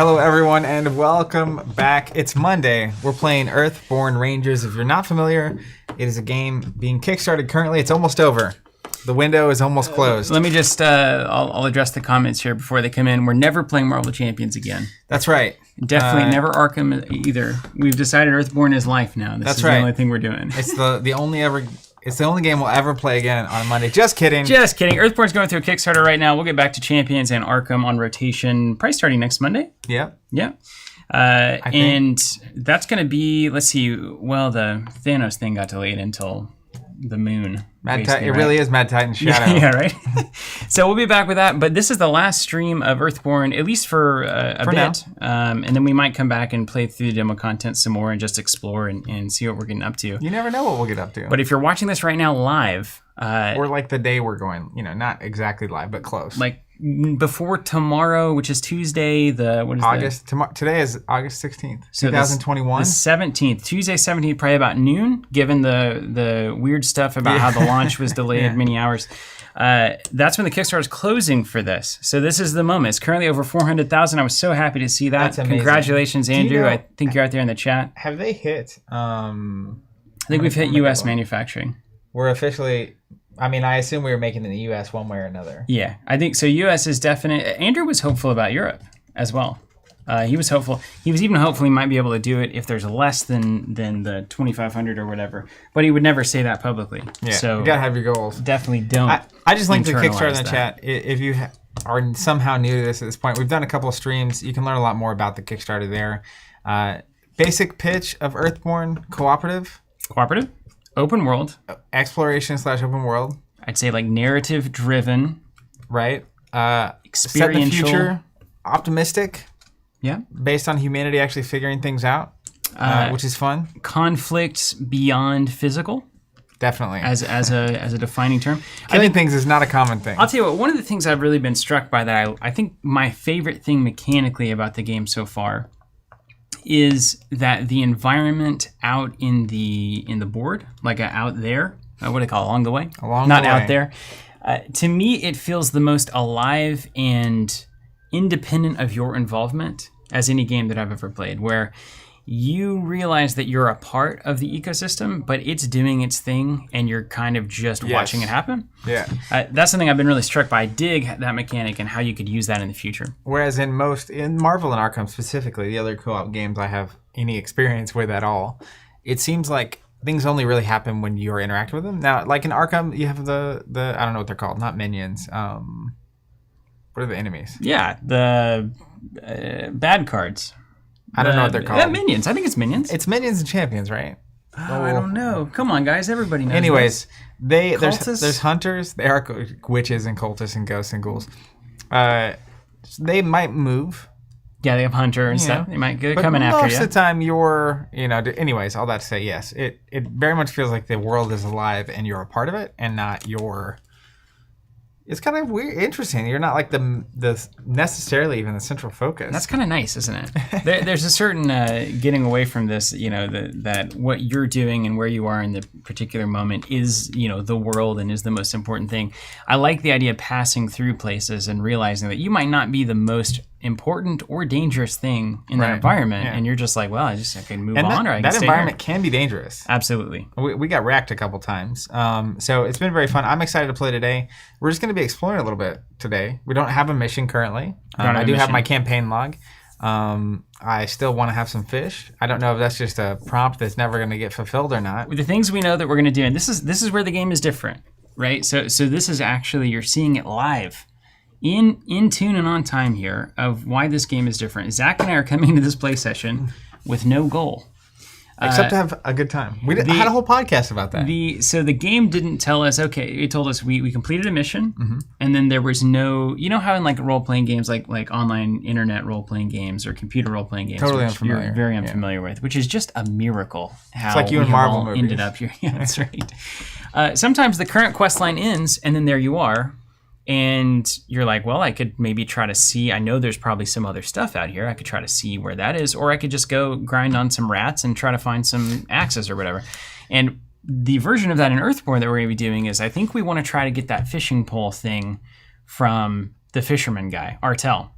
Hello, everyone, and welcome back. It's Monday. We're playing Earthborn Rangers. If you're not familiar, it is a game being kickstarted currently. It's almost over. The window is almost closed. Let me just, I'll address the comments here before they come in. We're never playing Marvel Champions again. That's right. Definitely never Arkham either. We've decided Earthborn is life now. This is the only thing we're doing. It's the only game we'll ever play again on Monday. Just kidding. Just kidding. Earthborn's going through a Kickstarter right now. We'll get back to Champions and Arkham on rotation, probably starting next Monday. Yep. Yeah. And that's going to be, let's see, well, the Thanos thing got delayed until the moon. It really is Mad Titan's Shadow. Yeah, right? So we'll be back with that. But this is the last stream of Earthborn, at least for a bit. And then we might come back and play through the demo content some more and just explore and see what we're getting up to. You never know what we'll get up to. But if you're watching this right now live... or like the day we're going, not exactly live, but close. Like before tomorrow, which is Tuesday, today is August 16th, so 2021. The 17th, Tuesday 17th, probably about noon, given the weird stuff about how the launch was delayed many hours. That's when the Kickstarter is closing for this. So this is the moment. It's currently over 400,000. I was so happy to see that. That's amazing. Congratulations, Andrew. I think you're out there in the chat. Have they hit? I think we've hit U.S. manufacturing. We're officially... I assume we were making it in the U.S. one way or another. Yeah, I think so. U.S. is definite. Andrew was hopeful about Europe as well. He was hopeful. He was even hopeful he might be able to do it if there's less than the 2,500 or whatever. But he would never say that publicly. Yeah, so you gotta have your goals. Definitely don't. I just linked the Kickstarter in the chat. If you are somehow new to this at this point, we've done a couple of streams. You can learn a lot more about the Kickstarter there. Basic pitch of Earthborn: cooperative. Open world. Exploration/open world. I'd say like narrative driven. Right. Experiential. Set the future. Optimistic. Yeah. Based on humanity actually figuring things out, which is fun. Conflict beyond physical. Definitely. As a defining term. Killing things is not a common thing. I'll tell you what, one of the things I've really been struck by that I think my favorite thing mechanically about the game so far is that the environment out in the board, like out there, what do they call it, along the way? Not out there. To me, it feels the most alive and independent of your involvement as any game that I've ever played, where you realize that you're a part of the ecosystem, but it's doing its thing, and you're kind of just watching it happen. Yeah. That's something I've been really struck by. I dig that mechanic and how you could use that in the future. Whereas in Marvel and Arkham specifically, the other co-op games I have any experience with at all, it seems like things only really happen when you're interacting with them. Now, like in Arkham, you have the I don't know what they're called, not minions. What are the enemies? Yeah, the bad cards. I don't know what they're called. Minions. I think it's minions. It's minions and champions, right? I don't know. Come on, guys. Everybody knows. Anyways, there's hunters. They are witches and cultists and ghosts and ghouls. They might move. Yeah, they have hunter and stuff. They might get coming after you. Most of the time, you're, anyways, all that to say, yes. It very much feels like the world is alive and you're a part of it and not your... It's kind of weird, interesting. You're not like the necessarily even the central focus. That's kind of nice, isn't it? There's a certain getting away from this, that what you're doing and where you are in the particular moment is, the world and is the most important thing. I like the idea of passing through places and realizing that you might not be the most important or dangerous thing in that environment, and you're just like, well, I can move on, or I can that stay environment here. Can be dangerous. Absolutely. We got wrecked a couple times, so it's been very fun. I'm excited to play today. We're just going to be exploring a little bit today. We don't have a mission currently. I do have my campaign log. I still want to have some fish. I don't know if that's just a prompt that's never going to get fulfilled or not. The things we know that we're going to do, and this is where the game is different, right? So this is actually, you're seeing it live. In tune and on time here of why this game is different. Zach and I are coming into this play session with no goal. Except to have a good time. We had a whole podcast about that. So the game didn't tell us, okay, it told us we completed a mission, and then there was no, how in like role-playing games, like online internet role-playing games or computer role-playing games, totally which unfamiliar. You're very unfamiliar with, which is just a miracle how it's like you we in Marvel all movies. Ended up here. Yeah, that's right. Sometimes the current quest line ends, and then there you are. And you're like, well, I could maybe try to see. I know there's probably some other stuff out here. I could try to see where that is. Or I could just go grind on some rats and try to find some axes or whatever. And the version of that in Earthborn that we're going to be doing is I think we want to try to get that fishing pole thing from the fisherman guy, Artel.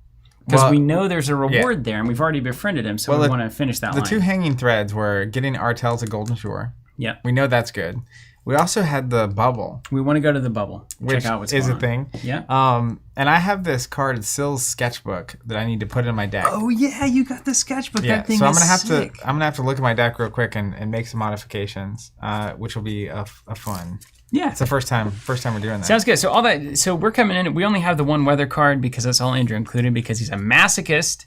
Because we know there's a reward there, and we've already befriended him, so we want to finish that line. The two hanging threads were getting Artel to Golden Shore. Yeah. We know that's good. We also had the bubble. We want to go to the bubble. Check out what's going on. Which is a thing. Yeah. And I have this card, Sill's sketchbook, that I need to put in my deck. Oh yeah, you got the sketchbook. Yeah. That thing so sick. I'm gonna have to look at my deck real quick and make some modifications, which will be a fun. Yeah. It's the first time we're doing that. Sounds good. So we're coming in. We only have the one weather card because that's all Andrew included because he's a masochist.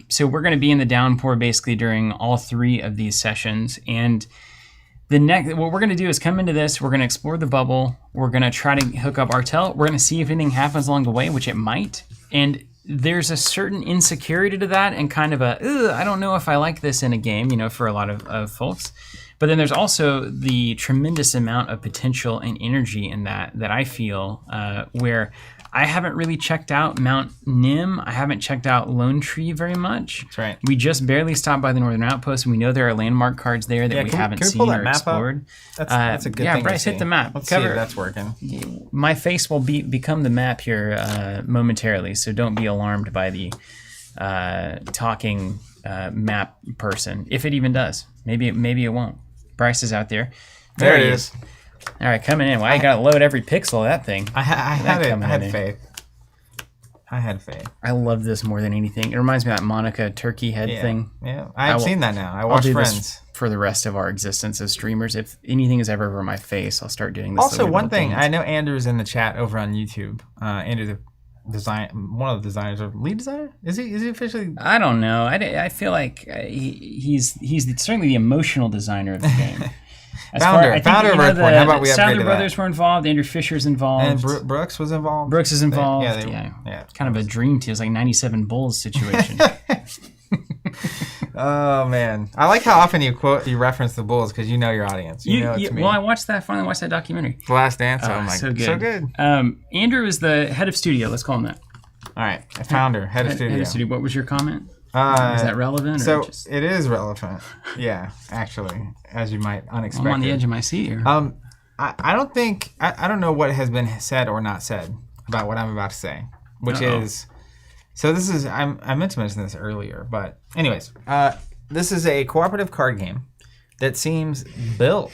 So we're going to be in the downpour basically during all 3 of these sessions. And what we're going to do is come into this. We're going to explore the bubble. We're going to try to hook up Artel. We're going to see if anything happens along the way, which it might. And there's a certain insecurity to that and kind of I don't know if I like this in a game, for a lot of folks. But then there's also the tremendous amount of potential and energy in that I feel where I haven't really checked out Mount Nim. I haven't checked out Lone Tree very much. That's right. We just barely stopped by the Northern Outpost, and we know there are landmark cards there that we haven't seen or explored. That's a good thing. Yeah, Bryce, hit the map. Let's see if that's working. My face will become the map here momentarily, so don't be alarmed by the talking map person, if it even does. Maybe it won't. Bryce is out there. There it is. All right, coming in. Well, I got to load every pixel of that thing. I had faith. I had faith. I love this more than anything. It reminds me of that Monica turkey head thing. Yeah, I've seen that now. I watch Friends. This for the rest of our existence as streamers. If anything is ever over my face, I'll start doing this. Also, one thing, I know Andrew's in the chat over on YouTube. Andrew, one of the designers, or lead designer? Is he officially? I don't know. I feel like he's certainly the emotional designer of the game. Founder of Earthborn. How about we upgrade to that? Sadler Brothers were involved. Andrew Fisher's involved. And Brooks was involved. Brooks is involved. Yeah. Kind of a dream team. It's like 97 Bulls situation. Oh man, I like how often you reference the Bulls because you know your audience. Well, I finally watched that documentary. The Last Dance. Oh my, so good. So good. Andrew is the head of studio. Let's call him that. All right, founder, head of studio. Head of studio. What was your comment? Is that relevant? It is relevant. Yeah, actually, as you might unexpect. I'm on the edge of my seat here. I don't know what has been said or not said about what I'm about to say, which is. So this is, I meant to mention this earlier, but anyways, this is a cooperative card game that seems built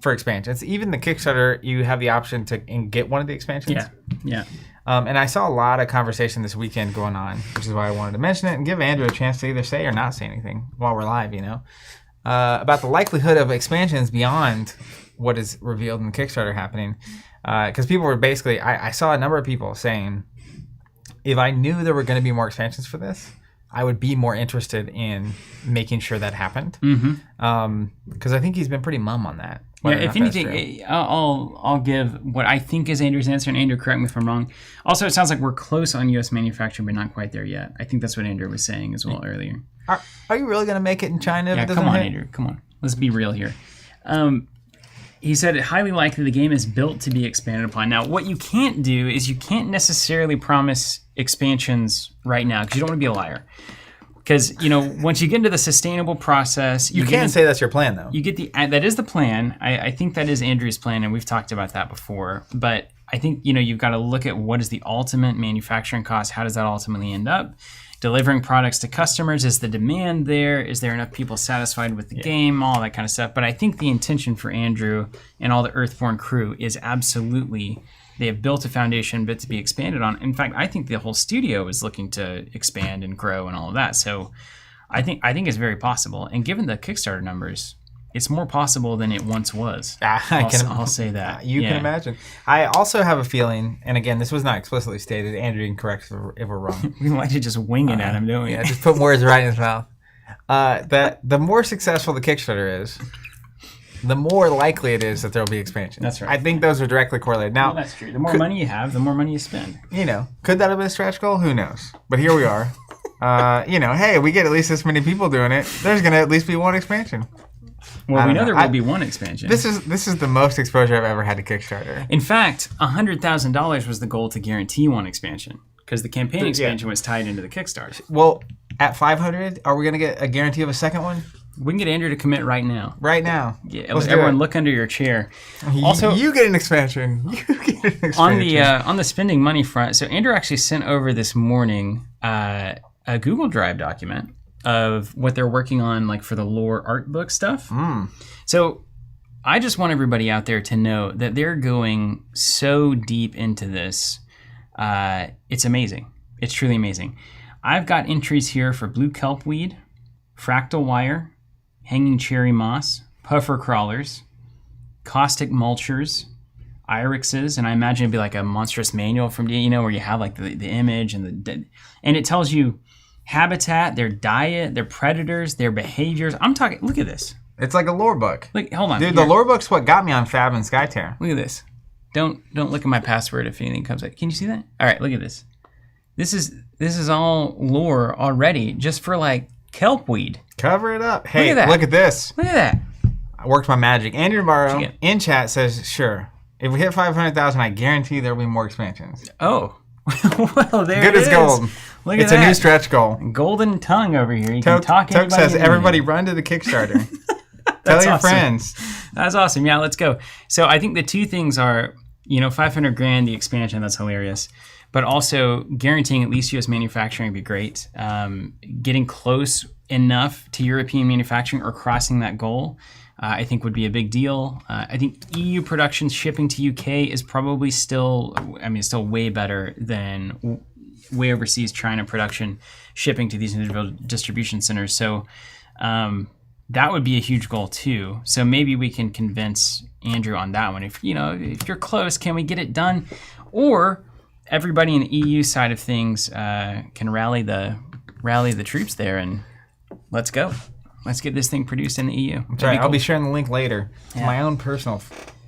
for expansions. Even the Kickstarter, you have the option to get one of the expansions. Yeah. And I saw a lot of conversation this weekend going on, which is why I wanted to mention it and give Andrew a chance to either say or not say anything while we're live, about the likelihood of expansions beyond what is revealed in the Kickstarter happening. Because people were basically, I saw a number of people saying, if I knew there were going to be more expansions for this, I would be more interested in making sure that happened. Because I think he's been pretty mum on that. Yeah, if anything, I'll give what I think is Andrew's answer, and Andrew, correct me if I'm wrong. Also, it sounds like we're close on U.S. manufacturing, but not quite there yet. I think that's what Andrew was saying as well earlier. Are you really going to make it in China? Yeah, come on, Andrew. Come on. Let's be real here. He said, highly likely the game is built to be expanded upon. Now, what you can't do is you can't necessarily promise expansions right now because you don't want to be a liar. Because, once you get into the sustainable process... You can say that's your plan, though. You get that is the plan. I think that is Andrew's plan, and we've talked about that before. But I think, you've got to look at what is the ultimate manufacturing cost. How does that ultimately end up? Delivering products to customers, is the demand there? Is there enough people satisfied with the game? All that kind of stuff. But I think the intention for Andrew and all the Earthborn crew is absolutely, they have built a foundation but to be expanded on. In fact, I think the whole studio is looking to expand and grow and all of that. So I think it's very possible. And given the Kickstarter numbers, it's more possible than it once was. I'll say that. You can imagine. I also have a feeling, and again, this was not explicitly stated. Andrew can correct if we're wrong. We like to just wing it at him, don't we? Yeah, just put words right in his mouth. That the more successful the Kickstarter is, the more likely it is that there will be expansion. That's right. I think those are directly correlated. Now, that's true. The more money you have, the more money you spend. Could that have been a stretch goal? Who knows? But here we are. Hey, we get at least this many people doing it. There's going to at least be one expansion. Well, we know there will be one expansion. This is the most exposure I've ever had to Kickstarter. In fact, $100,000 was the goal to guarantee one expansion because the campaign expansion was tied into the Kickstarter. Well, at 500, are we going to get a guarantee of a second one? We can get Andrew to commit right now. Right now. Yeah, everyone look under your chair. Also, you get an expansion. On the spending money front, so Andrew actually sent over this morning a Google Drive document of what they're working on, like for the lore art book stuff. So I just want everybody out there to know that they're going so deep into this. It's amazing. It's truly amazing. I've got entries here for blue kelpweed, fractal wire, hanging cherry moss, puffer crawlers, caustic mulchers, irixes, and I imagine it'd be like a monstrous manual from, where you have like the image and and it tells you habitat, their diet, their predators, their behaviors. I'm talking, look at this. It's like a lore book. Look, hold on. Dude, the lore book's what got me on Fab and Skytear. Look at this. Don't look at my password if anything comes up. Can you see that? All right, look at this. This is all lore already just for like kelpweed. Cover it up. Hey, look at this. Look at that. I worked my magic. Andrew Navarro in chat says, sure. If we hit 500,000, I guarantee there'll be more expansions. Oh. Well, there Good it as is. gold. Look it's at that. a new stretch goal. Golden tongue over here. You can talk Toke anybody says, everybody run to the Kickstarter. Tell your friends. That's awesome. Yeah, let's go. So I think the two things are, $500,000, the expansion, that's hilarious. But also guaranteeing at least U.S. manufacturing would be great. Getting close enough to European manufacturing or crossing that goal, I think would be a big deal. I think EU production shipping to UK is probably still way better than way overseas China production shipping to these individual distribution centers. So that would be a huge goal too. So maybe we can convince Andrew on that one. If you're close, can we get it done? Or everybody in the EU side of things can rally the troops there and let's go. Let's get this thing produced in the EU. That's right. Cool. I'll be sharing the link later to my own personal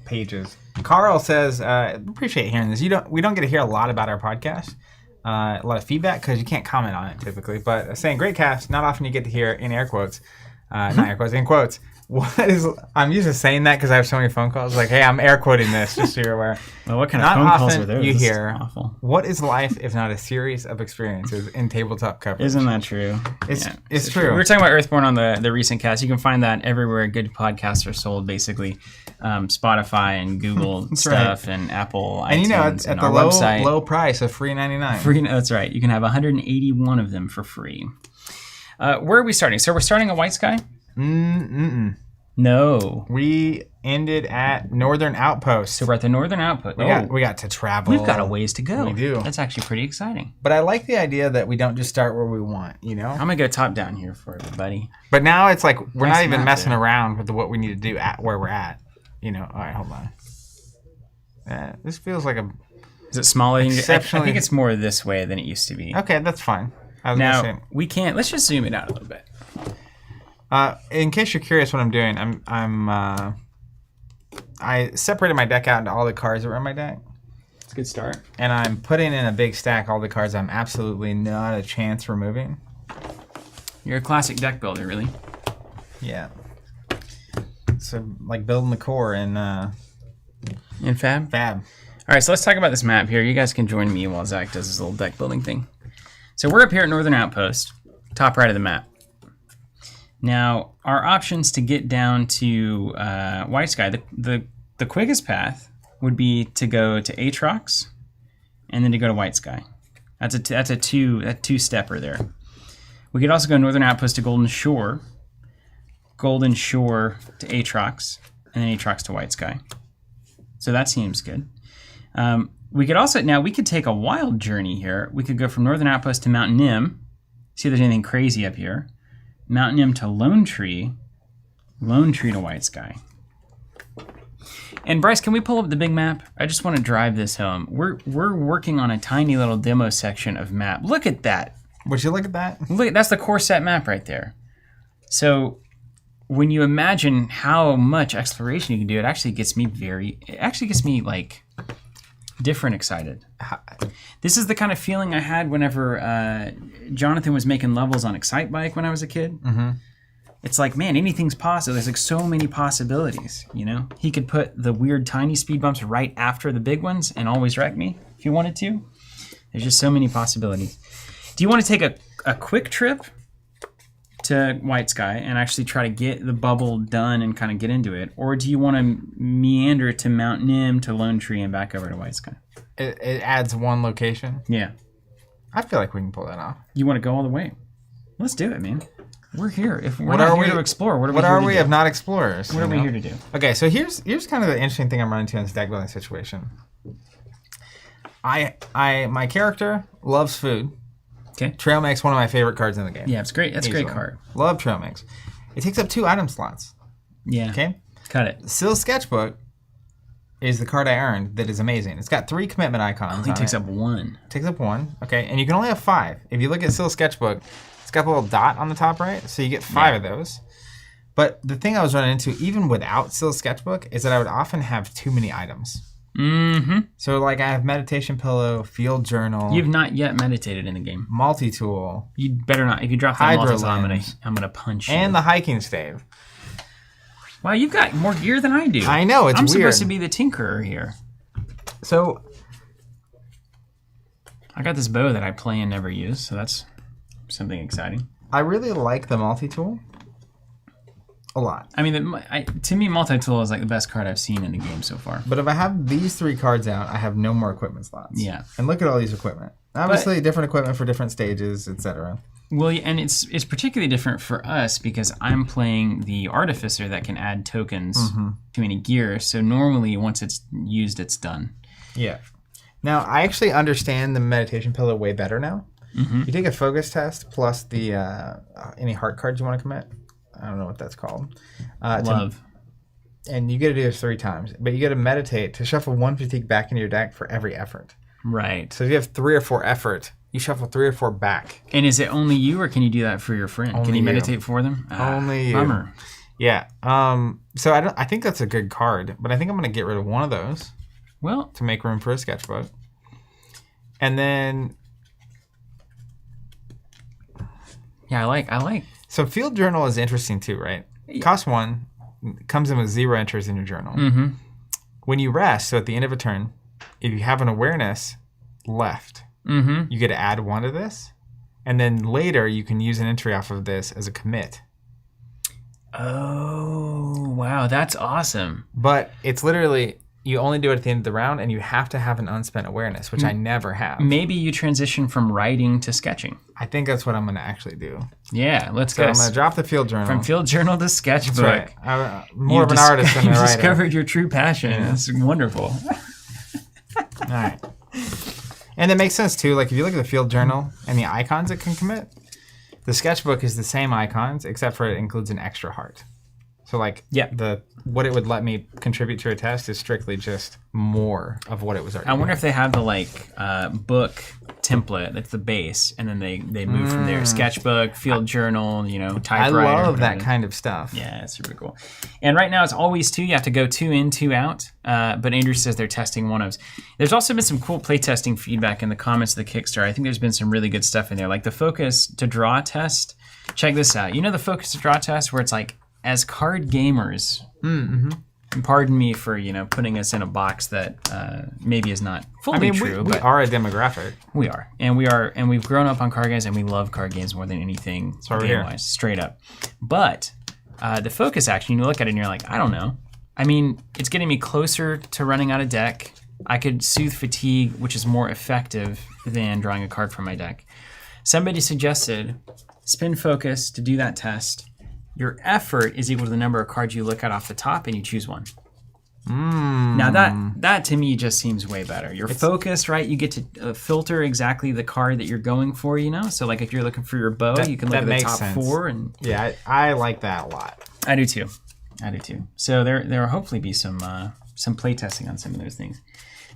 pages. Carl says, appreciate hearing this. We don't get to hear a lot about our podcast, a lot of feedback because you can't comment on it typically. But saying great cast, not often you get to hear in air quotes, not air quotes, in quotes. I'm used to saying that because I have so many phone calls. Like, hey, I'm air quoting this, just so you're aware. Well, what kind of phone calls are those? You hear, what is life if not a series of experiences in tabletop coverage? Isn't that true? It's true. We were talking about Earthborn on the recent cast. You can find that everywhere good podcasts are sold, basically. Spotify and Google stuff and Apple, and iTunes, it's at the low price of $3.99. That's right. You can have 181 of them for free. Where are we starting? So we're starting at White Sky? No. We ended at Northern Outpost. So we're at the Northern Outpost. We got to travel. We've got a ways to go. We do. That's actually pretty exciting. But I like the idea that we don't just start where we want, I'm going to go top down here for everybody. But now it's like we're not even messing around with what we need to do at where we're at. All right, hold on. This feels like a... Is it smaller? I think it's more this way than it used to be. Okay, that's fine. Now, we can't... Let's just zoom it out a little bit. In case you're curious what I'm doing, I separated my deck out into all the cards that were in my deck. It's a good start. And I'm putting in a big stack all the cards I'm absolutely not a chance removing. You're a classic deck builder, really. Yeah. So, like building the core in Fab? Fab. All right, so let's talk about this map here. You guys can join me while Zach does his little deck building thing. So we're up here at Northern Outpost, top right of the map. Now, our options to get down to White Sky, the quickest path would be to go to Aatrox and then to go to White Sky. That's a two-stepper there. We could also go Northern Outpost to Golden Shore to Aatrox, and then Aatrox to White Sky. So that seems good. We could also, we could take a wild journey here. We could go from Northern Outpost to Mount Nim, see if there's anything crazy up here. Mount Nim to Lone Tree to White Sky. And Bryce, can we pull up the big map? I just want to drive this home. We're working on a tiny little demo section of map. Look at that. Would you look at that? Look, that's the core set map right there. So when you imagine how much exploration you can do, it actually gets me like different excited. This is the kind of feeling I had whenever Jonathan was making levels on Excitebike when I was a kid. Mm-hmm. It's like, man, anything's possible. There's like so many possibilities, He could put the weird tiny speed bumps right after the big ones and always wreck me if he wanted to. There's just so many possibilities. Do you want to take a quick trip to White Sky and actually try to get the bubble done and kind of get into it? Or do you want to meander to Mount Nim to Lone Tree and back over to White Sky? It adds one location? Yeah. I feel like we can pull that off. You want to go all the way? Let's do it, man. We're here. If we're not here to explore, what are we here to do? If not explorers? What are we here to do? Okay, so here's kind of the interesting thing I'm running into in this deck building situation. My character loves food. Okay. Trail Mix, one of my favorite cards in the game. Yeah, it's great. That's a great card. Love Trail Mix. It takes up 2 item slots. Yeah. Okay. Cut it. Seal Sketchbook is the card I earned that is amazing. It's got 3 commitment icons. It takes up 1. Takes up 1. Okay, and you can only have 5. If you look at Seal Sketchbook, it's got a little dot on the top right, so you get 5 of those. But the thing I was running into, even without Seal Sketchbook, is that I would often have too many items. Mm-hmm. So like I have meditation pillow, field journal. You've not yet meditated in the game. Multi-tool. You better not. If you drop that multi-tool, I'm gonna punch you. And the hiking stave. Wow, you've got more gear than I do. I know, it's I'm weird. supposed to be the tinkerer here. So I got this bow that I play and never use, so that's something exciting. I really like the multi-tool. A lot. I mean, to me, multi-tool is like the best card I've seen in the game so far. But if I have these 3 cards out, I have no more equipment slots. Yeah. And look at all these equipment. Obviously, different equipment for different stages, etc. Well, and it's particularly different for us because I'm playing the Artificer that can add tokens to any gear. So normally, once it's used, it's done. Yeah. Now, I actually understand the meditation pillow way better now. You take a focus test plus the any heart cards you want to commit. I don't know what that's called. Love. And you get to do this 3 times. But you got to meditate to shuffle 1 fatigue back into your deck for every effort. Right. So if you have 3 or 4 effort, you shuffle 3 or 4 back. And is it only you, or can you do that for your friend? Only can you you. meditate for them? Only you. Bummer. Yeah. So I think that's a good card, but I think I'm going to get rid of one of those. Well, to make room for a sketchbook. And then yeah, I like. So field journal is interesting too, right? Cost 1, comes in with 0 entries in your journal. When you rest, so at the end of a turn, if you have an awareness left, you get to add 1 to this, and then later you can use an entry off of this as a commit. Oh, wow, that's awesome. But it's literally, you only do it at the end of the round, and you have to have an unspent awareness, which I never have. Maybe you transition from writing to sketching. I think that's what I'm going to actually do. Yeah, let's go. So I'm going to drop the field journal. From field journal to sketchbook. That's right. I'm more of an artist than a writer. You've discovered your true passion. Yeah. That's wonderful. All right. And it makes sense, too. Like, if you look at the field journal and the icons it can commit, the sketchbook is the same icons, except for it includes an extra heart. So, like, what it would let me contribute to a test is strictly just more of what it was already. I wonder if they have the, book template that's the base, and then they move from there. Sketchbook, field journal, typewriter. I love that kind of stuff. Yeah, it's super cool. And right now it's always 2. You have to go 2 in, 2 out. But Andrew says they're testing 1-ofs. There's also been some cool playtesting feedback in the comments of the Kickstarter. I think there's been some really good stuff in there. Like the focus to draw test. Check this out. You know the focus to draw test where it's like, as card gamers, and pardon me for putting us in a box that maybe is not fully true. We are a demographic. We are, and we've grown up on card games, and we love card games more than anything game-wise, straight up. But the focus action, you look at it and you're like, I don't know. I mean, it's getting me closer to running out of deck. I could soothe fatigue, which is more effective than drawing a card from my deck. Somebody suggested spin focus to do that test. Your effort is equal to the number of cards you look at off the top, and you choose 1. Now that to me just seems way better. You're focused, right? You get to filter exactly the card that you're going for, So like if you're looking for your bow, you can look at the top 4. And yeah, I like that a lot. I do too. So there will hopefully be some play testing on some of those things.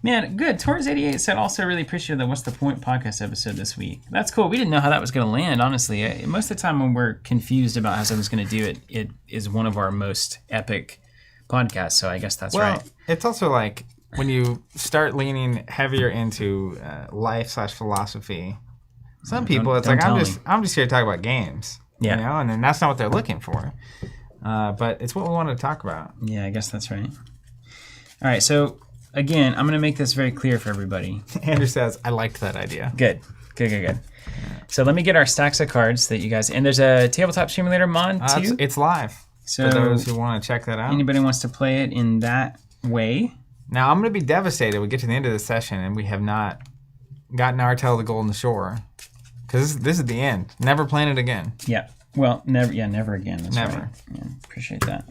Man, good. Torres88 said also really appreciated the What's the Point podcast episode this week. That's cool. We didn't know how that was going to land, honestly. Most of the time when we're confused about how someone's going to do it, it is one of our most epic podcasts, so I guess that's right. Well, it's also like when you start leaning heavier into life/philosophy, some people, it's like, I'm just here to talk about games. Yeah. And then that's not what they're looking for. But it's what we wanted to talk about. Yeah, I guess that's right. All right, so again, I'm going to make this very clear for everybody. Andrew says, I liked that idea. Good. So let me get our stacks of cards that you guys... And there's a Tabletop Simulator mod, too. It's live, so for those who want to check that out. Anybody wants to play it in that way. Now, I'm going to be devastated. We get to the end of the session, and we have not gotten our tail to the golden shore. Because this is the end. Never playing it again. Yeah. Well, never. Yeah, never again. That's Never. Right. Yeah, appreciate that.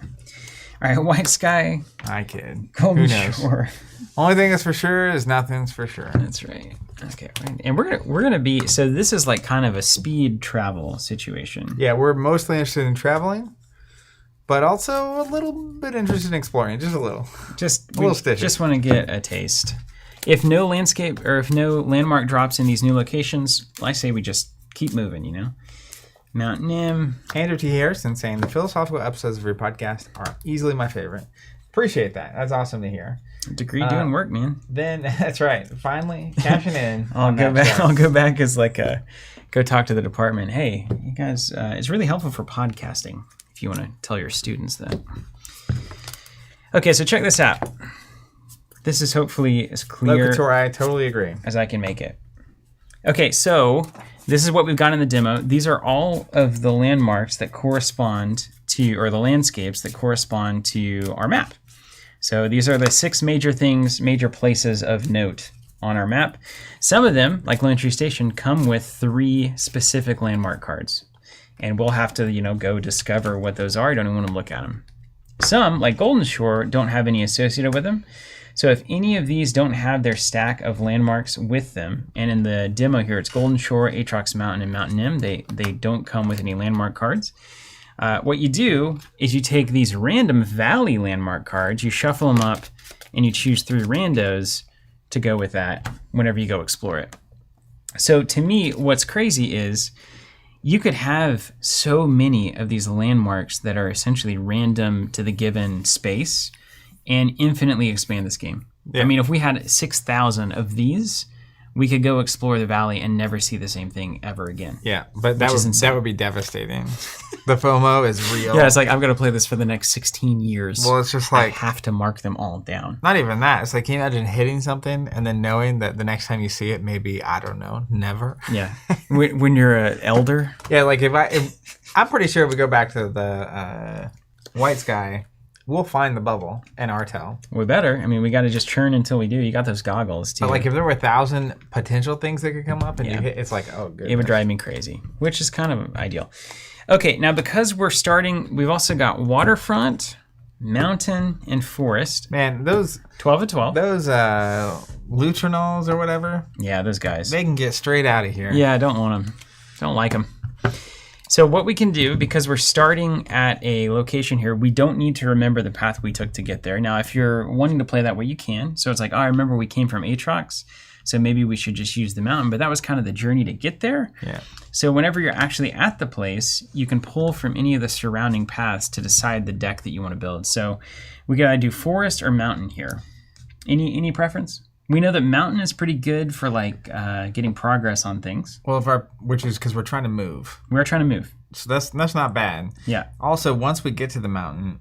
All right, White Sky. I kid. Golden Who knows? Shore. Only thing that's for sure is nothing's for sure. That's right. Okay, and we're gonna be. So this is like kind of a speed travel situation. Yeah, we're mostly interested in traveling, but also a little bit interested in exploring. Just a little. Just a little stitches. Just want to get a taste. If no landscape or if no landmark drops in these new locations, I say we just keep moving. You know. Mount Nim. Andrew T. Harrison saying the philosophical episodes of your podcast are easily my favorite. Appreciate that. That's awesome to hear. Degree doing work, man. Then that's right. Finally cashing in. I'll go back as like go talk to the department. Hey, you guys, it's really helpful for podcasting if you want to tell your students that. Okay, so check this out. This is hopefully as clear I totally agree. as I can make it. Okay, so this is what we've got in the demo. These are all of the landmarks that correspond to, or the landscapes that correspond to our map. So these are the 6 major things, major places of note on our map. Some of them, like Lone Tree Station, come with 3 specific landmark cards. And we'll have to, go discover what those are. You don't even want to look at them. Some, like Golden Shore, don't have any associated with them. So if any of these don't have their stack of landmarks with them, and in the demo here, it's Golden Shore, Aatrox Mountain, and Mount Nim, they don't come with any landmark cards. What you do is you take these random valley landmark cards, you shuffle them up, and you choose 3 randos to go with that whenever you go explore it. So to me, what's crazy is you could have so many of these landmarks that are essentially random to the given space and infinitely expand this game. Yeah. I mean, if we had 6,000 of these, we could go explore the valley and never see the same thing ever again. Yeah, but that would be devastating. The FOMO is real. Yeah, it's like, I'm going to play this for the next 16 years. Well, it's just like... I have to mark them all down. Not even that. It's like, can you imagine hitting something and then knowing that the next time you see it, maybe, I don't know, never? Yeah. When you're an elder? Yeah, like if I'm pretty sure if we go back to the White Sky... We'll find the bubble in Artel. We better. I mean, we got to just churn until we do. You got those goggles, too. But, like, if there were 1,000 potential things that could come up and you hit, it's like, oh, good. It would drive me crazy, which is kind of ideal. Okay, now because we're starting, we've also got waterfront, mountain, and forest. Man, those... 12 of 12. Those Lutrinals or whatever. Yeah, those guys. They can get straight out of here. Yeah, I don't want them. Don't like them. So what we can do, because we're starting at a location here, we don't need to remember the path we took to get there. Now, if you're wanting to play that way, you can. So it's like, oh, I remember we came from Aatrox, so maybe we should just use the mountain. But that was kind of the journey to get there. Yeah. So whenever you're actually at the place, you can pull from any of the surrounding paths to decide the deck that you want to build. So we got to do forest or mountain here. Any preference? We know that mountain is pretty good for like getting progress on things. Well, which is because we're trying to move. We're trying to move. So that's not bad. Yeah. Also, once we get to the mountain,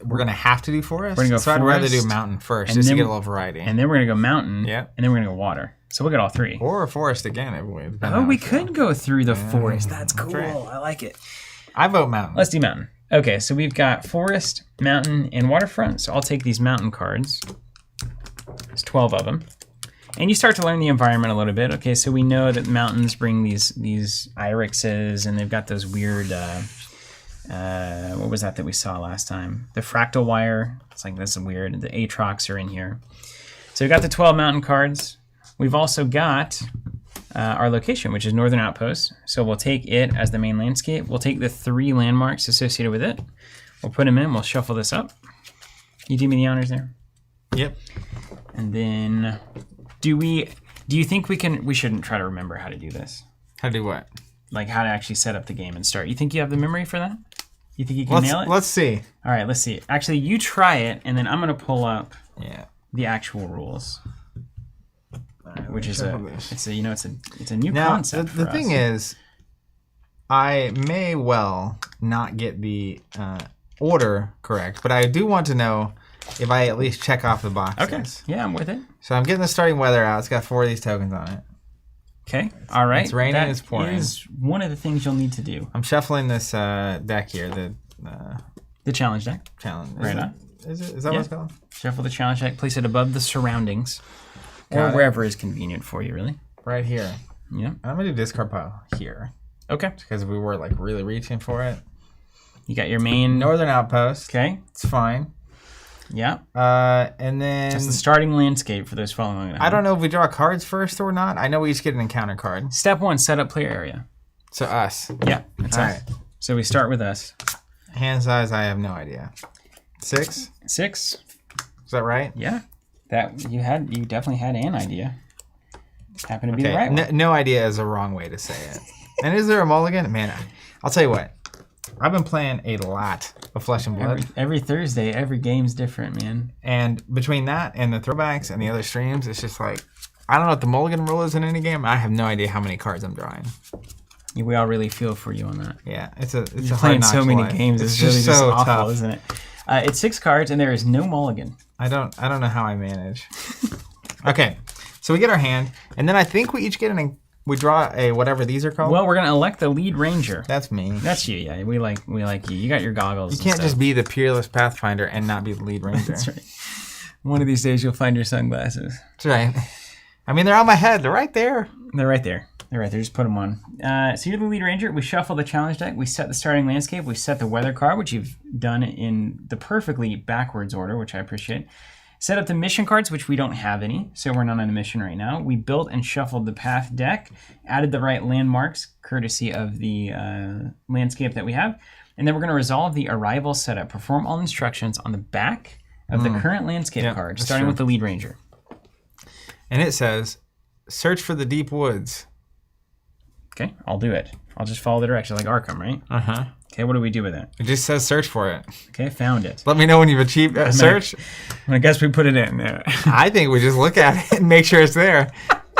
we're gonna have to do forest. We're gonna go so forest, I'd rather do mountain first, just to get a little variety. And then we're gonna go mountain. Yeah. And then we're gonna go water. So we'll get all 3. Or a forest again. Oh, we could go through the forest. That's cool. That's right. I like it. I vote mountain. Let's do mountain. Okay, so we've got forest, mountain, and waterfront. So I'll take these mountain cards. There's 12 of them. And you start to learn the environment a little bit. Okay, so we know that mountains bring these irixes, and they've got those weird, what was that we saw last time? The fractal wire. It's like, that's weird. The Aatrox are in here. So we've got the 12 mountain cards. We've also got our location, which is Northern Outpost. So we'll take it as the main landscape. We'll take the 3 landmarks associated with it. We'll put them in. We'll shuffle this up. You do me the honors there? Yep. And then... Do you think we shouldn't try to remember how to do this? How to do what? Like how to actually set up the game and start. You think you have the memory for that? You think you can nail it? Let's see. All right, let's see. Actually, you try it, and then I'm going to pull up the actual rules. Which is it's a new now, concept for us. The thing is, I may well not get the order correct, but I do want to know if I at least check off the boxes. Okay. Yeah, I'm with it. So I'm getting the starting weather out. It's got 4 of these tokens on it. Okay. All right. It's raining. It's pouring. That is one of the things you'll need to do. I'm shuffling this deck here. The challenge deck. Challenge. Right on. Is that what it's called? Shuffle the challenge deck. Place it above the surroundings, or wherever is convenient for you. Really. Right here. Yeah. I'm going to do discard pile here. Okay. Because we were like really reaching for it. You got your main... Northern Outpost. Okay. It's fine. Yeah. And then... That's the starting landscape for those following. I don't know if we draw cards first or not. I know we each get an encounter card. Step 1, set up player area. So us. Yeah. That's All us. right. So we start with us. Hand size, I have no idea. 6? 6. Is that right? Yeah. That you definitely had an idea. Happened to be the right one. No idea is a wrong way to say it. And is there a mulligan? Man, I'll tell you what. I've been playing a lot of Flesh and Blood. Every Thursday, every game's different, man. And between that and the throwbacks and the other streams, it's just like, I don't know what the mulligan rule is in any game. I have no idea how many cards I'm drawing. We all really feel for you on that. Yeah, it's a You're playing so many games. It's really just so awful, tough. isn't it? It's 6 cards, and there is no mulligan. I don't know how I manage. Okay, so we get our hand, and then I think we each get we draw a whatever these are called. Well, we're gonna elect the lead ranger. That's me. That's you, yeah. We like you. You got your goggles. You can't just be the peerless pathfinder and not be the lead ranger. That's right. One of these days you'll find your sunglasses. That's right. I mean, they're on my head. They're right there. They're right there. They're right there. Just put them on. So you're the lead ranger. We shuffle the challenge deck. We set the starting landscape. We set the weather card, which you've done in the perfectly backwards order, which I appreciate. Set up the mission cards, which we don't have any, so we're not on a mission right now. We built and shuffled the path deck, added the right landmarks, courtesy of the landscape that we have, and then we're going to resolve the arrival setup. Perform all instructions on the back of the current landscape card, starting with the lead ranger. And it says, search for the deep woods. Okay, I'll do it. I'll just follow the directions, like Arkham, right? Uh-huh. Okay, what do we do with it? It just says search for it. Okay, found it. Let me know when you've achieved that search. I guess we put it in there. I think we just look at it and make sure it's there.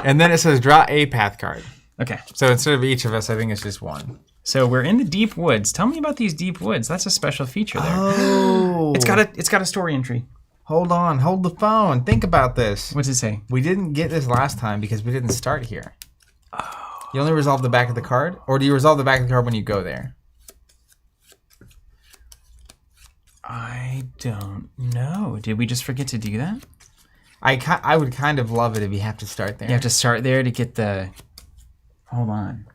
And then it says draw a path card. Okay. So instead of each of us, I think it's just one. So we're in the deep woods. Tell me about these deep woods. That's a special feature there. Oh. It's got a story entry. Hold on. Hold the phone. Think about this. What's it say? We didn't get this last time because we didn't start here. You only resolve the back of the card? Or do you resolve the back of the card when you go there? I don't know. Did we just forget to do that? I would kind of love it if you have to start there. You have to start there to get the... Hold on.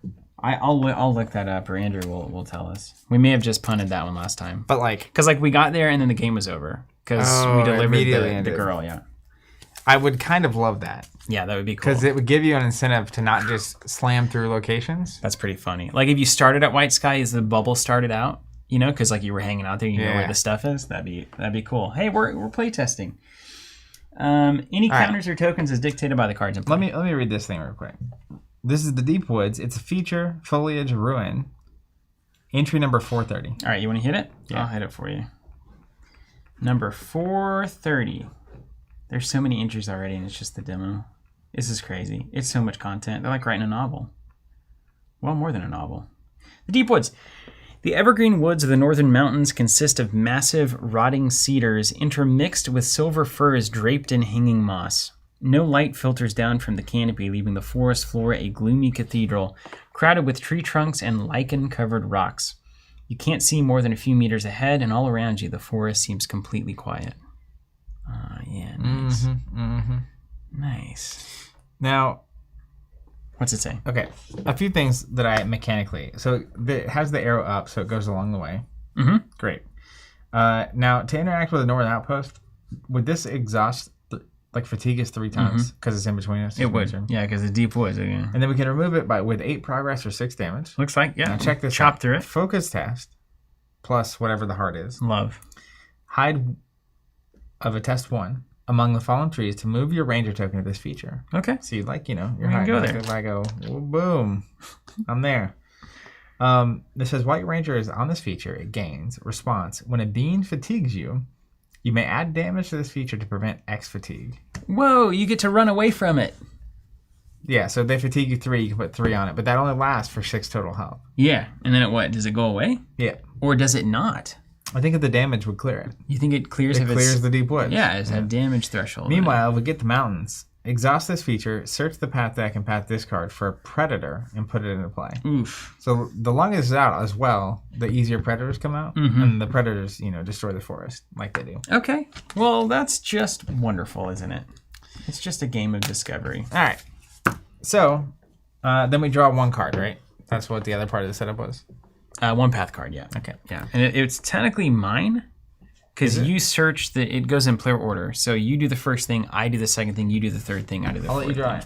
I'll look that up, or Andrew will tell us. We may have just punted that one last time. But like... Because like we got there and then the game was over. Because we delivered the girl, yeah. I would kind of love that. Yeah, that would be cool. Because it would give you an incentive to not just slam through locations. That's pretty funny. Like if you started at White Sky as the bubble started out, you know, because like you were hanging out there, you know where the stuff is. That'd be cool. Hey, we're playtesting. Any counters or tokens is dictated by the cards in play. Let me read this thing real quick. This is the Deep Woods. It's a feature, foliage, ruin. Entry number 430. All right, you want to hit it? Yeah. I'll hit it for you. Number 430. There's so many entries already, and it's just the demo. This is crazy. It's so much content. They're like writing a novel. Well, more than a novel. The Deep Woods. The evergreen woods of the northern mountains consist of massive, rotting cedars intermixed with silver firs draped in hanging moss. No light filters down from the canopy, leaving the forest floor a gloomy cathedral, crowded with tree trunks and lichen-covered rocks. You can't see more than a few meters ahead, and all around you, the forest seems completely quiet. Yeah, nice. Nice. Now... What's it say? Okay, a few things that I mechanically... So it has the arrow up, so it goes along the way. Mm-hmm. Great. Now, to interact with the Northern Outpost, would this exhaust... Like fatigue is 3 times because it's in between us. It would. Yeah, because the Deep Woods. Yeah. And then we can remove it with 8 progress or 6 damage. Looks like, yeah. Now check this Chop out. through it. Focus test plus whatever the heart is. Love. Hide of a test 1 among the fallen trees to move your ranger token to this feature. Okay. So you're We can go there. If I go, boom, I'm there. This says while your ranger is on this feature, it gains response. When a being fatigues you, you may add damage to this feature to prevent X fatigue. Whoa, you get to run away from it. Yeah, so if they fatigue you 3, you can put 3 on it, but that only lasts for 6 total health. Yeah, and then what? Does it go away? Yeah. Or does it not? I think the damage would clear it. You think it clears It clears the deep woods. Yeah, it's a damage threshold. Meanwhile, we get the mountains. Exhaust this feature, search the path deck and path discard for a predator and put it into play. Oof. So the longer it's out as well, the easier predators come out. And the predators, destroy the forest like they do. Okay. Well, that's just wonderful, isn't it? It's just a game of discovery. All right. So Then we draw one card, right? That's what the other part of the setup was. One path card, yeah. Okay. Yeah, and it's technically mine because you search it goes in player order. So you do the first thing, I do the second thing, you do the third thing, I do the fourth thing. I'll let you draw it.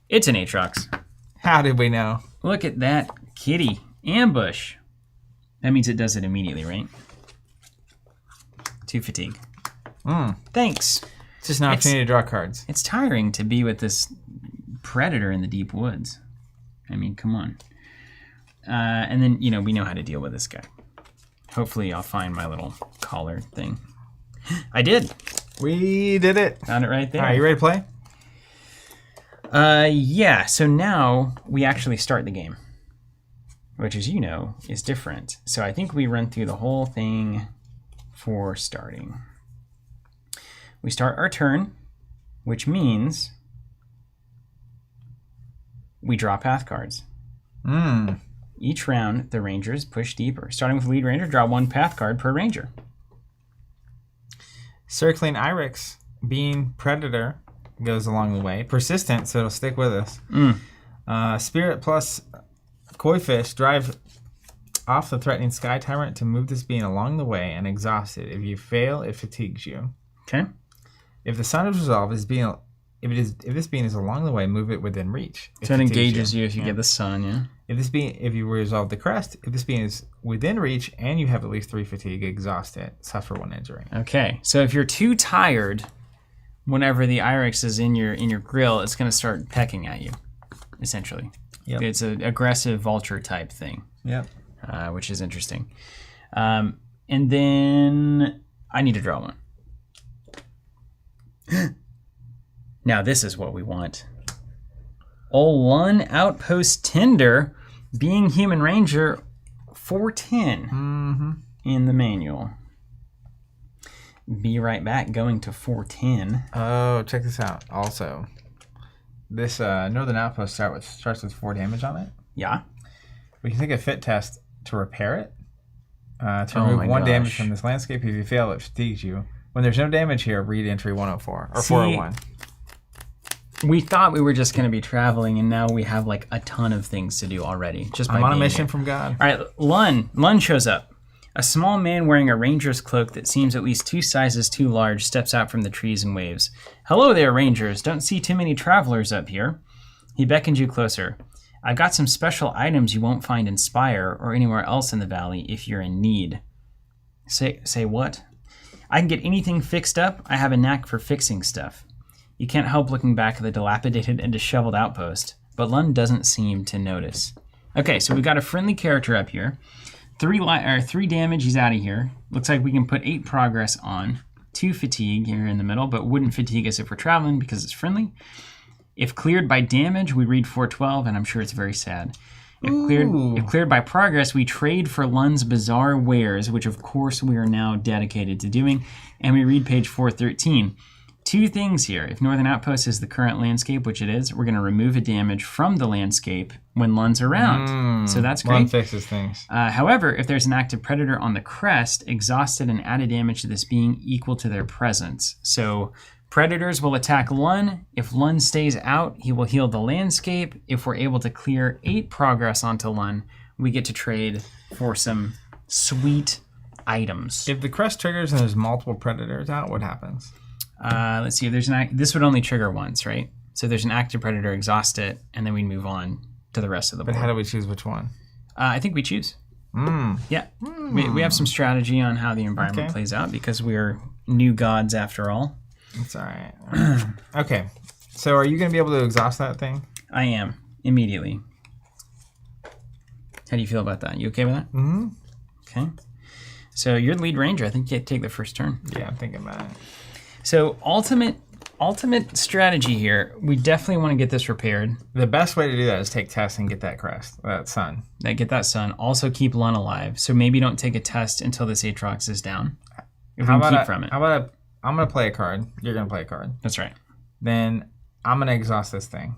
It's an Aatrox. How did we know? Look at that kitty. Ambush. That means it does it immediately, right? 2 fatigue. Thanks. It's just an opportunity to draw cards. It's tiring to be with this predator in the deep woods. I mean, come on. And then, we know how to deal with this guy. Hopefully I'll find my little collar thing. I did. We did it. Found it right there. All right, you ready to play? Yeah, so now we actually start the game, which, as you know, is different. So I think we run through the whole thing for starting. We start our turn, which means we draw path cards. Each round, the rangers push deeper. Starting with lead ranger, draw 1 path card per ranger. Circling Irex, being predator, goes along the way. Persistent, so it'll stick with us. Spirit plus koi fish, drive off the threatening sky tyrant to move this being along the way and exhaust it. If you fail, it fatigues you. Okay. If the sun is resolved, if this being is along the way, move it within reach. So it engages you if you get the sun, yeah. If you resolve the crest, if this being is within reach and you have at least 3 fatigue, exhaust it. Suffer 1 injury. Okay. So if you're too tired, whenever the Irex is in your grill, it's going to start pecking at you, essentially. Yep. It's an aggressive vulture type thing. Yep. Which is interesting. And then I need to draw one. Now this is what we want. Olun Outpost Tinder, being human ranger, 410 in the manual. Be right back, going to 410. Oh, check this out. Also, this Northern Outpost starts with 4 damage on it. Yeah. We can take a fit test to repair it. To remove 1 damage from this landscape. If you fail, it fatigues you. When there's no damage here, read entry 104 or 401. We thought we were just going to be traveling, and now we have like a ton of things to do already. Just by I'm on a mission here. from God. All right, Lun shows up. A small man wearing a ranger's cloak that seems at least 2 sizes too large steps out from the trees and waves. Hello there, rangers. Don't see too many travelers up here. He beckons you closer. I've got some special items you won't find in Spire or anywhere else in the valley if you're in need. Say what? I can get anything fixed up. I have a knack for fixing stuff. You can't help looking back at the dilapidated and disheveled outpost, but Lund doesn't seem to notice. Okay, so we've got a friendly character up here. 3 damage, he's out of here. Looks like we can put 8 progress on. 2 fatigue here in the middle, but wouldn't fatigue us if we're traveling because it's friendly. If cleared by damage, we read 412, and I'm sure it's very sad. If cleared by progress, we trade for Lund's bizarre wares, which of course we are now dedicated to doing, and we read page 413. 2 things here. If Northern Outpost is the current landscape, which it is, we're going to remove a damage from the landscape when Lund's around. So that's great. Lund fixes things. However, if there's an active predator on the crest, exhausted and added damage to this being equal to their presence. So predators will attack Lund. If Lund stays out, he will heal the landscape. If we're able to clear 8 progress onto Lund, we get to trade for some sweet items. If the crest triggers and there's multiple predators out, what happens? Let's see. If there's this would only trigger once, right? So there's an active predator, exhaust it, and then we move on to the rest of the board. But how do we choose which one? I think we choose. Yeah. We have some strategy on how the environment plays out because we're new gods after all. That's all right. Okay. So are you going to be able to exhaust that thing? I am. Immediately. How do you feel about that? You okay with that? Mm-hmm. Okay. So you're the lead ranger. I think you take the first turn. Yeah, I'm thinking about it. So ultimate strategy here. We definitely want to get this repaired. The best way to do that is take tests and get that crest, that sun. Get that sun. Also keep Lun alive. So maybe don't take a test until this Aatrox is down. If we can keep from it. How about I'm going to play a card. You're going to play a card. That's right. Then I'm going to exhaust this thing.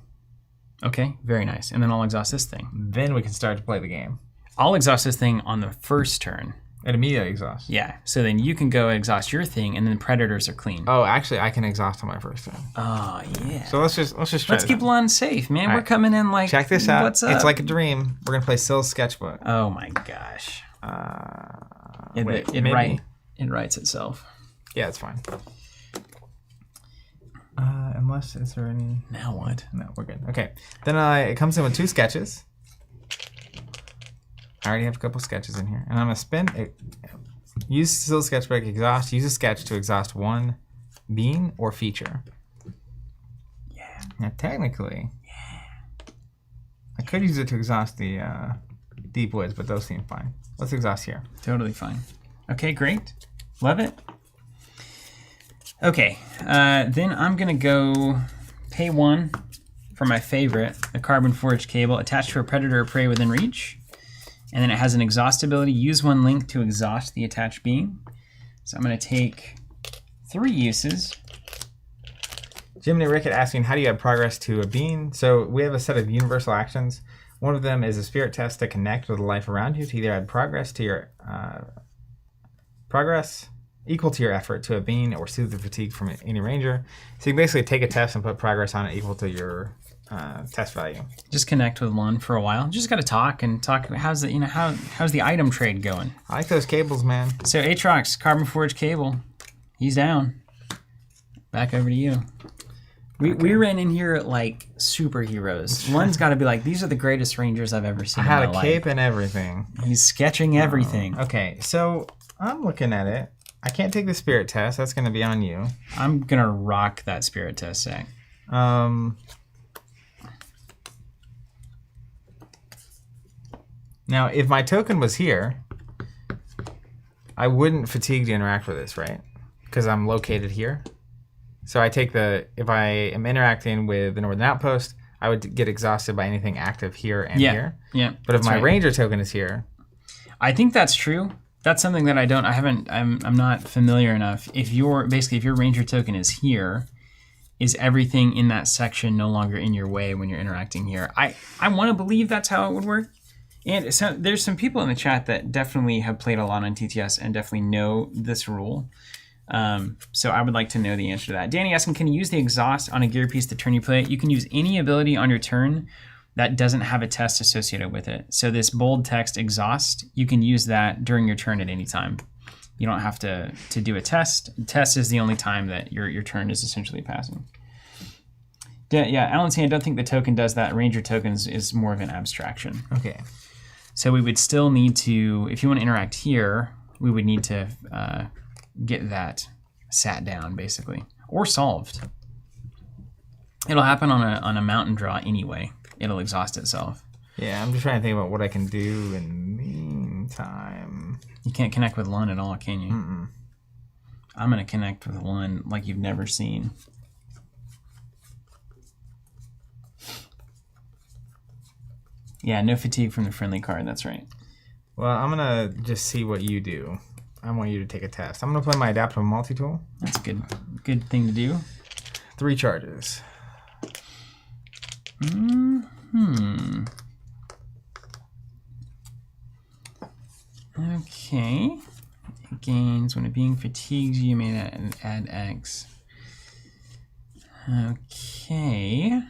Okay, very nice. And then I'll exhaust this thing. Then we can start to play the game. I'll exhaust this thing on the first turn. It immediately exhausts. Yeah. So then you can go exhaust your thing, and then predators are clean. Oh, actually, I can exhaust on my first turn. Oh yeah. So let's just try. Let's keep Lon safe, man. We're right. coming in like. Check this out. What's up? It's like a dream. We're gonna play Sill's sketchbook. Oh my gosh. It writes itself. Yeah, it's fine. Unless, is there any... Now what? No, we're good. Okay. Then it comes in with 2 sketches. I already have a couple sketches in here. And I'm going to spin it. Use Sill's sketchbook, exhaust. Use a sketch to exhaust 1 bean or feature. Yeah. Now, technically, I could use it to exhaust the deep woods, but those seem fine. Let's exhaust here. Totally fine. Okay, great. Love it. Okay, then I'm going to go pay 1 for my favorite, the carbon forged cable, attached to a predator or prey within reach. And then it has an exhaust ability. Use 1 link to exhaust the attached being. So I'm going to take 3 uses. Jiminy Rickett asking, how do you add progress to a being? So we have a set of universal actions. One of them is a spirit test to connect with the life around you to either add progress to your progress equal to your effort to a being or soothe the fatigue from any ranger. So you can basically take a test and put progress on it equal to your test value. Just connect with Lon for a while. Just got to talk. How's the how's the item trade going? I like those cables, man. So Aatrox, carbon forged cable, he's down. Back over to you. We ran in here like superheroes. Lon's got to be like, these are the greatest rangers I've ever seen. I had a cape and everything. He's sketching everything. Okay, so I'm looking at it. I can't take the spirit test. That's going to be on you. I'm going to rock that spirit test, Zach. Now, if my token was here, I wouldn't fatigue to interact with this, right? Because I'm located here. So I take if I am interacting with the Northern Outpost, I would get exhausted by anything active here and here. Yeah. But if my ranger token is here, I think that's true. That's something that I'm not familiar enough. If your ranger token is here, is everything in that section no longer in your way when you're interacting here? I want to believe that's how it would work. And so there's some people in the chat that definitely have played a lot on TTS and definitely know this rule. So I would like to know the answer to that. Danny asking, can you use the exhaust on a gear piece the turn you play it? You can use any ability on your turn that doesn't have a test associated with it. So this bold text exhaust, you can use that during your turn at any time. You don't have to do a test. The test is the only time that your turn is essentially passing. Yeah, Alan's saying, I don't think the token does that. Ranger tokens is more of an abstraction. okay. So we would still need to, if you want to interact here, we would need to get that sat down, basically, or solved. It'll happen on a mountain draw anyway. It'll exhaust itself. Yeah, I'm just trying to think about what I can do in the meantime. You can't connect with Lun at all, can you? Mm-mm. I'm going to connect with Lun like you've never seen. Yeah, no fatigue from the friendly card. That's right. Well, I'm going to just see what you do. I want you to take a test. I'm going to play my adaptable multi-tool. That's a good thing to do. 3 charges. Okay. It gains when a being fatigues you may add X. Okay.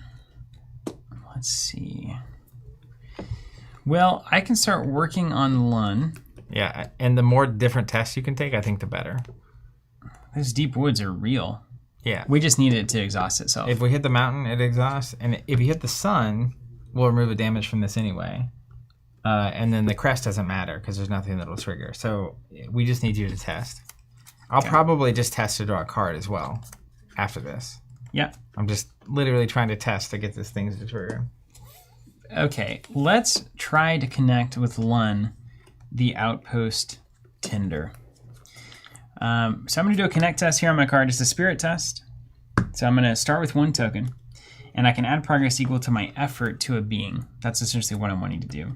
Let's see. Well, I can start working on Lun. Yeah, and the more different tests you can take, I think the better. Those deep woods are real. Yeah. We just need it to exhaust itself. If we hit the mountain, it exhausts. And if you hit the sun, we'll remove the damage from this anyway. And then the crest doesn't matter because there's nothing that'll trigger. So we just need you to test. I'll probably just test to draw a card as well after this. Yeah. I'm just literally trying to test to get this thing to trigger. Okay, let's try to connect with Lun, the Outpost Tender. So I'm going to do a connect test here on my card. It's a spirit test. So I'm going to start with 1 token, and I can add progress equal to my effort to a being. That's essentially what I'm wanting to do.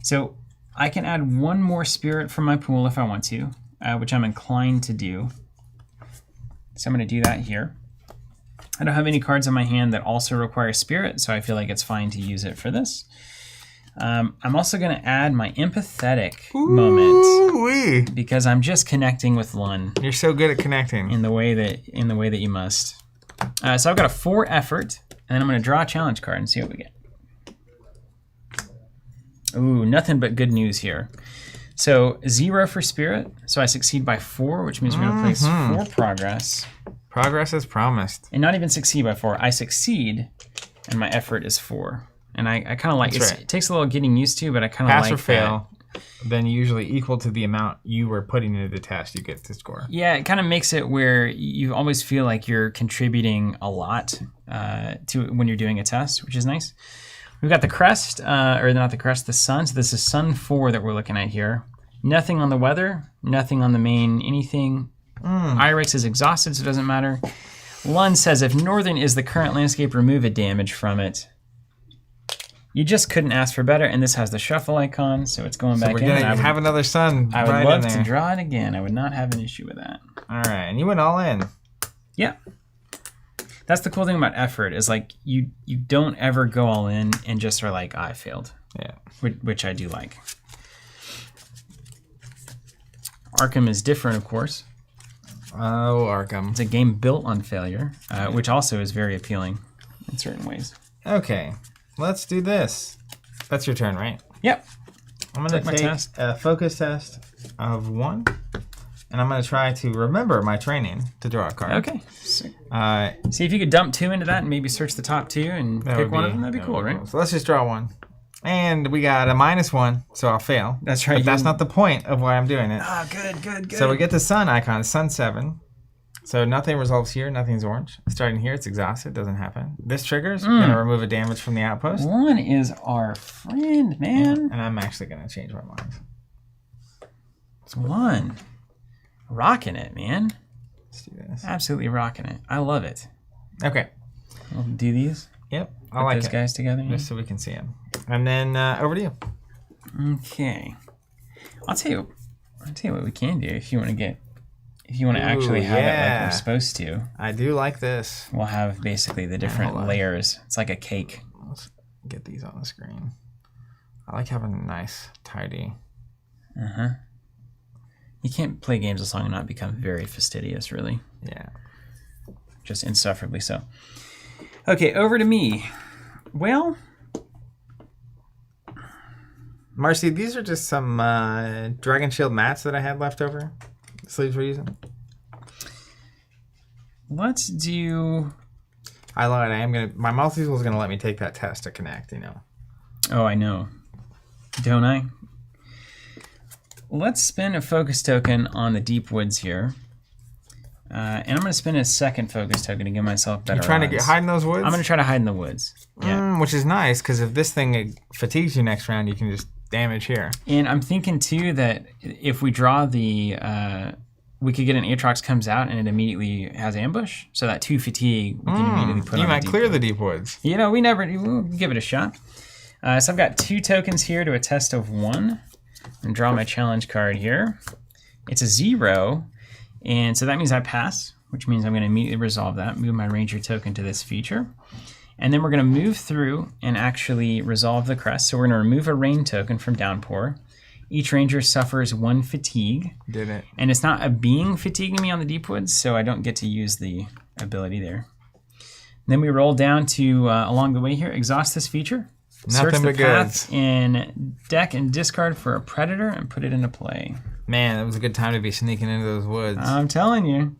So I can add 1 more spirit from my pool if I want to, which I'm inclined to do. So I'm going to do that here. I don't have any cards in my hand that also require spirit, so I feel like it's fine to use it for this. I'm also going to add my empathetic moment because I'm just connecting with Lun. You're so good at connecting in the way that you must. So I've got a 4 effort, and then I'm going to draw a challenge card and see what we get. Ooh, nothing but good news here. So 0 for spirit. So I succeed by 4, which means we're going to place 4 progress. Progress as promised. And not even succeed by 4. I succeed, and my effort is 4. And I kind of like it. Right. It takes a little getting used to, but I kind of like pass or fail, then usually equal to the amount you were putting into the test, you get to score. Yeah, it kind of makes it where you always feel like you're contributing a lot to when you're doing a test, which is nice. We've got the crest, or not the crest, the sun. So this is sun 4 that we're looking at here. Nothing on the weather, nothing on the main anything. Irix is exhausted, so it doesn't matter. Lund says if northern is the current landscape, remove a damage from it. You just couldn't ask for better, and this has the shuffle icon, so it's going back in. We're gonna have another sun. I would love to draw it again. I would not have an issue with that. All right, and you went all in. Yeah. That's the cool thing about effort is like you don't ever go all in and just are like, I failed. Yeah. Which I do like. Arkham is different, of course. Oh, Arkham. It's a game built on failure, which also is very appealing in certain ways. Okay. Let's do this. That's your turn, right? Yep. I'm going to take a focus test of 1, and I'm going to try to remember my training to draw a card. Okay. See if you could dump 2 into that and maybe search the top 2 and pick one of them. That'd be cool, right? So let's just draw 1. And we got a -1, so I'll fail. That's right. But that's not the point of why I'm doing it. Ah, good. So we get the sun icon, sun 7. So nothing resolves here, nothing's orange. Starting here, it's exhausted, doesn't happen. This triggers, gonna remove a damage from the outpost. 1 is our friend, man. And I'm actually gonna change my mind. 1. Rocking it, man. Let's do this. Absolutely rocking it. I love it. Okay. We'll do these. Yep, I like those guys together. Just so we can see them. And then over to you. Okay. I'll tell you what we can do if you want to actually have it like we're supposed to. I do like this. We'll have basically the different layers. It's like a cake. Let's get these on the screen. I like having a nice, tidy. You can't play games this long and not become very fastidious, really. Yeah. Just insufferably so. Okay, over to me. Well, Marcy, these are just some Dragon Shield mats that I had left over. Sleeves we're using. Let's do. I lied. My multi-tool is gonna let me take that test to connect. You know. Oh, I know. Don't I? Let's spend a focus token on the deep woods here, and I'm gonna spend a second focus token to give myself better. You're trying odds. to hide in those woods. I'm gonna try to hide in the woods. Yeah. Which is nice because if this thing fatigues you next round, you can just damage here. And I'm thinking too that if we draw the, we could get an Aatrox comes out and it immediately has ambush. So that 2 fatigue we can immediately put on. You might clear the deep woods. You know, we'll give it a shot. So I've got 2 tokens here to a test of 1. And draw my challenge card here. It's a 0, and so that means I pass, which means I'm going to immediately resolve that. Move my ranger token to this feature. And then we're going to move through and actually resolve the crest. So we're going to remove a rain token from downpour. Each ranger suffers 1 fatigue. Did it. And it's not a being fatiguing me on the deep woods, so I don't get to use the ability there. And then we roll down to, along the way here, exhaust this feature. Nothing Search the but path goods. in deck and discard for a predator and put it into play. Man, it was a good time to be sneaking into those woods. I'm telling you.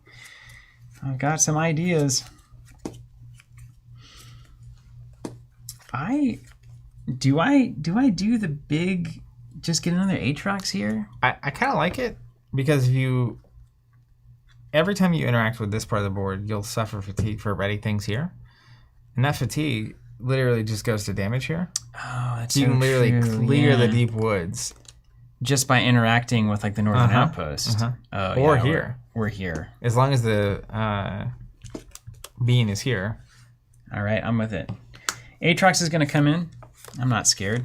I've got some ideas. Do I do the big, just get another Aatrox here? I kind of like it because every time you interact with this part of the board, you'll suffer fatigue for ready things here. And that fatigue literally just goes to damage here. Oh, that's so you can literally clear the yeah. deep woods. Just by interacting with like the northern outpost. Oh, or yeah, here. We're here. As long as the being is here. All right, I'm with it. Aatrox is going to come in. I'm not scared.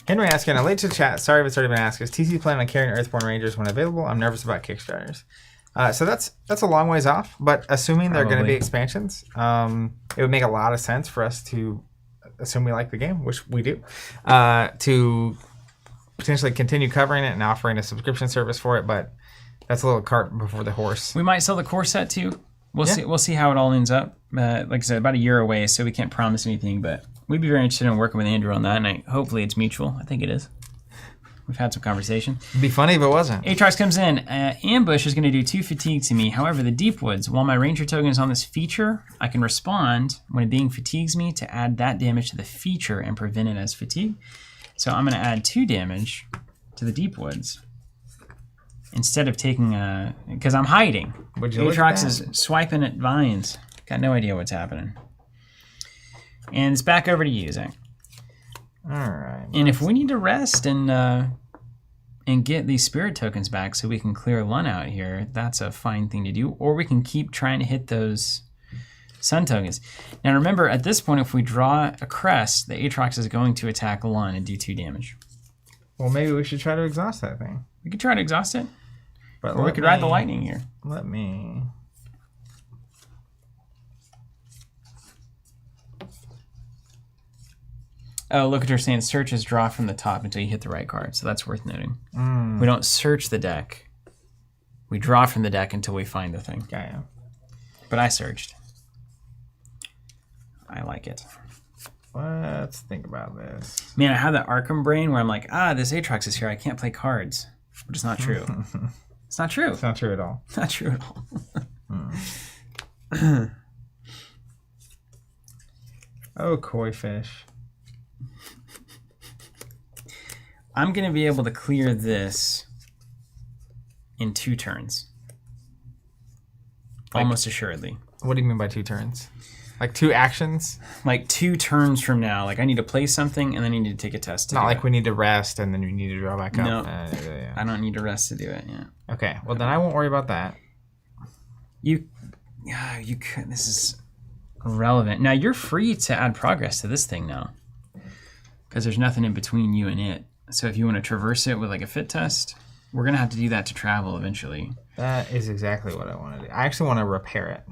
Henry asking, late to chat. Sorry if it's already been asked. Is TC planning on carrying Earthborn Rangers when available? I'm nervous about Kickstarters. So that's a long ways off, but assuming they're going to be expansions, it would make a lot of sense for us to assume we like the game, which we do, to potentially continue covering it and offering a subscription service for it. But that's a little cart before the horse. We might sell the core set too. We'll see. We'll see how it all ends up. Like I said, about a year away, so we can't promise anything. But we'd be very interested in working with Andrew on that, and hopefully it's mutual. I think it is. We've had some conversation. It'd be funny if it wasn't. Aatrox comes in. Ambush is going to do 2 fatigue to me. However, the Deep Woods, while my Ranger token is on this feature, I can respond when a being fatigues me to add that damage to the feature and prevent it as fatigue. So I'm going to add 2 damage to the Deep Woods instead of taking a... Because I'm hiding. Aatrox is swiping at vines. Got no idea what's happening. And it's back over to you, Zach. All right. And if we need to rest and get these spirit tokens back so we can clear Lun out here, that's a fine thing to do. Or we can keep trying to hit those sun tokens. Now remember, at this point, if we draw a crest, the Aatrox is going to attack Lun and do 2 damage. Well, maybe we should try to exhaust that thing. We could try to exhaust it. But or we could ride the lightning here. Let me... Oh, look at her saying search is draw from the top until you hit the right card. So that's worth noting. Mm. We don't search the deck. We draw from the deck until we find the thing. Yeah. But I searched. I like it. Let's think about this. Man, I have that Arkham brain where I'm like, this Aatrox is here. I can't play cards. But it's not true. It's not true. It's not true at all. It's not true at all. Oh, koi fish. I'm going to be able to clear this in 2 turns. Almost assuredly. What do you mean by 2 turns? Like 2 actions? Like 2 turns from now. Like I need to play something and then I need to take a test. Not like we need to rest and then we need to draw back up. No, yeah. I don't need to rest to do it. Yeah. Okay. Well, then I won't worry about that. You could. This is irrelevant. Now you're free to add progress to this thing now, because there's nothing in between you and it. So if you want to traverse it with like a fit test, we're gonna have to do that to travel eventually. That is exactly what I want to do. I actually want to repair it.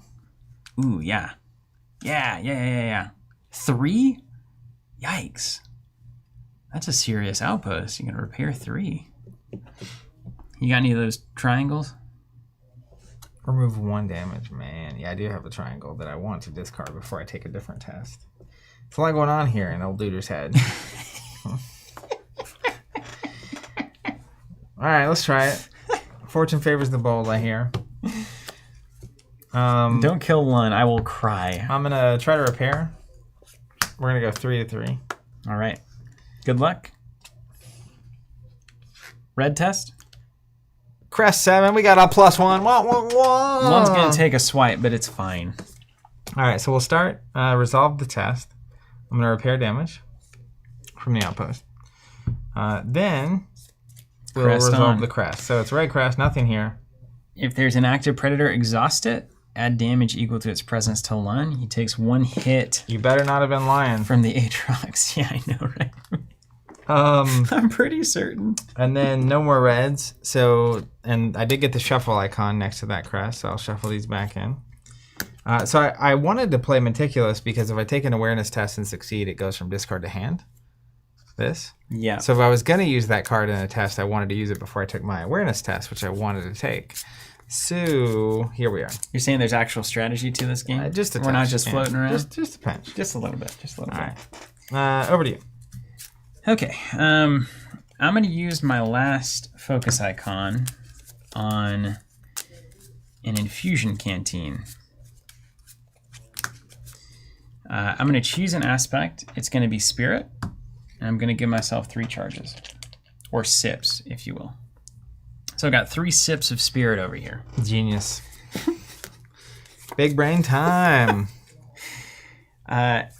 Ooh, yeah. Yeah. 3? Yikes. That's a serious outpost. You can repair 3. You got any of those triangles? Remove 1 damage. Man, yeah, I do have a triangle that I want to discard before I take a different test. It's a lot going on here in old Duder's head. All right, let's try it. Fortune favors the bold, I hear. Don't kill Lun. I will cry. I'm going to try to repair. We're going to go 3 to 3. All right. Good luck. Red test. Crest 7. We got a +1. Lun's going to take a swipe, but it's fine. All right, so we'll start. Resolve the test. I'm going to repair damage from the outpost. Then we'll resolve the crest. So it's red crest, nothing here. If there's an active predator, exhaust it. Add damage equal to its presence to Lun. He takes 1 hit. You better not have been lying. From the Aatrox. Yeah, I know, right? I'm pretty certain. And then no more reds. So, and I did get the shuffle icon next to that crest, so I'll shuffle these back in. So I wanted to play Meticulous because if I take an awareness test and succeed, it goes from discard to hand. This. Yeah. So if I was going to use that card in a test, I wanted to use it before I took my awareness test, which I wanted to take. So here we are. You're saying there's actual strategy to this game? Just a touch. We're not just floating around? Just a pinch. Just a little bit. All right. Over to you. Okay. I'm going to use my last focus icon on an infusion canteen. I'm going to choose an aspect. It's going to be spirit. And I'm going to give myself 3 charges. Or sips, if you will. So I got 3 sips of spirit over here. Genius. Big brain time.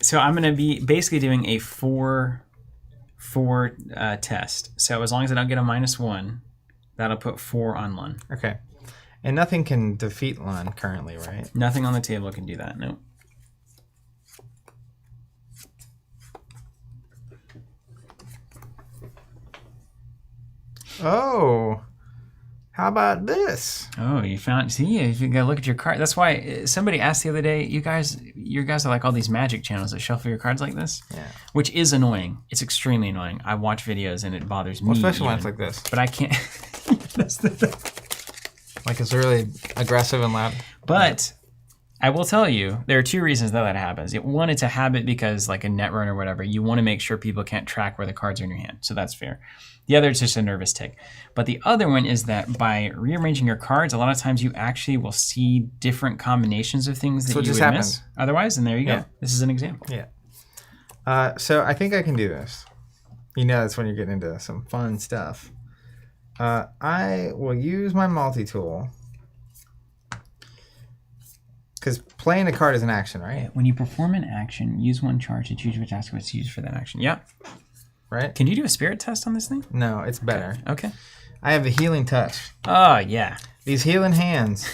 So I'm going to be basically doing a 4 test. So as long as I don't get a -1, that'll put 4 on Lun. Okay. And nothing can defeat Lun currently, right? Nothing on the table can do that, nope. Oh, how about this? Oh, you found, see, you gotta look at your card. That's why somebody asked the other day, you guys your guys are like all these magic channels that shuffle your cards like this. Yeah. Which is annoying. It's extremely annoying. I watch videos and it bothers me. Especially when it's like this. But I can't. Like it's really aggressive and loud. But I will tell you, there are two reasons that happens. One, it's a habit because like a net run or whatever, you want to make sure people can't track where the cards are in your hand. So that's fair. The other is just a nervous tick. But the other one is that by rearranging your cards, a lot of times you actually will see different combinations of things that you would miss otherwise. And there you go. This is an example. Yeah. So I think I can do this. You know, that's when you're getting into some fun stuff. I will use my multi-tool. Because playing a card is an action, right? When you perform an action, use one charge to choose which aspect to use for that action. Yeah. Right? Can you do a spirit test on this thing? No, it's better. Okay. I have the healing touch. Oh, yeah. These healing hands.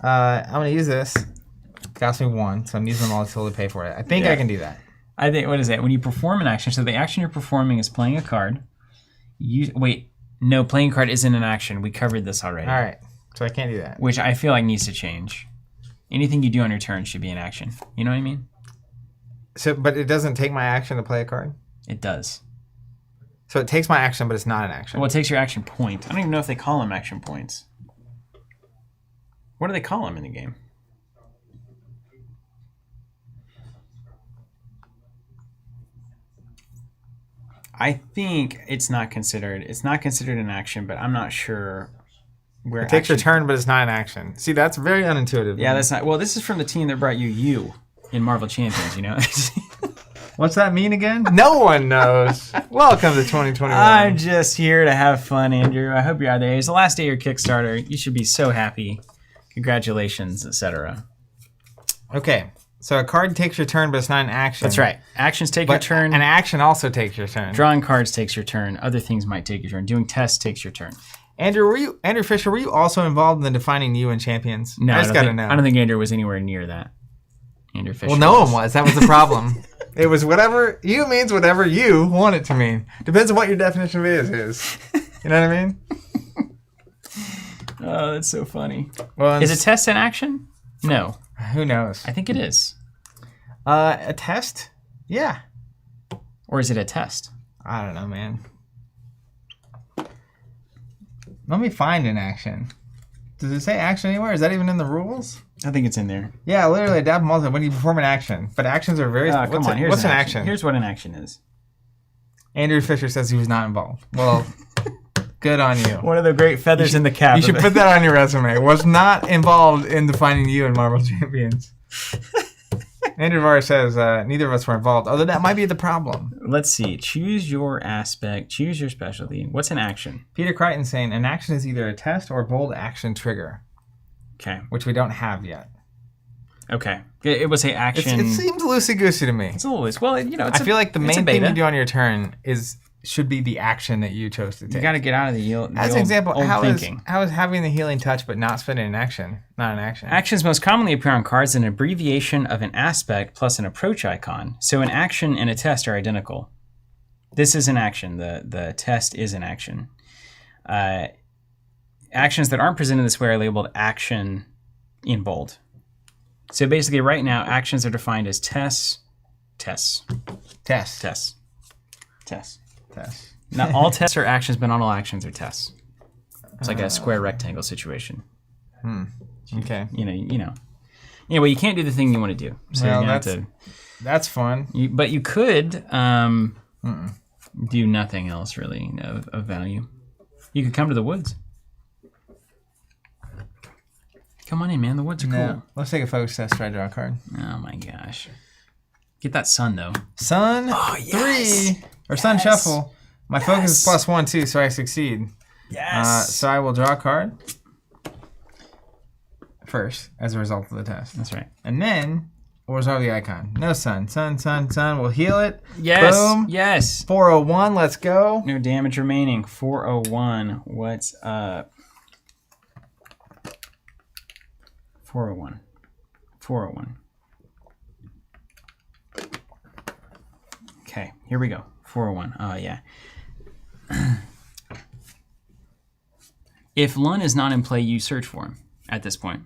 I'm going to use this. It cost me 1, so I'm using the multi-tool to pay for it. I think I can do that. I think, what is that? When you perform an action, so the action you're performing is playing a card. No, playing a card isn't an action. We covered this already. All right. So I can't do that. Which I feel like needs to change. Anything you do on your turn should be an action. You know what I mean? So, but it doesn't take my action to play a card? It does. So it takes my action, but it's not an action. Well, it takes your action point. I don't even know if they call them action points. What do they call them in the game? I think it's not considered an action, but I'm not sure where it takes your turn, but it's not an action. See, that's very unintuitive. Yeah, that's not. Well, this is from the team that brought you in Marvel Champions, you know? What's that mean again? No one knows. Welcome to 2021. I'm just here to have fun, Andrew. I hope you're out there. It's the last day of your Kickstarter. You should be so happy. Congratulations, etc. Okay. So a card takes your turn, but it's not an action. That's right. Actions take your turn. An action also takes your turn. Drawing cards takes your turn. Other things might take your turn. Doing tests takes your turn. Andrew Fisher, were you also involved in the defining you and champions? No, I just got to know. I don't think Andrew was anywhere near that. Andrew Fisher. Well, no one was. That was the problem. It was whatever you means whatever you want it to mean. Depends on what your definition of is. You know what I mean? Oh, that's so funny. Well, is a test an action? No. Who knows? I think it is. A test? Yeah. Or is it a test? I don't know, man. Let me find an action. Does it say action anywhere? Is that even in the rules? I think it's in there. Yeah, literally adapt multi when you perform an action. But actions are very... Come on, what's an action? Here's what an action is. Andrew Fisher says he was not involved. Well, good on you. One of the great feathers in the cap. You should put that on your resume. Was not involved in defining you in Marvel Champions. Andrew Varr says neither of us were involved, although that might be the problem. Let's see. Choose your aspect. Choose your specialty. What's an action? Peter Crichton saying an action is either a test or a bold action trigger. Okay. Which we don't have yet. Okay. It was a action. It seems loosey-goosey to me. It's a little loose. Well, you know, I feel like the main thing you do on your turn should be the action that you chose to take. You got to get out of the old As an example, how thinking. Is having the healing touch but not spending an action not an action? Actions most commonly appear on cards in an abbreviation of an aspect plus an approach icon. So an action and a test are identical. This is an action. The test is an action. Actions that aren't presented this way are labeled action in bold. So basically right now, actions are defined as tests. Not all tests are actions, but not all actions are tests. It's like a square rectangle situation. Okay. You know. Anyway, you can't do the thing you want to do. So well, you're gonna have to. That's fun. But you could do nothing else really of value. You could come to the woods. Come on in, man. The woods are cool. Let's take a focus test. Try to draw a card. Oh my gosh. Get that sun though. Sun 3 or sun shuffle. My focus is +1 too, so I succeed. Yes. So I will draw a card first as a result of the test. That's right. And then we'll resolve the icon. No sun. Sun. We'll heal it. Yes. Boom. Yes. 401. Let's go. No damage remaining. 401. What's up? 401. Okay, here we go. 401. Oh, yeah. If Lun is not in play, you search for him at this point.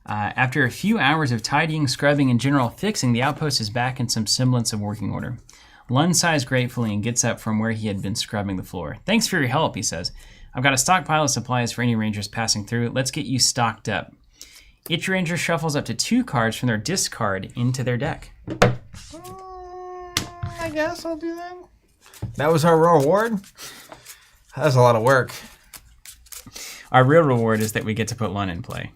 After a few hours of tidying, scrubbing, and general fixing, the outpost is back in some semblance of working order. Lund sighs gratefully and gets up from where he had been scrubbing the floor. Thanks for your help, he says. I've got a stockpile of supplies for any rangers passing through. Let's get you stocked up. Each ranger shuffles up to 2 cards from their discard into their deck. I guess I'll do that. That was our reward? That was a lot of work. Our real reward is that we get to put Lund in play.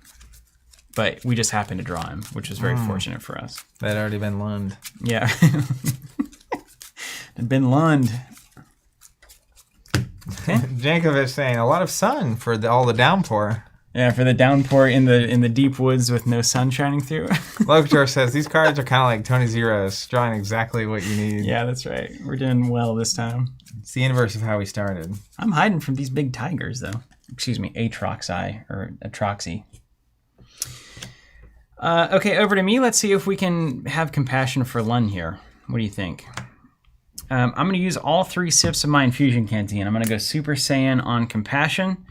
But we just happened to draw him, which was very fortunate for us. That had already been Lund. Yeah. It'd been Lund. Okay. Jankovic saying a lot of sun for all the downpour. Yeah, for the downpour in the deep woods with no sun shining through. Lokitor says these cards are kind of like Tony Zero's, drawing exactly what you need. Yeah, that's right. We're doing well this time. It's the inverse of how we started. I'm hiding from these big tigers, though. Excuse me, Atroxi or Atroxy. Okay, over to me. Let's see if we can have compassion for Lund here. What do you think? I'm going to use all 3 sips of my infusion canteen. I'm going to go Super Saiyan on compassion.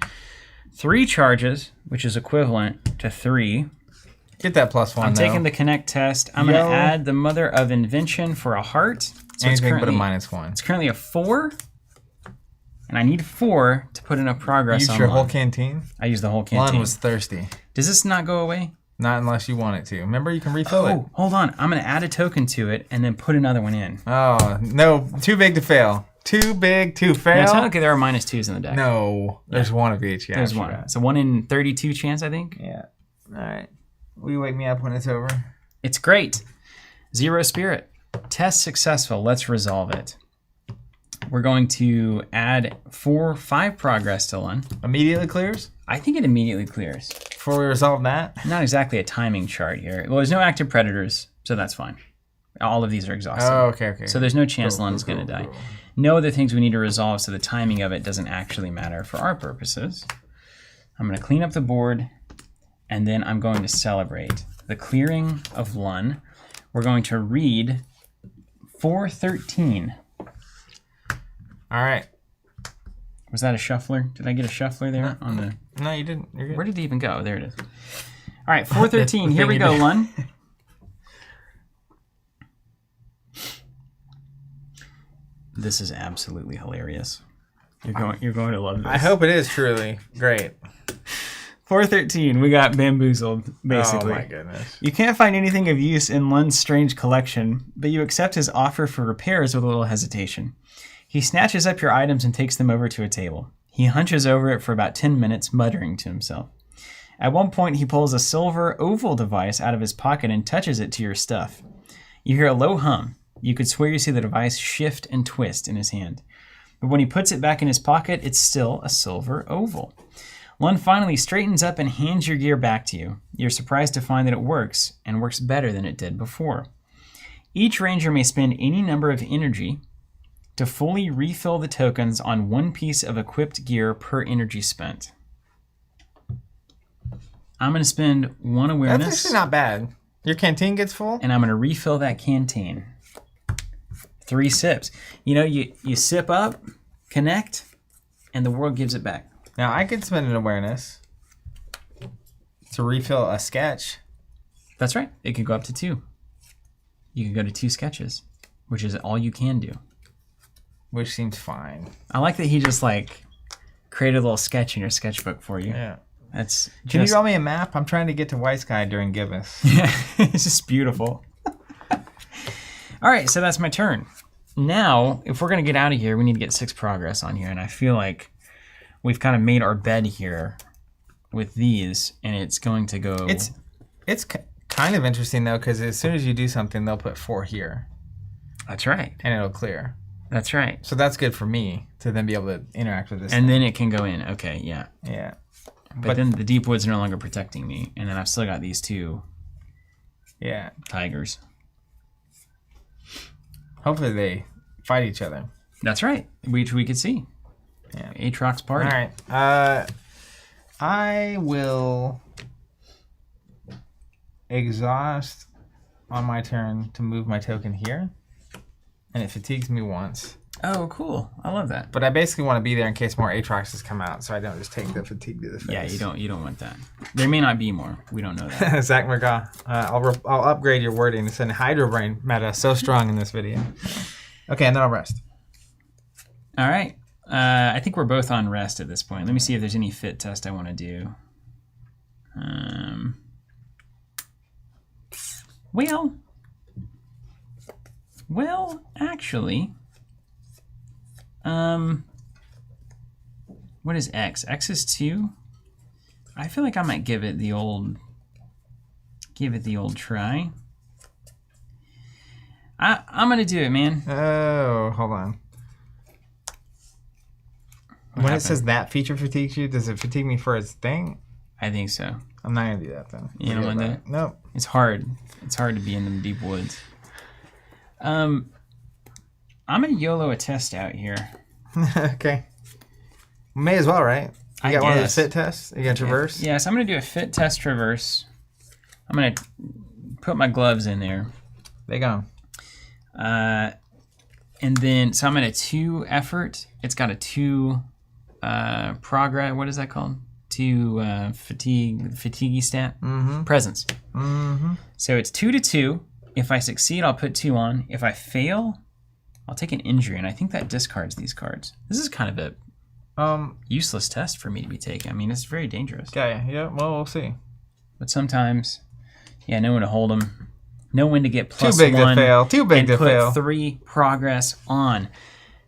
3 charges, which is equivalent to 3. Get that +1. I'm taking the Connect test. I'm going to add the Mother of Invention for a heart. So anything but a -1. It's currently a 4. And I need 4 to put enough progress on Use your whole canteen? I use the whole canteen. Lund was thirsty. Does this not go away? Not unless you want it to. Remember, you can refill it. Hold on. I'm going to add a token to it and then put another one in. Oh, no. Too big to fail. Too big to fail? Yeah, technically, there are -2s in the deck. No. There's one of each. Yeah, there's one. It's a 1 in 32 chance, I think. Yeah. All right. Will you wake me up when it's over? It's great. 0 spirit. Test successful. Let's resolve it. We're going to add 5 progress to Lund. Immediately clears? I think it immediately clears. Before we resolve that? Not exactly a timing chart here. Well, there's no active predators, so that's fine. All of these are exhausted. Oh, okay. So there's no chance Lund is going to die. No other things we need to resolve, so the timing of it doesn't actually matter for our purposes. I'm going to clean up the board, and then I'm going to celebrate the clearing of Lund. We're going to read 413. All right. Was that a shuffler? Did I get a shuffler there on the? No, you didn't. You're good. Where did it even go? There it is. All right, 413. Here we go, Lund. This is absolutely hilarious. You're going to love this. I hope it is truly great. 413. We got bamboozled, basically. Oh my goodness. You can't find anything of use in Lund's strange collection, but you accept his offer for repairs with a little hesitation. He snatches up your items and takes them over to a table. He hunches over it for about 10 minutes, muttering to himself. At one point, he pulls a silver oval device out of his pocket and touches it to your stuff. You hear a low hum. You could swear you see the device shift and twist in his hand. But when he puts it back in his pocket, it's still a silver oval. Lund finally straightens up and hands your gear back to you. You're surprised to find that it works, and works better than it did before. Each ranger may spend any number of energy to fully refill the tokens on 1 piece of equipped gear per energy spent. I'm going to spend 1 awareness. That's actually not bad. Your canteen gets full? And I'm going to refill that canteen. 3 sips. You know, you sip up, connect, and the world gives it back. Now, I could spend an awareness to refill a sketch. That's right. It could go up to 2. You can go to 2 sketches, which is all you can do. Which seems fine. I like that he just created a little sketch in your sketchbook for you. Yeah. Can you draw me a map? I'm trying to get to White Sky during Gibbous. Yeah, it's just beautiful. All right, so that's my turn. Now, if we're going to get out of here, we need to get 6 progress on here, and I feel like we've kind of made our bed here with these, and it's going to go... It's kind of interesting, though, because as soon as you do something, they'll put 4 here. That's right. And it'll clear. That's right. So that's good for me to then be able to interact with this And thing. then it can go in. Okay, yeah. Yeah. But then the deep woods are no longer protecting me, and then I've still got these 2 tigers. Hopefully they fight each other. That's right, which we could see. Yeah. Aatrox party. All right. I will exhaust on my turn to move my token here. And it fatigues me once. Oh, cool. I love that. But I basically want to be there in case more Aatroxes come out, so I don't just take the fatigue to the face. Yeah, you don't want that. There may not be more. We don't know that. Zach McGaw. I'll upgrade your wording to send Hydrobrain meta so strong in this video. Okay, and then I'll rest. All right. I think we're both on rest at this point. Let me see if there's any fit test I want to do. Well, actually, what is X? X is 2. I feel like I might give it the old try. I'm gonna do it, man. Oh, hold on. When it says that feature fatigues you, does it fatigue me for its thing? I think so. I'm not gonna do that then. You don't want that? Nope. It's hard. It's hard to be in the deep woods. I'm gonna YOLO a test out here. Okay. May as well, right? You got one of those fit tests? You got traverse? Yes, I'm gonna do a fit test traverse. I'm gonna put my gloves in there. They go. And then, so I'm at a 2 effort. It's got a 2 progress. What is that called? 2 fatigue stat. Presence. So it's 2 to 2. If I succeed, I'll put 2 on. If I fail, I'll take an injury, and I think that discards these cards. This is kind of a useless test for me to be taking. I mean, it's very dangerous. Yeah. Well, we'll see. But sometimes, know when to hold them. Know when to get +1. Too big to fail. Too big to fail. And put 3 progress on.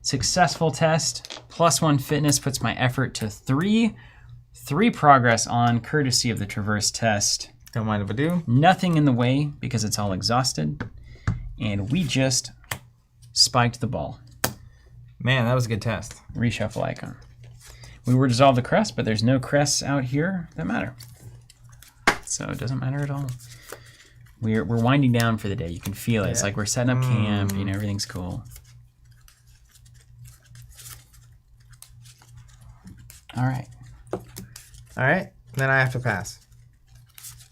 Successful test. +1 fitness puts my effort to 3. 3 progress on, courtesy of the traverse test. Don't mind if I do. Nothing in the way because it's all exhausted. And we just spiked the ball. Man, that was a good test. Reshuffle icon. We were dissolve the crest, but there's no crests out here that matter. So it doesn't matter at all. We're winding down for the day. You can feel it. It's like we're setting up camp. You know, everything's cool. All right. Then I have to pass.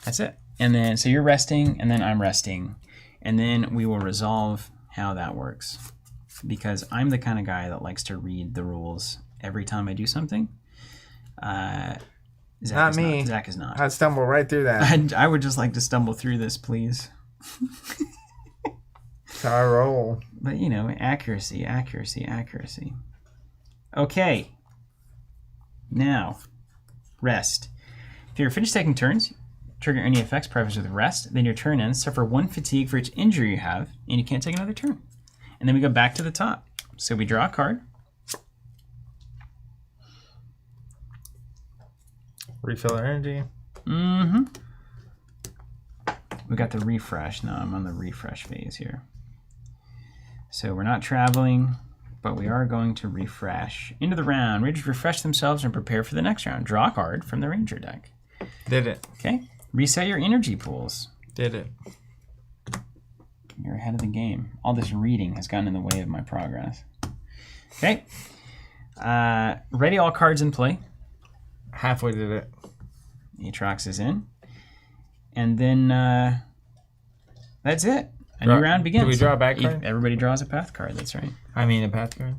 That's it. And then, so you're resting, and then I'm resting. And then we will resolve how that works. Because I'm the kind of guy that likes to read the rules every time I do something. Zach is not. I'd stumble right through that. I would just like to stumble through this, please. That's how I roll. But, you know, accuracy. Okay. Now, rest. If you're finished taking turns, trigger any effects prefaced with rest, then your turn ends. Suffer 1 fatigue for each injury you have, and you can't take another turn. And then we go back to the top. So we draw a card. Refill our energy. We got the refresh. Now I'm on the refresh phase here. So we're not traveling, but we are going to refresh. Into the round. Rangers refresh themselves and prepare for the next round. Draw a card from the Ranger deck. Did it. Okay. Reset your energy pools. Did it. You're ahead of the game. All this reading has gotten in the way of my progress. Okay. Ready all cards in play. Halfway did it. Aatrox is in. And then that's it. A new round begins. Do we draw a back card? Everybody draws a path card. That's right. I mean a path card.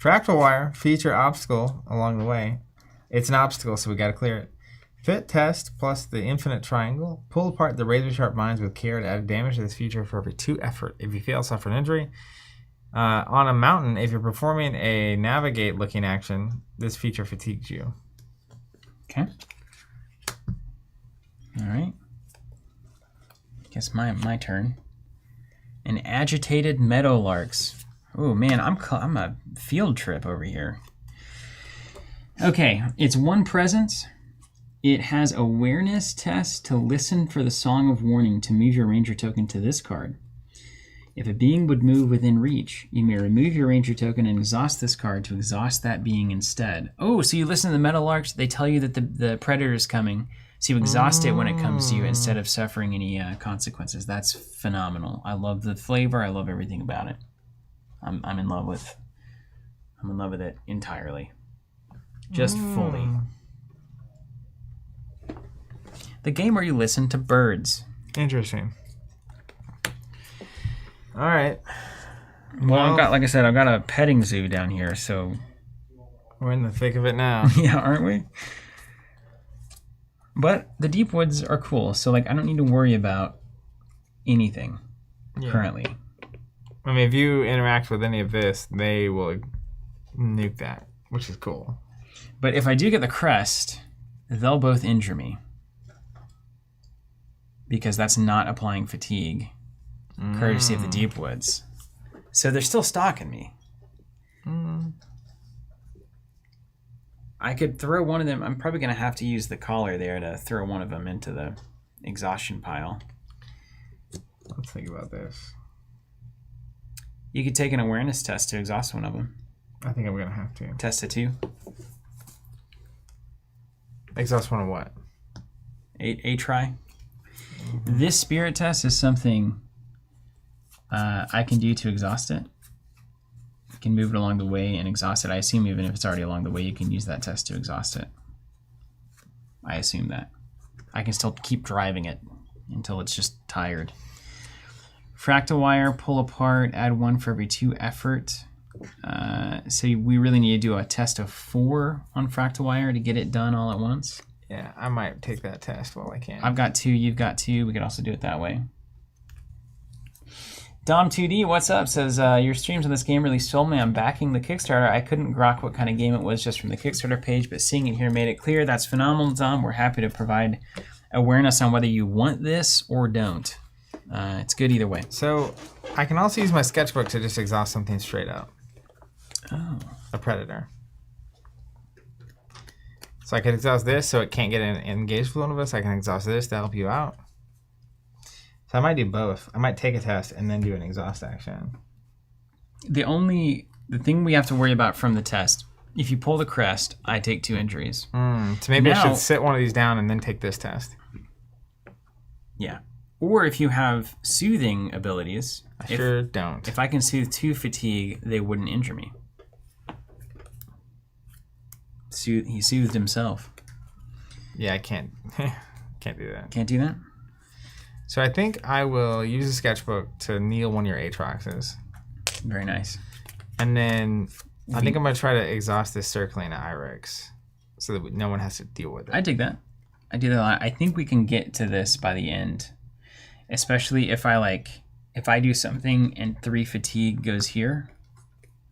Fractal wire. Feature obstacle along the way. It's an obstacle, so we got to clear it. Fit test plus the infinite triangle. Pull apart the razor sharp mines with care to add damage to this feature for every 2 effort. If you fail, suffer an injury. On a mountain, if you're performing a navigate looking action, this feature fatigues you. Okay. All right. Guess my turn. An agitated meadowlarks. Oh man, I'm a field trip over here. Okay, it's 1 presence. It has awareness test to listen for the song of warning to move your ranger token to this card. If a being would move within reach, you may remove your ranger token and exhaust this card to exhaust that being instead. Oh, so you listen to the meadowlarks, they tell you that the predator is coming, so you exhaust it when it comes to you instead of suffering any consequences. That's phenomenal. I love the flavor. I love everything about it. I'm in love with it entirely. Just fully. The game where you listen to birds. Interesting. All right. Well, like I said, I've got a petting zoo down here, so we're in the thick of it now. Yeah, aren't we? But the deep woods are cool, so like I don't need to worry about anything currently. I mean, if you interact with any of this, they will nuke that, which is cool. But if I do get the crest, they'll both injure me. Because that's not applying fatigue, courtesy of the deep woods. So they're still stalking me. I could throw one of them. I'm probably going to have to use the collar there to throw one of them into the exhaustion pile. Let's think about this. You could take an awareness test to exhaust one of them. I think I'm going to have to. Test it too. Exhaust one of what? A try. This spirit test is something I can do to exhaust it. You can move it along the way and exhaust it. I assume even if it's already along the way, you can use that test to exhaust it. I assume that. I can still keep driving it until it's just tired. Fractal wire, pull apart, add 1 for every 2 effort. So we really need to do a test of 4 on fractal wire to get it done all at once. Yeah, I might take that test while I can. I've got 2, you've got 2. We could also do it that way. Dom2D, what's up? Says, your streams on this game really sold me. I'm backing the Kickstarter. I couldn't grok what kind of game it was just from the Kickstarter page, but seeing it here made it clear. That's phenomenal, Dom. We're happy to provide awareness on whether you want this or don't. It's good either way. So I can also use my sketchbook to just exhaust something straight up. Oh. A predator. So I can exhaust this so it can't get engaged with one of us. I can exhaust this to help you out. So I might do both. I might take a test and then do an exhaust action. The thing we have to worry about from the test, if you pull the crest, I take 2 injuries. So maybe I should sit one of these down and then take this test. Yeah. Or if you have soothing abilities. I sure don't. If I can soothe 2 fatigue, they wouldn't injure me. He soothed himself. Yeah, I can't. Can't do that. Can't do that? So I think I will use a sketchbook to kneel one of your Aatroxes. Very nice. And then I think I'm going to try to exhaust this circling Irex so that no one has to deal with it. I dig that. I do that a lot. I think we can get to this by the end. Especially if I do something and 3 fatigue goes here,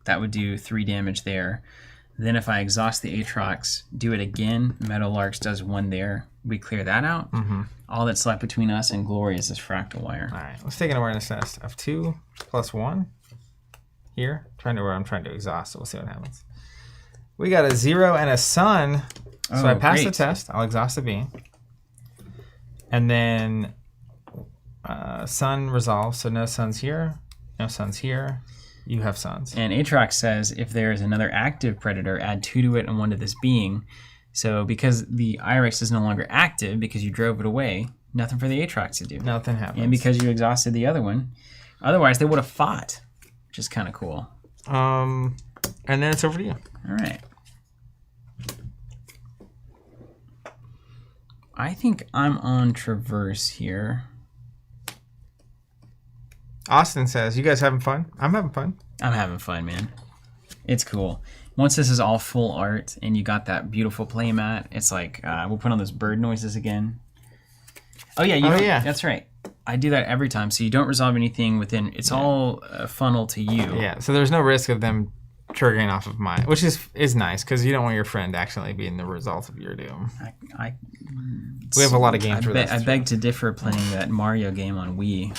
that would do 3 damage there. Then if I exhaust the Aatrox, do it again, Meadowlarks does 1 there. We clear that out. All that's left between us and Glory is this fractal wire. All right, let's take an awareness test of 2 plus 1 here. I'm trying to exhaust, so we'll see what happens. We got a 0 and a sun. So I passed the test. I'll exhaust the beam. And then sun resolves, so no suns here, no suns here. You have suns. And Aatrox says if there is another active predator, add 2 to it and 1 to this being. So because the Irex is no longer active because you drove it away, nothing for the Aatrox to do. Nothing happens. And because you exhausted the other one, otherwise they would have fought, which is kind of cool. And then it's over to you. All right. I think I'm on Traverse here. Austin says, you guys having fun? I'm having fun. I'm having fun, man. It's cool. Once this is all full art and you got that beautiful playmat, it's like, we'll put on those bird noises again. Oh, yeah. Yeah. That's right. I do that every time. So you don't resolve anything within, it's all funnel to you. Yeah. So there's no risk of them triggering off of mine, which is nice because you don't want your friend actually being the result of your doom. We have a lot of games where I beg to differ playing that Mario game on Wii.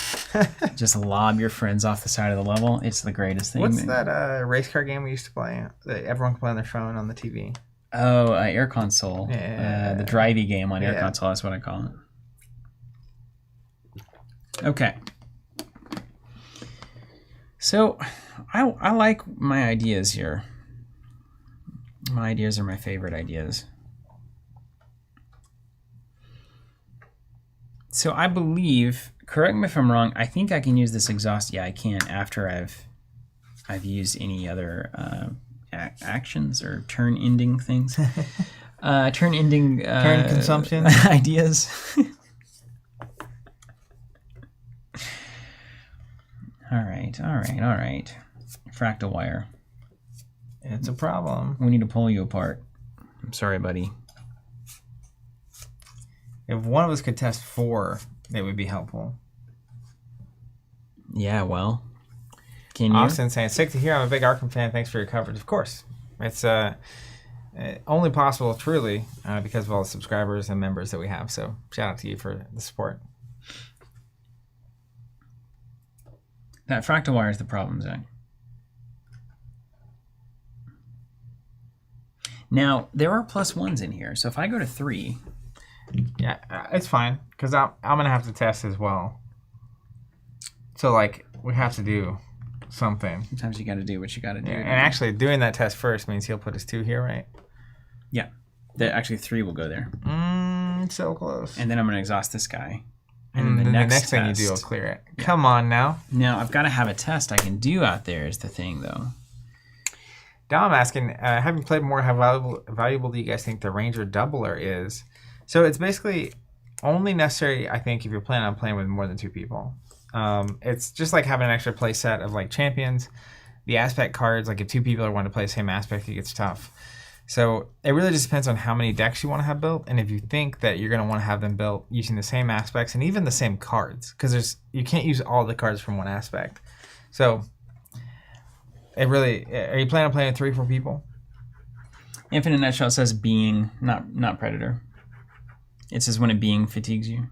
Just lob your friends off the side of the level. It's the greatest thing. What's that race car game we used to play that everyone can play on their phone on the TV? Oh, Air Console. Yeah. The drivey game on Air Console, that's what I call it. Okay. So, I like my ideas here. My ideas are my favorite ideas. So I believe, correct me if I'm wrong, I think I can use this exhaust. Yeah, I can after I've used any other actions or turn-ending things. Turn-ending... turn consumption? Ideas. All right. Fractal wire. It's a problem. We need to pull you apart. I'm sorry, buddy. If one of us could test 4, it would be helpful. Yeah, well. Can you? Austin saying, sick to hear. I'm a big Arkham fan. Thanks for your coverage. Of course. It's only possible, truly, because of all the subscribers and members that we have. So shout out to you for the support. That fractal wire is the problem, Zach. Now, there are +1s in here. So if I go to 3... Yeah, it's fine, because I'm going to have to test as well. So, like, we have to do something. Sometimes you got to do what you got to do. Yeah, and actually, doing that test first means he'll put his 2 here, right? Yeah. Actually, 3 will go there. So close. And then I'm going to exhaust this guy. And then the next thing you do will clear it. Yeah. Come on now. Now, I've got to have a test I can do out there is the thing, though. Dom asking, having played more, how valuable do you guys think the Ranger Doubler is? So it's basically only necessary, I think, if you're planning on playing with more than 2 people. It's just like having an extra play set of like champions. The aspect cards, like if 2 people are wanting to play the same aspect, it gets tough. So it really just depends on how many decks you want to have built, and if you think that you're going to want to have them built using the same aspects and even the same cards, because you can't use all the cards from one aspect. So it really, are you planning on playing with 3 or 4 people? Infinite Nutshell says being, not predator. It says when a being fatigues you.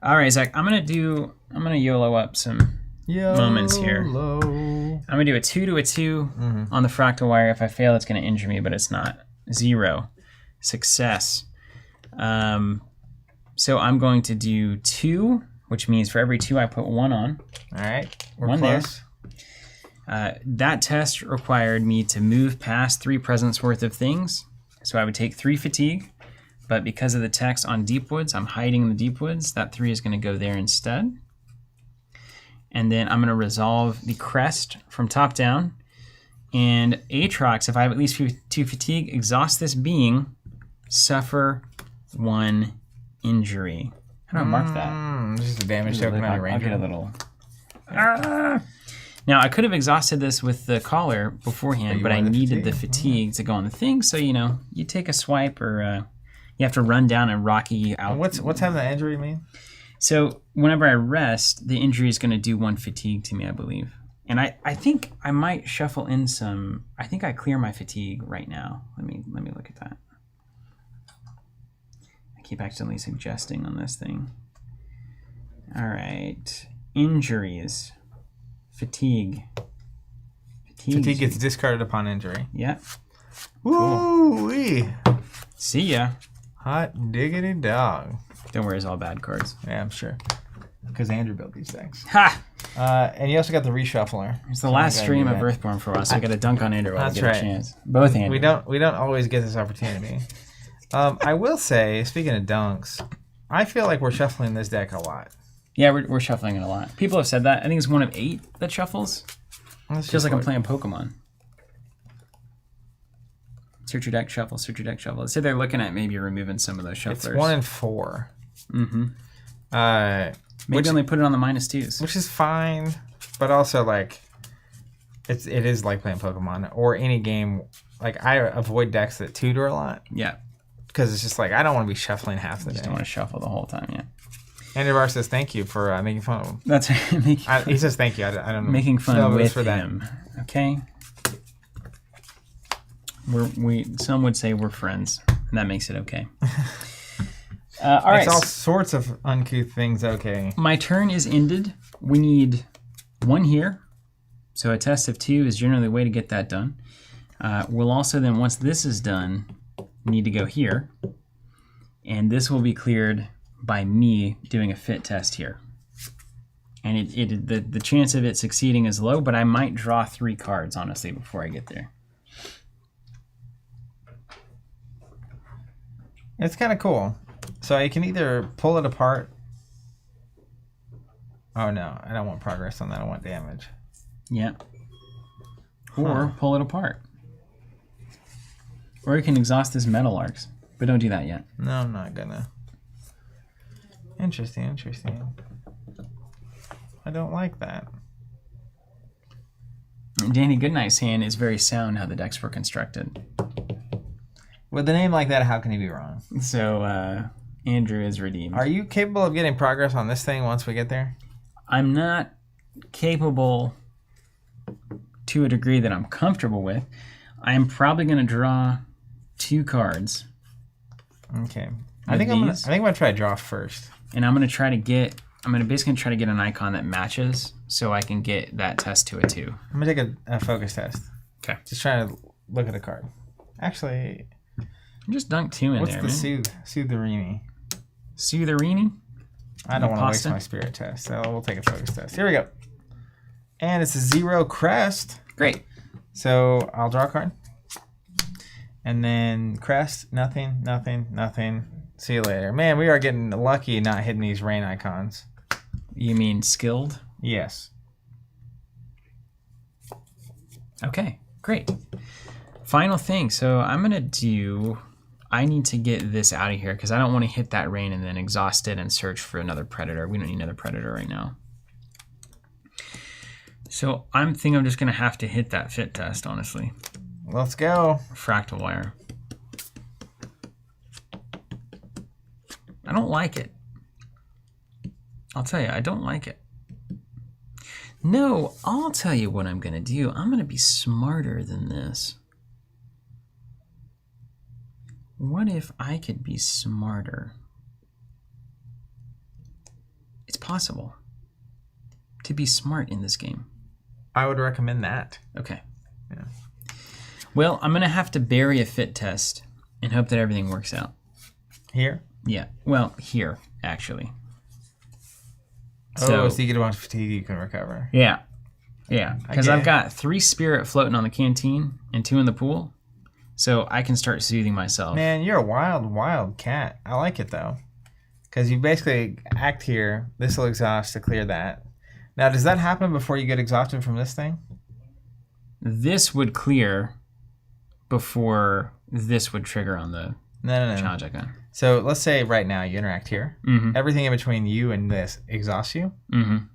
All right, Zach, I'm gonna YOLO up some moments here. I'm gonna do a 2 to a 2 on the fractal wire. If I fail, it's gonna injure me, but it's not. 0. Success. So I'm going to do 2, which means for every 2 I put 1 on. All right, we're 1 close. There. That test required me to move past 3 presents worth of things. So I would take 3 fatigue, but because of the text on Deepwoods, I'm hiding the Deepwoods. That 3 is going to go there instead. And then I'm going to resolve the crest from top down. And Aatrox, if I have at least 2 fatigue, exhaust this being, suffer 1 injury. How do I mark that? This is a damage token on your Ranger. I'll get a little... Now, I could have exhausted this with the collar beforehand, but I needed the fatigue to go on the thing. So, you know, you take a swipe or you have to run down a rocky out. What's having the injury mean? So whenever I rest, the injury is going to do 1 fatigue to me, I believe. And I think I might shuffle in some... I think I clear my fatigue right now. Let me look at that. I keep accidentally suggesting on this thing. All right. Injuries. Fatigue. Fatigue gets discarded upon injury. Yep. Woo-wee. See ya. Hot diggity dog. Don't worry, it's all bad cards. Yeah, I'm sure. Because Andrew built these things. Ha! And you also got the reshuffler. It's the last stream of Earthborn for us, so we got to dunk on Andrew while we get a chance. Both Andrew. We don't always get this opportunity. I will say, speaking of dunks, I feel like we're shuffling this deck a lot. Yeah, we're shuffling it a lot. People have said that. I think it's 1 of 8 that shuffles. Feels like I'm playing Pokemon. Search your deck, shuffle, search your deck, shuffle. Let's say they're looking at maybe removing some of those shufflers. It's 1 and 4. Maybe only put it on the -2s. Which is fine, but also like it is like playing Pokemon or any game. Like I avoid decks that tutor a lot. Yeah. Because it's just like I don't want to be shuffling half the day. Just don't want to shuffle the whole time, yeah. Andy Bar says thank you for making fun of him. That's he says thank you. I don't know. Making fun with him. Okay. Some would say we're friends, and that makes it okay. All right. It's all sorts of uncouth things. Okay. My turn is ended. We need 1 here, so a test of 2 is generally the way to get that done. We'll also then, once this is done, need to go here, and this will be cleared by me doing a fit test here. And the chance of it succeeding is low, but I might draw 3 cards honestly before I get there. It's kind of cool. So you can either pull it apart. Oh no, I don't want progress on that. I want damage. Yeah. Or pull it apart. Or you can exhaust his metal arcs, but don't do that yet. No, I'm not gonna. Interesting. I don't like that. Danny Goodnight's hand is very sound how the decks were constructed. With a name like that, how can he be wrong? So Andrew is redeemed. Are you capable of getting progress on this thing once we get there? I'm not capable to a degree that I'm comfortable with. I'm probably going to draw 2 cards. Okay. I think I'm gonna try to draw first. And I'm gonna basically try to get an icon that matches so I can get that test to a 2. I'm gonna take a focus test. Okay. Just trying to look at the card. Actually, just dunk 2 in what's there. What's the man. Soothe-a-Rini? Soothe-a-Rini? I don't want to waste my spirit test, so we'll take a focus test. Here we go. And it's a 0 crest. Great. So I'll draw a card. And then crest, nothing. See you later. Man, we are getting lucky not hitting these rain icons. You mean skilled? Yes. Okay, great. Final thing. So I need to get this out of here because I don't want to hit that rain and then exhaust it and search for another predator. We don't need another predator right now. So I'm just going to have to hit that fit test, honestly. Let's go. Fractal wire. I don't like it. I'll tell you, I don't like it. No, I'll tell you what I'm going to do. I'm going to be smarter than this. What if I could be smarter? It's possible to be smart in this game. I would recommend that. Okay. Yeah. Well, I'm going to have to bury a fit test and hope that everything works out. Here? Yeah. Well, here, actually. So you get a bunch of fatigue you can recover. Yeah. Yeah. Because I've got 3 spirit floating on the canteen and 2 in the pool. So I can start soothing myself. Man, you're a wild cat. I like it, though. Because you basically act here. This will exhaust to clear that. Now, does that happen before you get exhausted from this thing? This would clear before this would trigger on the challenge icon. So let's say right now you interact here. Mm-hmm. Everything in between you and this exhausts you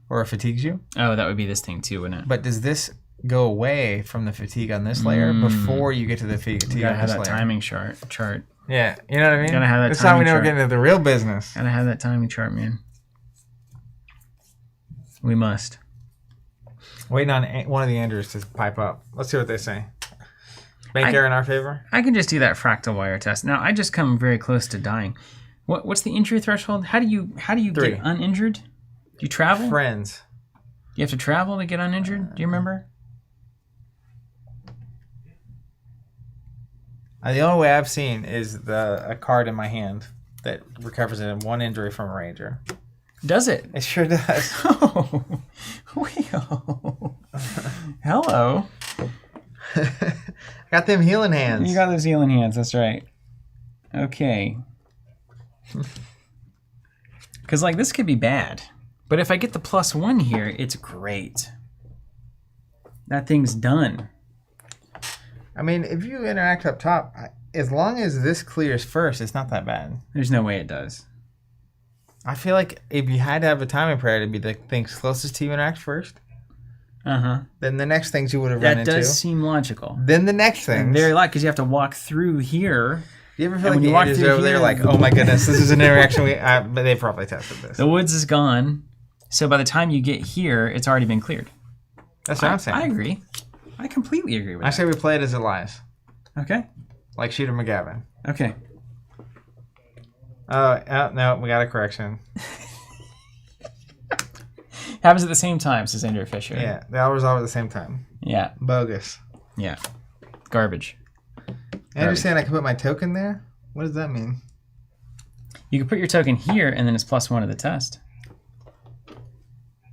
or fatigues you. Oh, that would be this thing too, wouldn't it? But does this go away from the fatigue on this layer before you get to the fatigue on this layer? You gotta have that timing chart. Yeah, you know what I mean? Gotta have that That's how we know we're getting into the real business. Gotta have that timing chart, man. We must. Waiting on one of the Andrews to pipe up. Let's see what they say. Bank error in our favor? I can just do that fractal wire test. Now, I just come very close to dying. What's the injury threshold? How do you 3. Get uninjured? Do you travel? Friends. You have to travel to get uninjured? Do you remember? The only way I've seen is a card in my hand that recovers in 1 injury from a ranger. Does it? It sure does. Oh, Leo. Hello. Got them healing hands. You got those healing hands, that's right. Okay. Because, this could be bad. But if I get the +1 here, it's great. That thing's done. I mean, if you interact up top, as long as this clears first, it's not that bad. There's no way it does. I feel like if you had to have a timing prayer to be the things closest to you interact first, then the next things you would have run into. That does seem logical. Then the next things. Very likely, because you have to walk through here. Do you ever feel like the Andrews over there like, oh my goodness, this is an interaction but they probably tested this. The woods is gone, so by the time you get here, it's already been cleared. That's what I'm saying. I agree. I completely agree with that. I say we play it as it lies. Okay. Like Shooter McGavin. Okay. No, we got a correction. Happens at the same time, says Andrew Fisher. Yeah, they all resolve at the same time. Yeah. Bogus. Yeah. Garbage. Andrew's saying I can put my token there? What does that mean? You can put your token here, and then it's +1 of the test.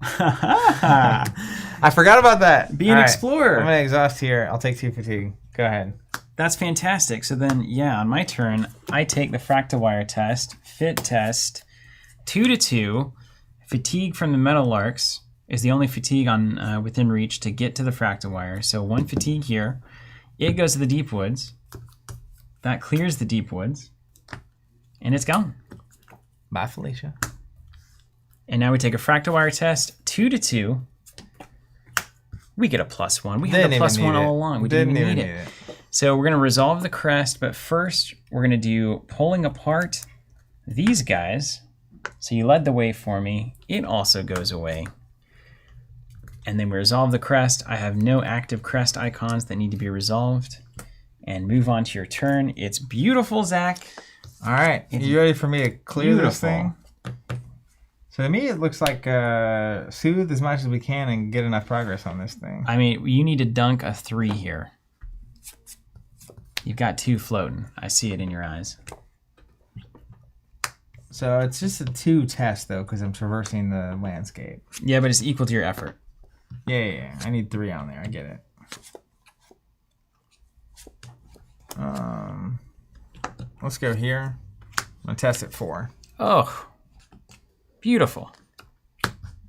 I forgot about that. Be an explorer. I'm going to exhaust here. I'll take 2 fatigue. Go ahead. That's fantastic. So then, on my turn, I take the fractal wire test, fit test, 2/2. Fatigue from the Meadowlarks is the only fatigue on within reach to get to the fractal wire. So 1 fatigue here. It goes to the deep woods. That clears the deep woods. And it's gone. Bye, Felicia. And now we take a fractal wire test, 2/2. We get a +1. We had the +1 all along. We didn't even need it. So we're going to resolve the crest, but first we're going to do pulling apart these guys. So you led the way for me. It also goes away. And then we resolve the crest. I have no active crest icons that need to be resolved. And move on to your turn. It's beautiful, Zach. All right. Are you ready for me to clear this thing? So to me, it looks like soothe as much as we can and get enough progress on this thing. I mean, you need to dunk a 3 here. You've got 2 floating. I see it in your eyes. So it's just a 2 test, though, because I'm traversing the landscape. Yeah, but it's equal to your effort. Yeah. I need 3 on there. I get it. Let's go here. I'm going to test it 4. Oh, beautiful.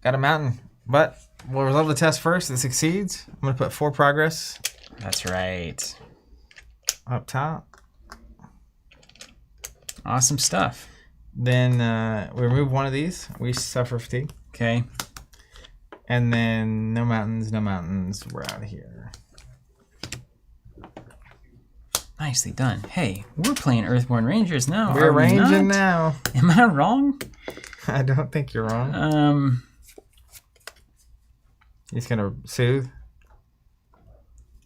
Got a mountain, but we'll resolve the test first. It succeeds. I'm going to put 4 progress. That's right. Up top. Awesome stuff. Then we remove one of these. We suffer fatigue. Okay. And then no mountains. We're out of here. Nicely done. Hey, we're playing Earthborn Rangers now. We're ranging now. Am I wrong? I don't think you're wrong. He's going to soothe.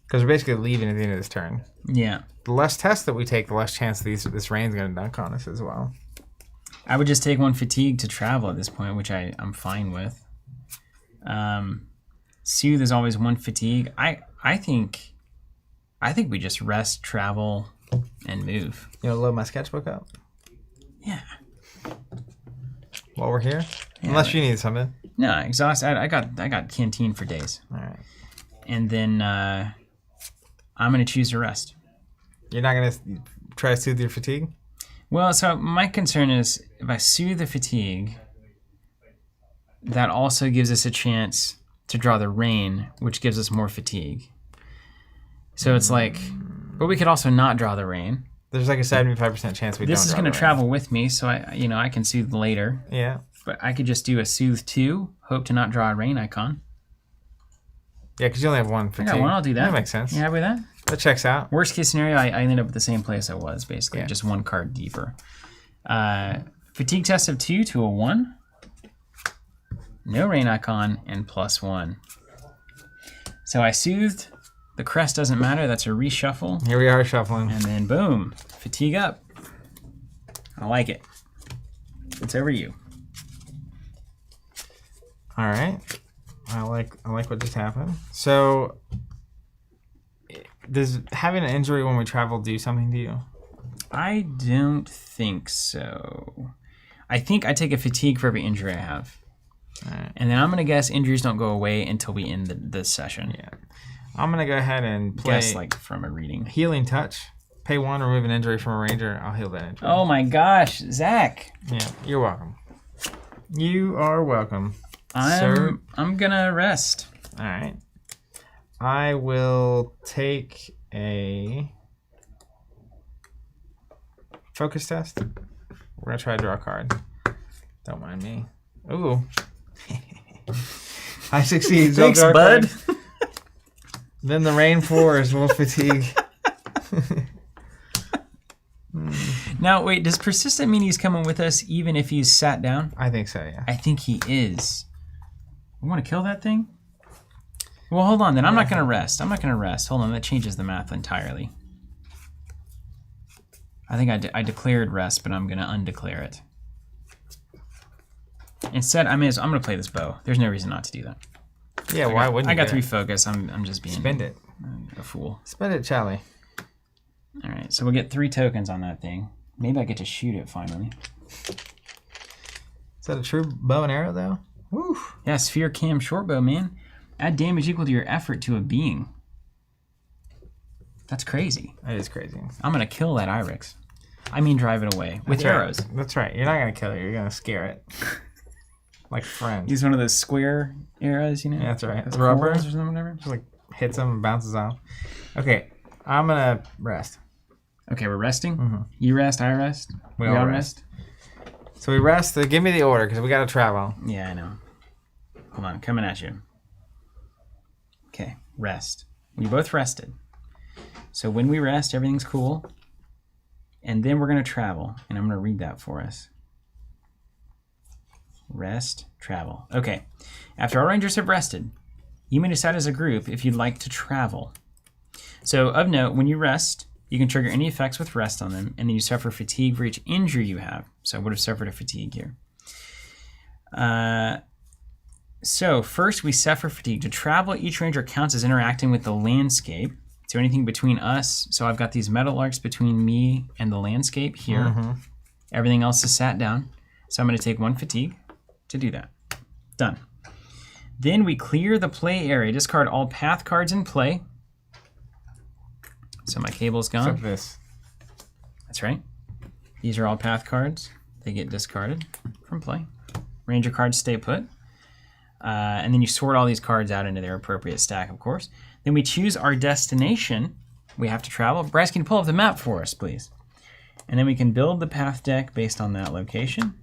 Because we're basically leaving at the end of this turn. Yeah. The less tests that we take, the less chance this rain's going to dunk on us as well. I would just take 1 fatigue to travel at this point, which I'm fine with. Soothe is always 1 fatigue. I think we just rest, travel, and move. You know, load my sketchbook up? Yeah. While we're here? Yeah, unless you need something. No, exhaust. I got canteen for days. All right. And then I'm going to choose to rest. You're not going to try to soothe your fatigue? Well, so my concern is if I soothe the fatigue, that also gives us a chance to draw the rain, which gives us more fatigue. So it's like, but we could also not draw the rain. There's like a 75% chance we don't. This is going to travel with me, so I can soothe later. Yeah. But I could just do a soothe 2, hope to not draw a rain icon. Yeah, because you only have 1 fatigue. I got 1, I'll do that. That makes sense. You happy with that? That checks out. Worst case scenario, I end up at the same place I was, basically, just 1 card deeper. Fatigue test of 2 to a 1. No rain icon, and +1. So I soothed. The crest doesn't matter. That's a reshuffle. Here we are shuffling. And then boom, fatigue up. I like it. It's over to you. All right. I like what just happened. So, does having an injury when we travel do something to you? I don't think so. I think I take a fatigue for every injury I have. All right. And then I'm going to guess injuries don't go away until we end the session. Yeah. I'm going to go ahead and play guess like from a reading. Healing Touch. Pay 1, remove an injury from a ranger. I'll heal that injury. Oh my gosh, Zach. Yeah, you're welcome. You are welcome. I'm going to rest. All right. I will take a focus test. We're going to try to draw a card. Don't mind me. Ooh. I succeed. Thanks, bud. Then the rain pours. We'll fatigue. Now, wait, does persistent mean he's coming with us even if he's sat down? I think so, yeah. I think he is. We want to kill that thing? Well, hold on then. I'm not going to rest. Hold on. That changes the math entirely. I think I declared rest, but I'm going to undeclare it. Instead, I'm going to play this bow. There's no reason not to do that. Yeah, why wouldn't you? I got 3 focus. I'm just being Spend it. A fool. Spend it, Charlie. All right, so we'll get 3 tokens on that thing. Maybe I get to shoot it finally. Is that a true bow and arrow, though? Woo. Yeah, sphere cam shortbow, man. Add damage equal to your effort to a being. That's crazy. That is crazy. I'm going to kill that Irex. I mean drive it away with arrows. That's right. You're not going to kill it. You're going to scare it. Like friends. Use one of those square arrows, you know? Yeah, that's right. Those rubber. Or something, whatever. Just like hits them and bounces off. Okay, I'm going to rest. Okay, we're resting? Mm-hmm. You rest, I rest. We all rest. So we rest. Give me the order because we got to travel. Yeah, I know. Hold on, coming at you. Okay, rest. We both rested. So when we rest, everything's cool. And then we're going to travel. And I'm going to read that for us. Rest, travel. Okay. After all rangers have rested, you may decide as a group if you'd like to travel. So of note, when you rest, you can trigger any effects with rest on them, and then you suffer fatigue for each injury you have. So I would have suffered a fatigue here. So first we suffer fatigue. To travel, each ranger counts as interacting with the landscape. So anything between us. So I've got these metal arcs between me and the landscape here. Mm-hmm. Everything else is sat down. So I'm going to take 1 fatigue to do that. Done. Then we clear the play area. Discard all path cards in play. So my cable's gone. Except this. That's right. These are all path cards. They get discarded from play. Ranger cards stay put. And then you sort all these cards out into their appropriate stack, of course. Then we choose our destination. We have to travel. Bryce, can you pull up the map for us, please? And then we can build the path deck based on that location.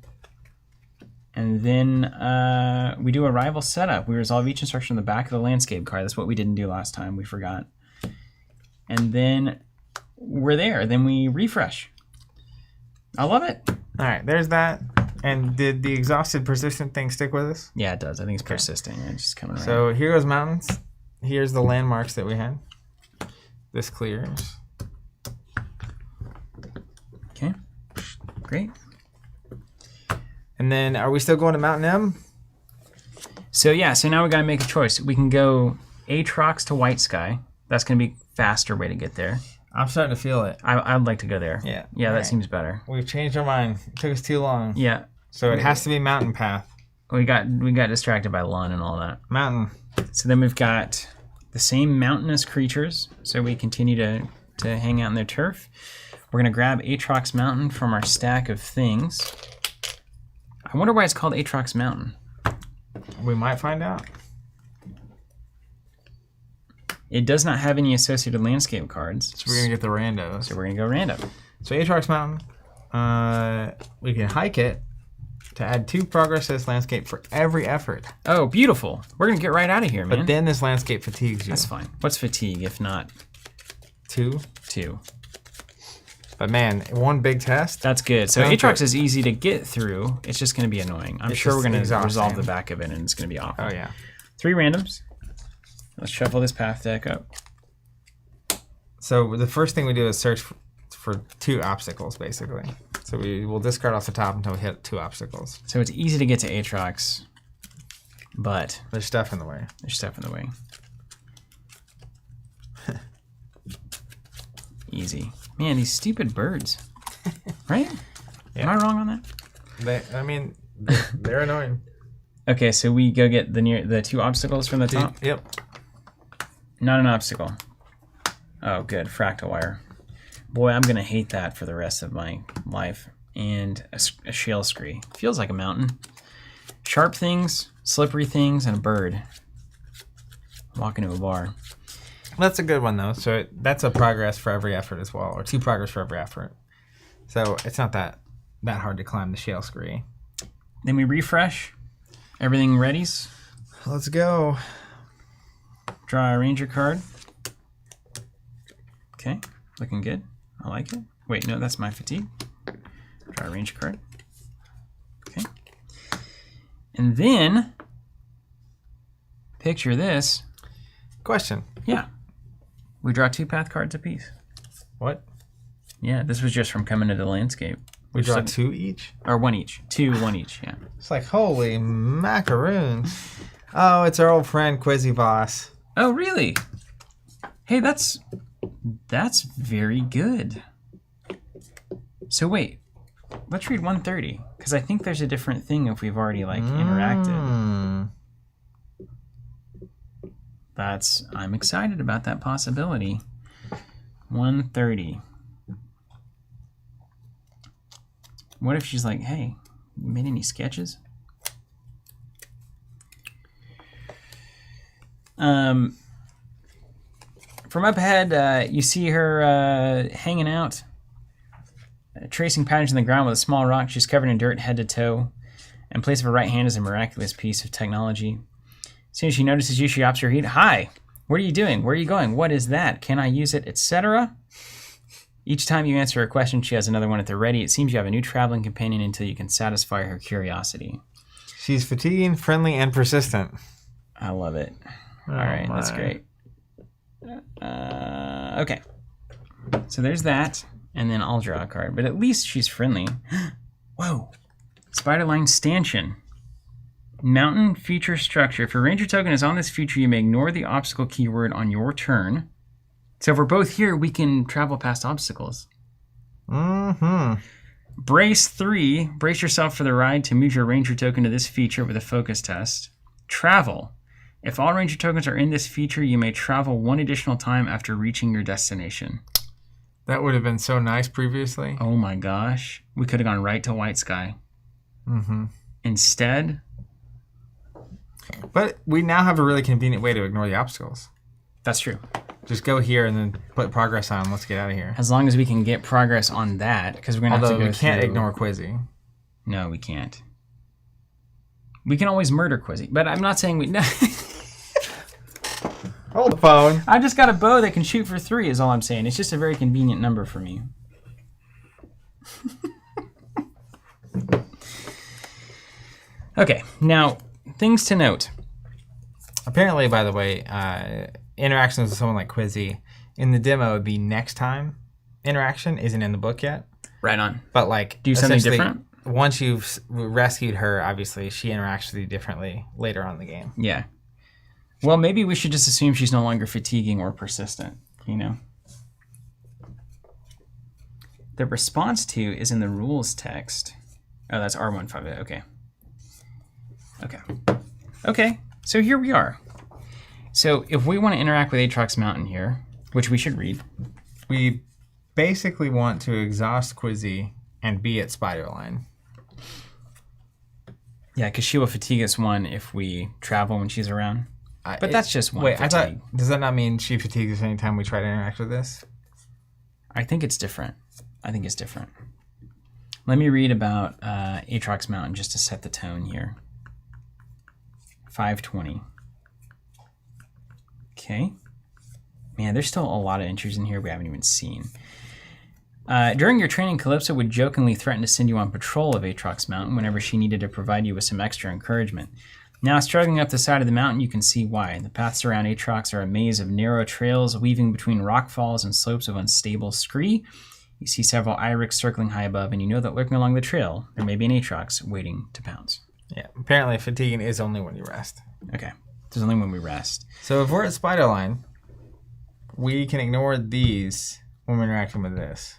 And then we do a rival setup. We resolve each instruction on the back of the landscape card. That's what we didn't do last time. We forgot. And then we're there. Then we refresh. I love it. All right, there's that. And did the exhausted persistent thing stick with us? Yeah, it does. I think it's persisting. It's just coming around. So here goes mountains. Here's the landmarks that we had. This clears. Okay, great. And then are we still going to Mountain M? So yeah, so now we got to make a choice. We can go Aatrox to White Sky. That's going to be a faster way to get there. I'm starting to feel it. I'd like to go there. Yeah. Yeah, that seems better. We've changed our mind. It took us too long. Yeah. So it has to be Mountain Path. We got distracted by Lun and all that. Mountain. So then we've got the same mountainous creatures. So we continue to hang out in their turf. We're going to grab Aatrox Mountain from our stack of things. I wonder why it's called Aatrox Mountain. We might find out. It does not have any associated landscape cards. So we're going to get the randos. So we're going to go random. So Aatrox Mountain, we can hike it to add 2 progress to this landscape for every effort. Oh, beautiful. We're going to get right out of here, man. But then this landscape fatigues you. That's fine. What's fatigue if not? 2? 2. But man, 1 big test. That's good. So Aatrox is easy to get through. It's just going to be annoying. I'm sure we're going to resolve the back of it and it's going to be awful. Oh, yeah. 3 randoms. Let's shuffle this path deck up. So the first thing we do is search for 2 obstacles, basically. So we will discard off the top until we hit 2 obstacles. So it's easy to get to Aatrox, but there's stuff in the way. There's stuff in the way. Easy. Man, these stupid birds. Right? Yeah. Am I wrong on that? They're annoying. Okay, so we go get the 2 obstacles from the top? Yep. Not an obstacle. Oh, good. Fractal wire. Boy, I'm going to hate that for the rest of my life. And a shale scree. Feels like a mountain. Sharp things, slippery things, and a bird. Walk into a bar. That's a good one, though. So that's a progress for every effort as well, or 2 progress for every effort. So it's not that hard to climb the shale scree. Then we refresh. Everything readies. Let's go. Draw a ranger card. Okay, looking good. I like it. Wait, no, that's my fatigue. Draw a ranger card. Okay. And then, picture this. Question. Yeah. We draw 2 path cards apiece. What? Yeah, this was just from coming to the landscape. We draw 2 each? Or 1 each. 2, 1 each, yeah. It's like, holy macaroons. Oh, it's our old friend Quizzy Boss. Oh, really? Hey, that's very good. So wait, let's read 130, because I think there's a different thing if we've already interacted. I'm excited about that possibility. 130. What if she's like, hey, you made any sketches? From up ahead, you see her hanging out, tracing patterns in the ground with a small rock. She's covered in dirt head to toe. In place of her right hand is a miraculous piece of technology. As soon as she notices you, she opts her heat. Hi, What are you doing? Where are you going? What is that? Can I use it? Etc. Each time you answer a question, she has another one at the ready. It seems you have a new traveling companion until you can satisfy her curiosity. She's fatiguing, friendly, and persistent. I love it. All right, that's great. Okay. So there's that, and then I'll draw a card. But at least she's friendly. Whoa. Spiderline Stanchion. Mountain feature structure. If your ranger token is on this feature, you may ignore the obstacle keyword on your turn. So if we're both here, we can travel past obstacles. Mm-hmm. Brace 3. Brace yourself for the ride to move your ranger token to this feature with a focus test. Travel. If all ranger tokens are in this feature, you may travel one additional time after reaching your destination. That would have been so nice previously. Oh my gosh. We could have gone right to White Sky. Mm-hmm. Instead... But we now have a really convenient way to ignore the obstacles. That's true. Just go here and then put progress on. Let's get out of here. As long as we can get progress on that, because we're going to have to go we can't through... ignore Quizzy. No, we can't. We can always murder Quizzy, but I'm not saying we... No. Hold the phone. I just got a bow that can shoot for 3 is all I'm saying. It's just a very convenient number for me. Okay, now, things to note. Apparently, by the way, interactions with someone like Quizzy, in the demo, the next time interaction isn't in the book yet. Right on. But like, do something different? Once you've rescued her, obviously, she interacts with you differently later on in the game. Yeah. Well, maybe we should just assume she's no longer fatiguing or persistent, you know? The response to is in the rules text. Oh, that's R15. Okay. Okay. Okay, so here we are. So if we want to interact with Aatrox Mountain here, which we should read. We basically want to exhaust Quizzy and be at Spiderline. Yeah, because she will fatigue us 1 if we travel when she's around. But that's just 1 Wait, fatigue. I thought, does that not mean she fatigues us anytime we try to interact with this? I think it's different. I think it's different. Let me read about Aatrox Mountain just to set the tone here. 520. Okay. Man, there's still a lot of entries in here we haven't even seen. During your training, Calypso would jokingly threaten to send you on patrol of Aatrox Mountain whenever she needed to provide you with some extra encouragement. Now, struggling up the side of the mountain, you can see why. The paths around Aatrox are a maze of narrow trails weaving between rock falls and slopes of unstable scree. You see several Iryx circling high above, and you know that lurking along the trail, there may be an Aatrox waiting to pounce. Yeah, apparently fatiguing is only when you rest. Okay, it's only when we rest. So if we're at Spiderline, we can ignore these when we're interacting with this.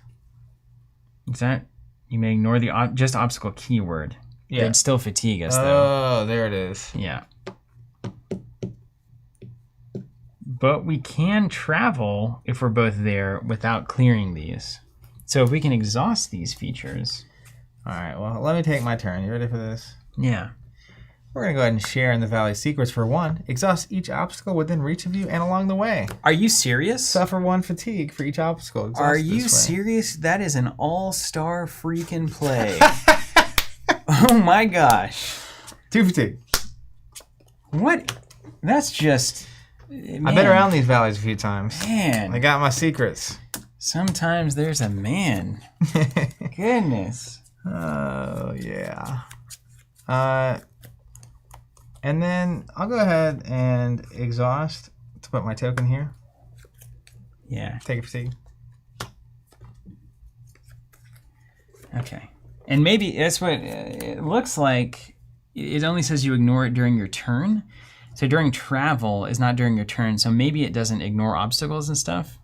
Is that? You may ignore the just obstacle keyword. Yeah. They'd still fatigue us, though. Oh, there it is. Yeah. But we can travel if we're both there without clearing these. So if we can exhaust these features. All right, well, let me take my turn. You ready for this? Yeah. We're going to go ahead and share in the Valley secrets for 1. Exhaust each obstacle within reach of you and along the way. Are you serious? Suffer 1 fatigue for each obstacle. Exhaust Are you serious? That is an all-star freaking play. Oh my gosh. 2 fatigue. What? That's just... Man. I've been around these valleys a few times. Man. I got my secrets. Sometimes there's a man. Goodness. Oh, yeah. And then I'll go ahead and exhaust to put my token here. Yeah. Take a fatigue. Okay. And maybe that's what it looks like. It only says you ignore it during your turn. So during travel is not during your turn. So maybe it doesn't ignore obstacles and stuff,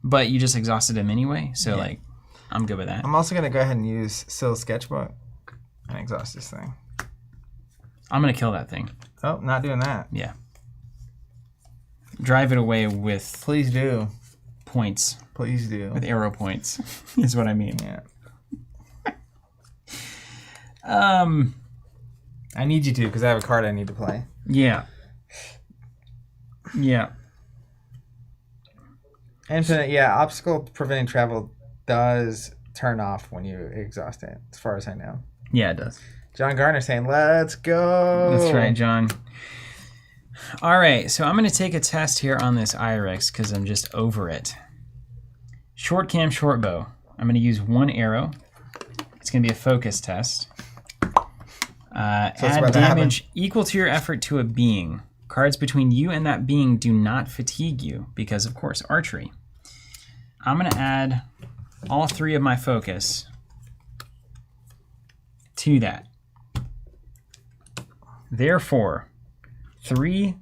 but you just exhausted them anyway. So yeah. Like, I'm good with that. I'm also going to go ahead and use Syll's sketchbook and exhaust this thing. I'm going to kill that thing. Oh, not doing that. Yeah. Drive it away with... Please do. Points. Please do. With arrow points is what I mean. Yeah. I need you to because I have a card I need to play. Yeah. Yeah. Infinite, yeah. Obstacle preventing travel does turn off when you exhaust it, as far as I know. Yeah, it does. John Garner saying, let's go. That's right, John. All right, so I'm going to take a test here on this IRX because I'm just over it. Short cam, short bow. I'm going to use one arrow. It's going to be a focus test. Add damage equal to your effort to a being. Cards between you and that being do not fatigue you because, of course, archery. I'm going to add all 3 of my focus to that. Therefore, 3,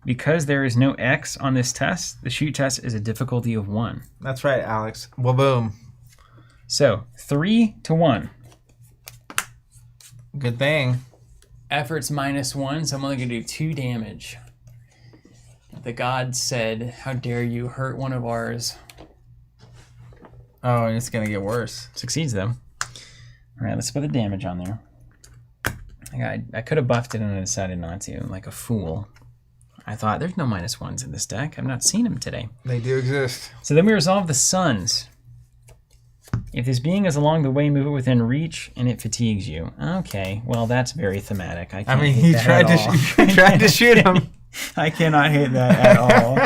because there is no X on this test, the shoot test is a difficulty of 1. That's right, Alex. Well, boom. So 3 to 1. Good thing. Effort's -1, so I'm only going to do 2 damage. The gods said, how dare you hurt one of ours. Oh, and it's going to get worse. Succeeds, though. All right, let's put the damage on there. I could have buffed it and I decided not to, like a fool. I thought, there's no -1s in this deck. I've not seen them today. They do exist. So then we resolve the suns. If this being is along the way, move it within reach, and it fatigues you. Okay, well, that's very thematic. I mean, he tried to shoot him. I cannot hate that at all.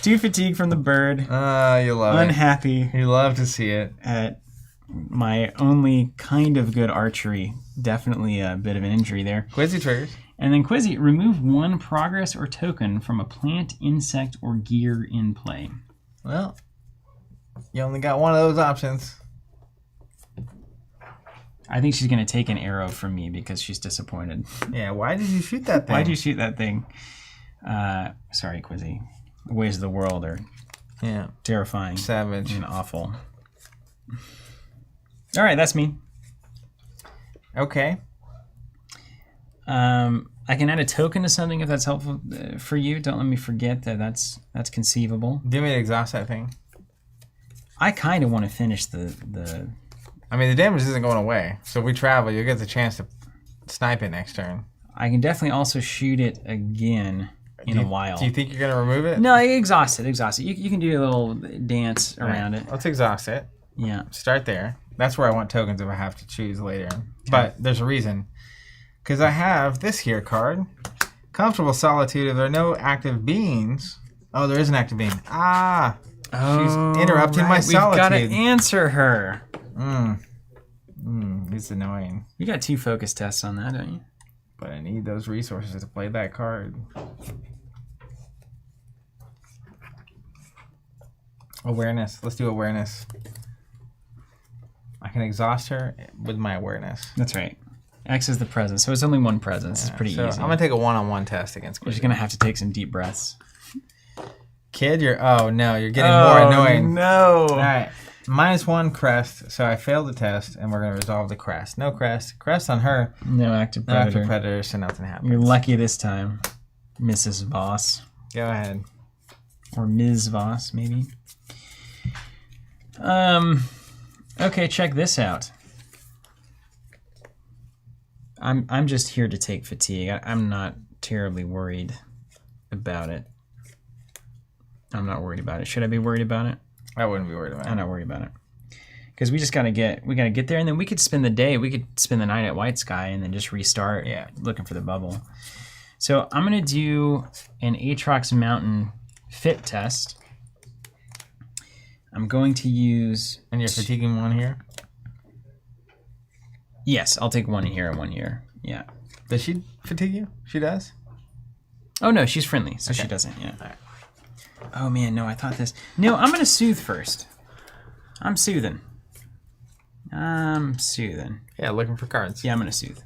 2 fatigue from the bird. You love Unhappy. it. You love to see it. At my only kind of good archery. Definitely a bit of an injury there. Quizzy triggers. And then Quizzy, remove 1 progress or token from a plant, insect, or gear in play. Well, you only got one of those options. I think she's going to take an arrow from me because she's disappointed. Yeah, why did you shoot that thing? Why did you shoot that thing? Sorry, Quizzy. The ways of the world are terrifying. Savage. And awful. All right, that's me. Okay. I can add a token to something if that's helpful for you. Don't let me forget that that's conceivable. Do you want me to exhaust that thing? I kind of want to finish the... I mean, the damage isn't going away. So if we travel, you'll get the chance to snipe it next turn. I can definitely also shoot it again in a while. Do you think you're going to remove it? No, exhaust it. You can do a little dance around it. Let's exhaust it. Yeah. Start there. That's where I want tokens if I have to choose later. Okay. But there's a reason. Because I have this here card. Comfortable Solitude. If there are no active beings... Oh, there is an active being. Ah! She's interrupting my solitude. We've got to answer her. It's annoying. You got 2 focus tests on that, don't you? But I need those resources to play that card. Awareness. Let's do awareness. I can exhaust her with my awareness. That's right. X is the presence, so it's only 1 presence. It's pretty easy. I'm going to take a one-on-one test against Quizzy. You're just going to have to take some deep breaths. Kid, you're getting more annoying. No. All right. -1 crest, so I failed the test, and we're going to resolve the crest. No crest. Crest on her. No active No predator. active predator, so nothing happens. You're lucky this time, Mrs. Voss. Go ahead. Or Ms. Voss, maybe. Okay, check this out. I'm just here to take fatigue. I'm not terribly worried about it. I'm not worried about it. Should I be worried about it? I wouldn't be worried about it. I'm not worried about it. Because we gotta get there, and then we could spend the day. We could spend the night at White Sky and then just restart. Yeah. Looking for the bubble. So I'm gonna do an Aatrox Mountain fit test. I'm going to use... And you're fatiguing 1 here? Yes, I'll take 1 here and 1 here. Yeah. Does she fatigue you? She does? Oh, no, she's friendly, so she doesn't, yeah. All right. Oh, man, no, I thought this... No, I'm going to soothe first. I'm soothing. Yeah, looking for cards. Yeah, I'm going to soothe.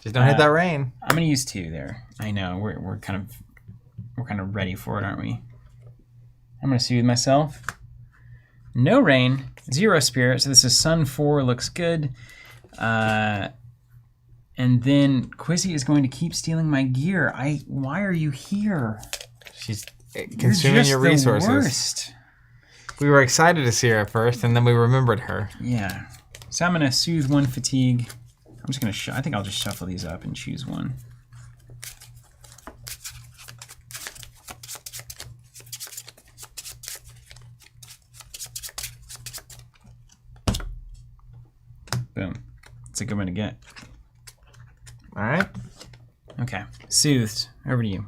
Just don't hit that rain. I'm going to use 2 there. I know, we're kind of ready for it, aren't we? I'm going to soothe myself. No rain, 0 spirit, so this is Sun 4, looks good. And then Quizzy is going to keep stealing my gear. Why are you here? She's consuming your resources. The worst. We were excited to see her at first, and then we remembered her. Yeah. So I'm gonna soothe 1 fatigue. I'm just gonna. I think I'll just shuffle these up and choose 1. Boom. It's a good one to get. All right. Okay. Soothed. Over to you.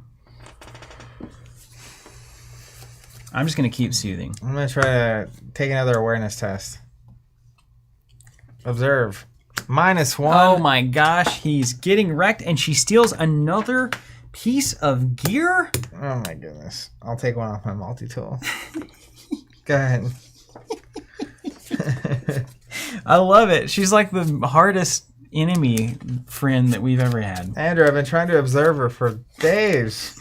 I'm just going to keep soothing. I'm going to try to take another awareness test. Observe. -1. Oh my gosh, he's getting wrecked, and she steals another piece of gear? Oh my goodness. I'll take one off my multi-tool. Go ahead. I love it. She's like the hardest enemy friend that we've ever had. Andrew, I've been trying to observe her for days.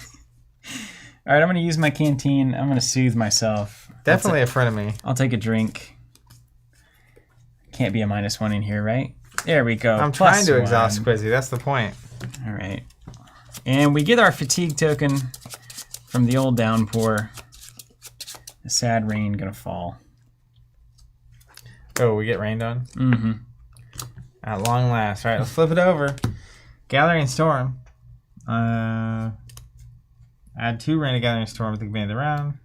All right, I'm going to use my canteen. I'm going to soothe myself. Definitely a frenemy. I'll take a drink. Can't be a -1 in here, right? There we go. I'm trying to exhaust Quizzy. That's the point. All right. And we get our fatigue token from the old downpour. The sad rain going to fall. Oh, we get rained on? Mm-hmm. At long last. All right, let's flip it over. Gathering Storm. Add 2 rain to Gathering Storm at the beginning of the round.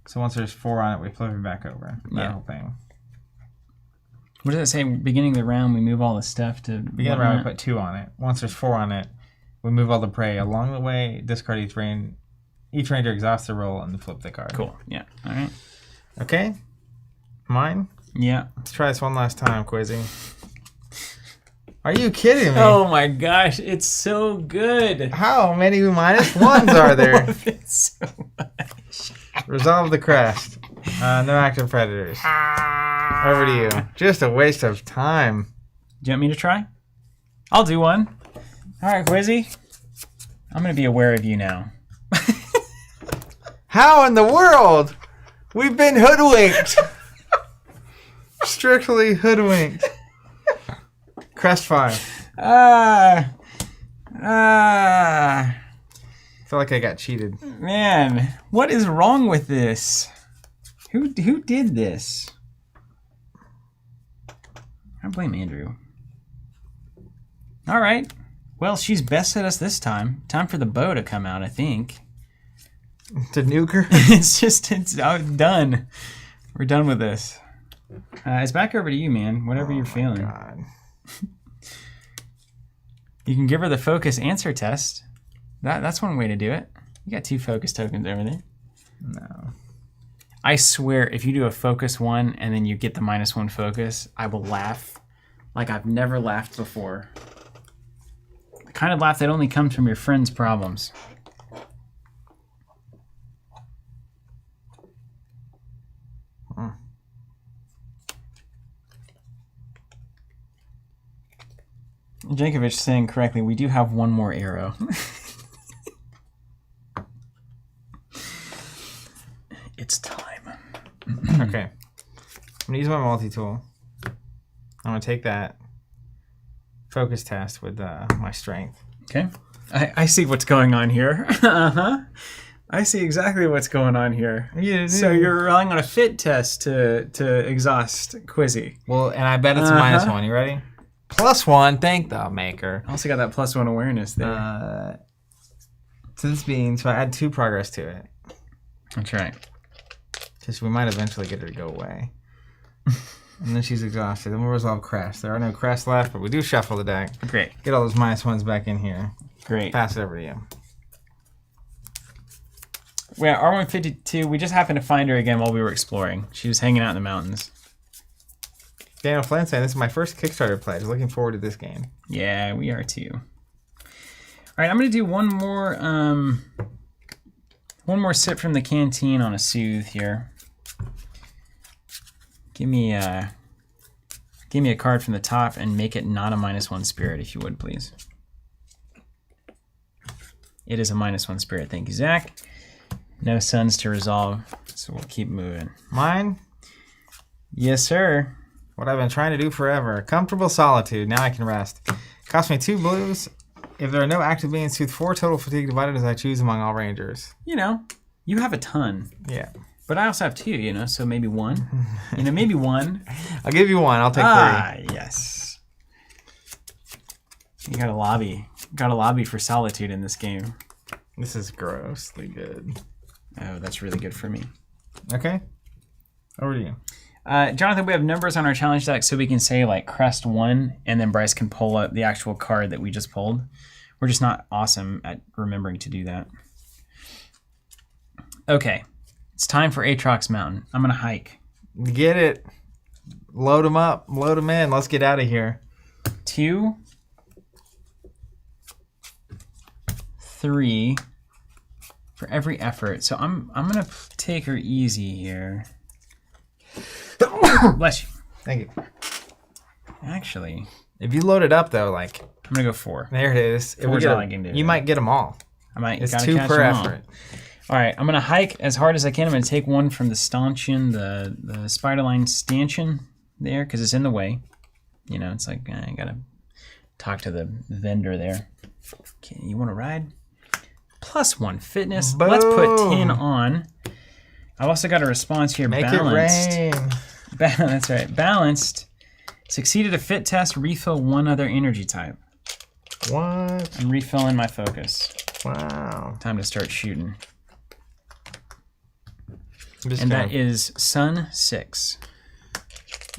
So once there's 4 on it, we flip it back over. That whole thing. What does it say? Beginning of the round, we move all the stuff to... Beginning of the round, we put 2 on it. Once there's 4 on it, we move all the prey. Along the way, discard each rain. Each ranger exhausts the roll and flip the card. Cool. Yeah. All right. Okay. Mine? Yeah. Let's try this one last time, Quizzy. Are you kidding me? Oh my gosh, it's so good. How many -1s are there? It's so much. Resolve the crest. No active predators. Over to you. Just a waste of time. Do you want me to try? I'll do one. All right, Quizzy. I'm going to be aware of you now. How in the world? We've been hoodwinked. Strictly hoodwinked. Crest 5. I feel like I got cheated. Man, what is wrong with this? Who did this? I blame Andrew. All right. Well, she's bested us this time. Time for the bow to come out, I think. To nuke her? it's done. We're done with this. It's back over to you, man. Whatever you're feeling. God. You can give her the focus answer test. That's one way to do it. You got 2 focus tokens over there. No. I swear, if you do a focus 1 and then you get the -1 focus, I will laugh like I've never laughed before. The kind of laugh that only comes from your friends' problems. Jankovic saying correctly, we do have 1 more arrow. It's time. Okay. I'm going to use my multi-tool. I'm going to take that focus test with my strength. Okay. I see what's going on here. Uh-huh. I see exactly what's going on here. Yeah, so you're relying on a fit test to exhaust Quizzy. Well, and I bet it's a -1. You ready? +1. Thank the maker. I also got that +1 awareness there. So this being, so I add 2 progress to it. That's right. Because we might eventually get her to go away. And then she's exhausted. Then we'll resolve crest. There are no crests left, but we do shuffle the deck. Great. Get all those -1s back in here. Great. Pass it over to you. Yeah, R152, we just happened to find her again while we were exploring. She was hanging out in the mountains. Daniel Flynn saying, this is my first Kickstarter pledge. Looking forward to this game. Yeah, we are too. All right, I'm going to do one more sip from the canteen on a soothe here. Give me a card from the top and make it not a -1 spirit, if you would, please. It is a -1 spirit. Thank you, Zach. No suns to resolve, so we'll keep moving. Mine? Yes, sir. What I've been trying to do forever. Comfortable solitude. Now I can rest. Cost me 2 blues. If there are no active beings, soothe 4 total fatigue divided as I choose among all rangers. You know, you have a ton. Yeah. But I also have 2, you know, so maybe 1. Maybe 1. I'll give you 1. I'll take 3. Ah, yes. You got a lobby. Got a lobby for solitude in this game. This is grossly good. Oh, that's really good for me. Okay. Over to you. Jonathan, we have numbers on our challenge deck, so we can say like crest 1, and then Bryce can pull up the actual card that we just pulled. We're just not awesome at remembering to do that. Okay, it's time for Aatrox Mountain. I'm gonna hike. Get it. Load them up. Load them in. Let's get out of here. 2, 3 for every effort. So I'm gonna take her easy here. Bless you. Thank you. Actually, if you load it up though, like I'm gonna go 4. there it is. If we get all I can do. You might get them all. I might. It's gotta 2 catch per them all. effort. All right, I'm gonna hike as hard as I can. I'm gonna take one from the stanchion, the Spiderline stanchion there, because it's in the way. You know, it's like I gotta talk to the vendor there. Okay, you want to ride? +1 fitness. Boom. Let's put 10 on. I've also got a response here. Make balanced. it rain. That's right. Balanced. Succeeded a fit test. Refill 1 other energy type. What? I'm refilling my focus. Wow. Time to start shooting. And that is Sun 6.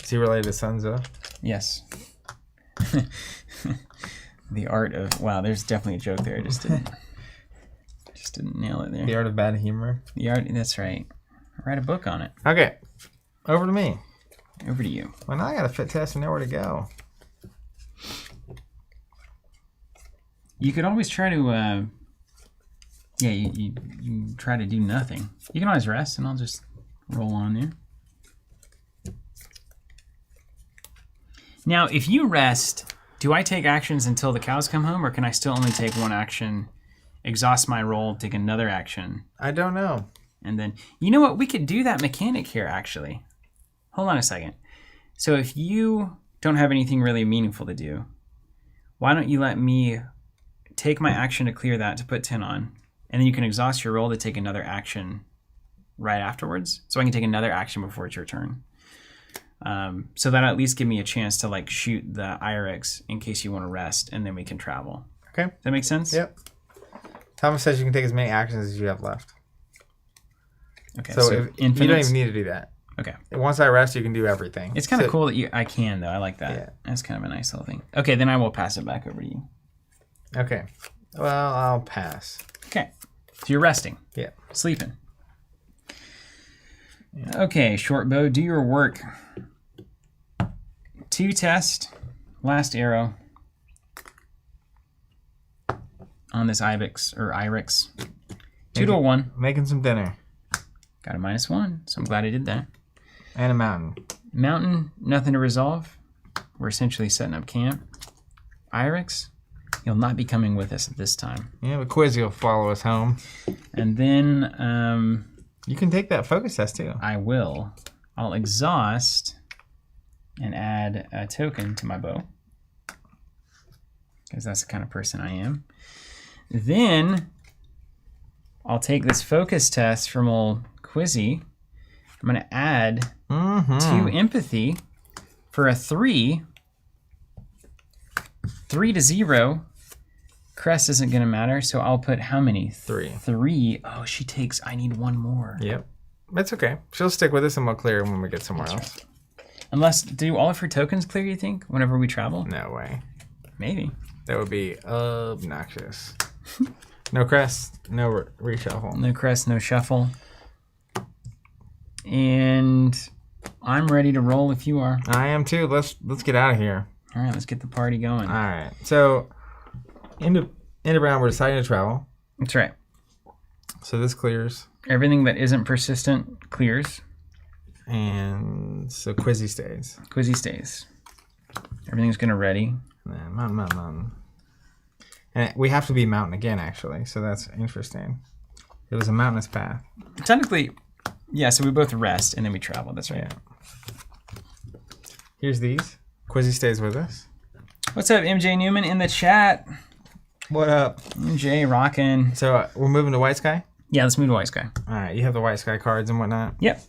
Is he related to Sunzo? Yes. The art of there's definitely a joke there. I just didn't nail it there. The art of bad humor. The art. That's right. Write a book on it. Okay. Over to me. Over to you. Well, now I got a fit test and nowhere to go. You could always try to. You try to do nothing. You can always rest, and I'll just roll on there. Now, if you rest, do I take actions until the cows come home, or can I still only take 1 action, exhaust my roll, take another action? I don't know. And then, you know what? We could do that mechanic here, actually. Hold on a second. So if you don't have anything really meaningful to do, why don't you let me take my action to clear that to put 10 on, and then you can exhaust your roll to take another action right afterwards. So I can take another action before it's your turn. So that'll at least give me a chance to like shoot the IRX in case you want to rest, and then we can travel. Okay. Does that make sense? Yep. Thomas says you can take as many actions as you have left. Okay. So if, you don't even need to do that. Okay. Once I rest, you can do everything. It's kind of cool that I can though. I like that. Yeah. That's kind of a nice little thing. Okay, then I will pass it back over to you. Okay. Well, I'll pass. Okay. So you're resting. Yeah. Sleeping. Yeah. Okay, short bow, do your work. 2 test, last arrow on this Ibex or Irix. 2 to a 1. Making some dinner. Got a -1, so I'm glad I did that. And a mountain. Mountain, nothing to resolve. We're essentially setting up camp. Irix, you'll not be coming with us at this time. Yeah, but Quizzy will follow us home. And then you can take that focus test too. I will. I'll exhaust and add a token to my bow, because that's the kind of person I am. Then I'll take this focus test from old Quizzy. I'm going to add 2 empathy for a 3. 3 to 0. Crest isn't going to matter, so I'll put how many? 3. 3. Oh, she takes, I need 1 more. Yep. That's okay. She'll stick with us and we'll clear when we get somewhere else. Right. Unless, do all of her tokens clear, you think, whenever we travel? No way. Maybe. That would be obnoxious. No crest, no reshuffle. No crest, no shuffle. And I'm ready to roll if you are. I am too. Let's get out of here. All right, let's get the party going. All right. So, end of round, we're deciding to travel. That's right. So this clears. Everything that isn't persistent clears. And so Quizzy stays. Quizzy stays. Everything's going to ready. And then mountain. And we have to be mountain again, actually. So that's interesting. It was a mountainous path. Technically, yeah, so we both rest and then we travel. That's right. Yeah. Here's these. Quizzy stays with us. What's up, MJ Newman in the chat? What up? MJ rocking. So we're moving to White Sky? Yeah, let's move to White Sky. All right. You have the White Sky cards and whatnot? Yep.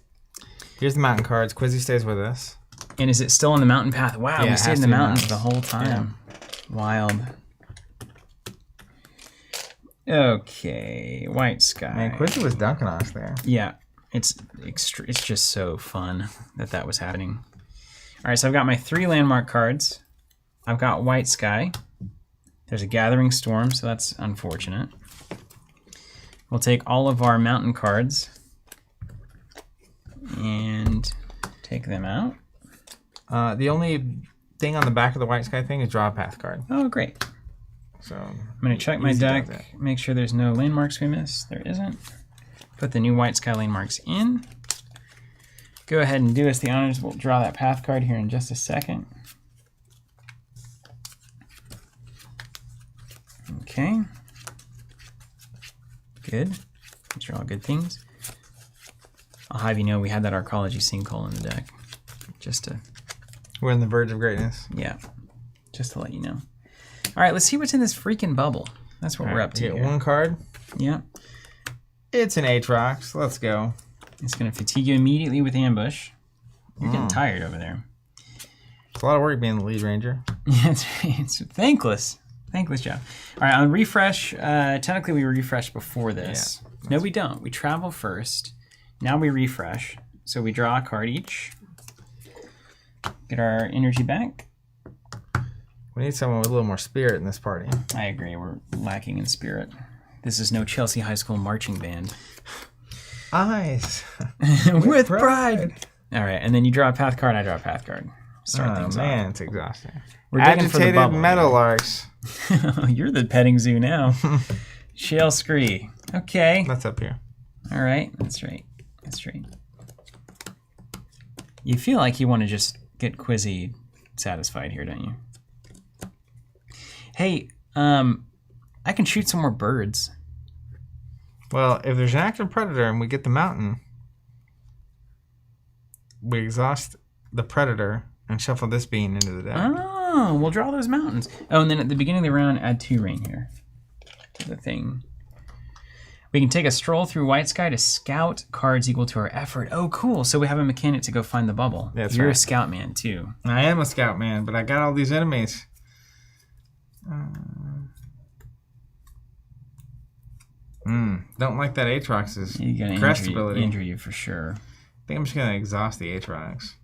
Here's the mountain cards. Quizzy stays with us. And is it still on the mountain path? Wow, Yeah, we it stayed has in the to be mountains the mountains. whole time. Yeah. Wild. Okay, White Sky. Man, Quizzy was dunking on us there. Yeah. It's just so fun that was happening. All right, so I've got my 3 landmark cards. I've got White Sky. There's a Gathering Storm, so that's unfortunate. We'll take all of our mountain cards and take them out. The only thing on the back of the White Sky thing is draw a path card. Oh, great. So I'm going to check my deck, make sure there's no landmarks we missed. There isn't. Put the new White Sky landmarks in. Go ahead and do us the honors. We'll draw that path card here in just a second. Okay. Good. These are all good things. I'll have you know we had that Arcology Sinkhole in the deck. Just to... We're on the verge of greatness. Yeah. Just to let you know. All right, let's see what's in this freaking bubble. That's what we're up to. Get one card. Yeah. It's an Aatrox. Let's go. It's going to fatigue you immediately with Ambush. You're getting tired over there. It's a lot of work being the lead ranger. Yeah, it's thankless. Thankless job. All right, on refresh, technically we refresh before this. Yeah, no, we don't. We travel first. Now we refresh. So we draw a card each. Get our energy back. We need someone with a little more spirit in this party. I agree. We're lacking in spirit. This is no Chelsea High School marching band. Eyes. With pride. All right, and then you draw a path card, I draw a path card. Start things man, off. It's exhausting. We're digging for the bubble. Meadowlarks. You're the petting zoo now. Shale Scree. Okay. That's up here. All right, that's right. That's right. You feel like you want to just get Quizzy satisfied here, don't you? Hey, I can shoot some more birds. Well, if there's an active predator and we get the mountain, we exhaust the predator and shuffle this bean into the deck. Oh, we'll draw those mountains. Oh, and then at the beginning of the round, add 2 rain here to the thing. We can take a stroll through White Sky to scout cards equal to our effort. Oh, cool. So we have a mechanic to go find the bubble. That's You're right. a scout man, too. I am a scout man, but I got all these enemies. Don't like that Aatrox's crest ability. Injure you for sure. I think I'm just going to exhaust the Aatrox.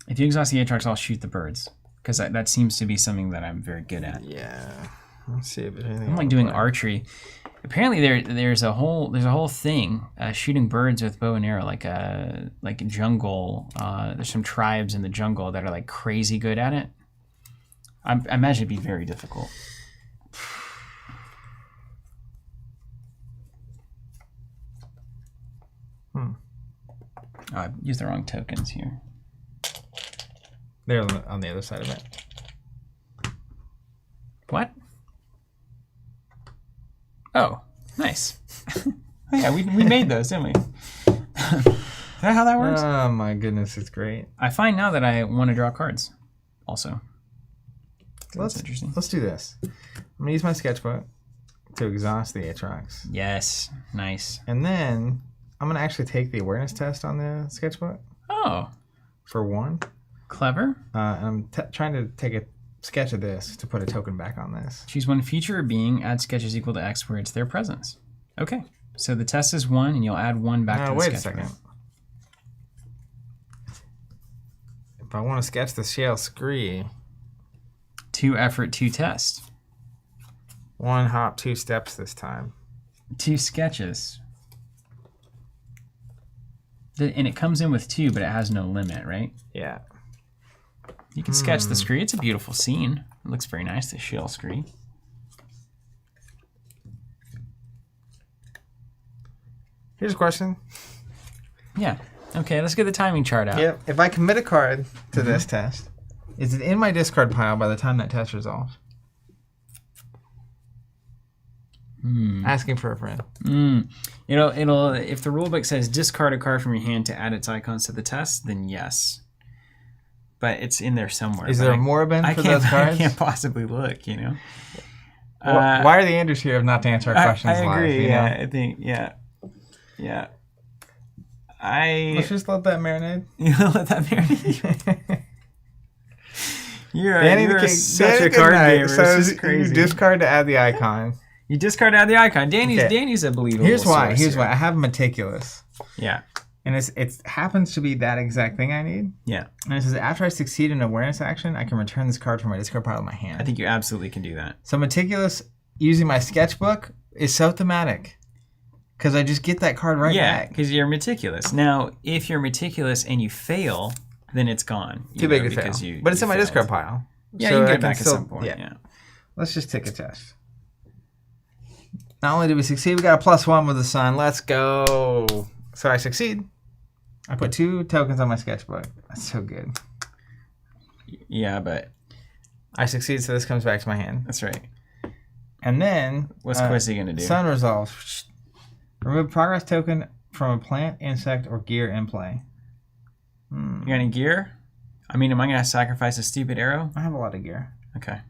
If you exhaust the Aatrox, I'll shoot the birds. Because that seems to be something that I'm very good at. Yeah. Let's see if there's anything. I'm like doing archery. Apparently there's a whole thing shooting birds with bow and arrow, like jungle. There's some tribes in the jungle that are like crazy good at it. I imagine it'd be very difficult. Oh, I used the wrong tokens here. They're on the other side of it. What? Oh, nice. Oh, yeah, we made those, didn't we? Is that how that works? Oh my goodness, it's great. I find now that I want to draw cards also. That's interesting. Let's do this. I'm going to use my sketchbook to exhaust the Aatrox. Yes, nice. And then I'm going to actually take the awareness test on the sketchbook. Oh. For 1. Clever. And I'm trying to take a sketch of this to put a token back on this. Choose one feature or being, add sketches equal to X where it's their presence. Okay. So the test is 1 and you'll add 1 back to the sketchbook. Wait a second. If I want to sketch the Shale Scree. 2 effort, 2 test. 1 hop, 2 steps this time. 2 sketches. And it comes in with 2, but it has no limit, right? Yeah. You can sketch the Scree. It's a beautiful scene. It looks very nice, the Shale Scree. Here's a question. Yeah. Okay, let's get the timing chart out. Yep. If I commit a card to this test, is it in my discard pile by the time that test resolves? Asking for a friend. It'll if the rulebook says discard a card from your hand to add its icons to the test, then yes. But it's in there somewhere. Is there a Morbin for those cards? I can't possibly look, you know. Why are the Andrews here if not to answer our questions live? I agree, you yeah. know? I think, yeah. Let's just let that marinate. You let that marinate? You're such a Danny, card gamer. So it's just crazy. You discard to add the icon. You discard out the icon. Danny's a believable Here's why. source Here's here. why. I have meticulous. Yeah. And it happens to be that exact thing I need. Yeah. And it says, after I succeed in an awareness action, I can return this card from my discard pile of my hand. I think you absolutely can do that. So meticulous using my sketchbook is so thematic. Because I just get that card right back. Yeah, because you're meticulous. Now, if you're meticulous and you fail, then it's gone. Too big to fail. But it's in my discard pile. Yeah, so you can get it back at some point. Yeah. Let's just take a test. Not only did we succeed, we got a +1 with the sun. Let's go. So I succeed. I put 2 tokens on my sketchbook. That's so good. Yeah, but I succeed, so this comes back to my hand. That's right. And then what's Quizzy gonna do? Sun resolves. Remove progress token from a plant, insect, or gear in play. You got any gear? I mean, am I gonna sacrifice a stupid arrow? I have a lot of gear. Okay.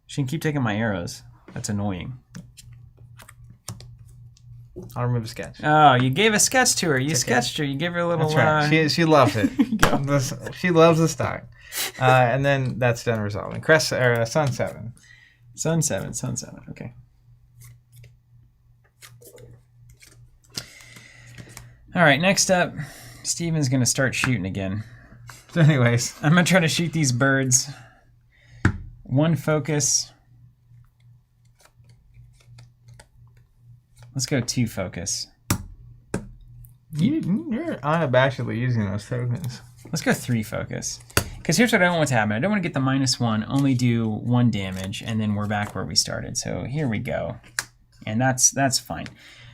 She can keep taking my arrows. That's annoying. I'll remove a sketch. Oh, you gave a sketch to her. You sketched her. You gave her a little... That's right. She loves it. She loves the stock. And then that's done resolving. Sun 7. Sun 7. Okay. All right, next up, Steven's going to start shooting again. So anyways. I'm going to try to shoot these birds. 1 focus. Let's go 2 focus. You're unabashedly using those tokens. Let's go 3 focus. Because here's what I don't want to happen. I don't want to get the -1, only do 1 damage, and then we're back where we started. So here we go. And that's fine.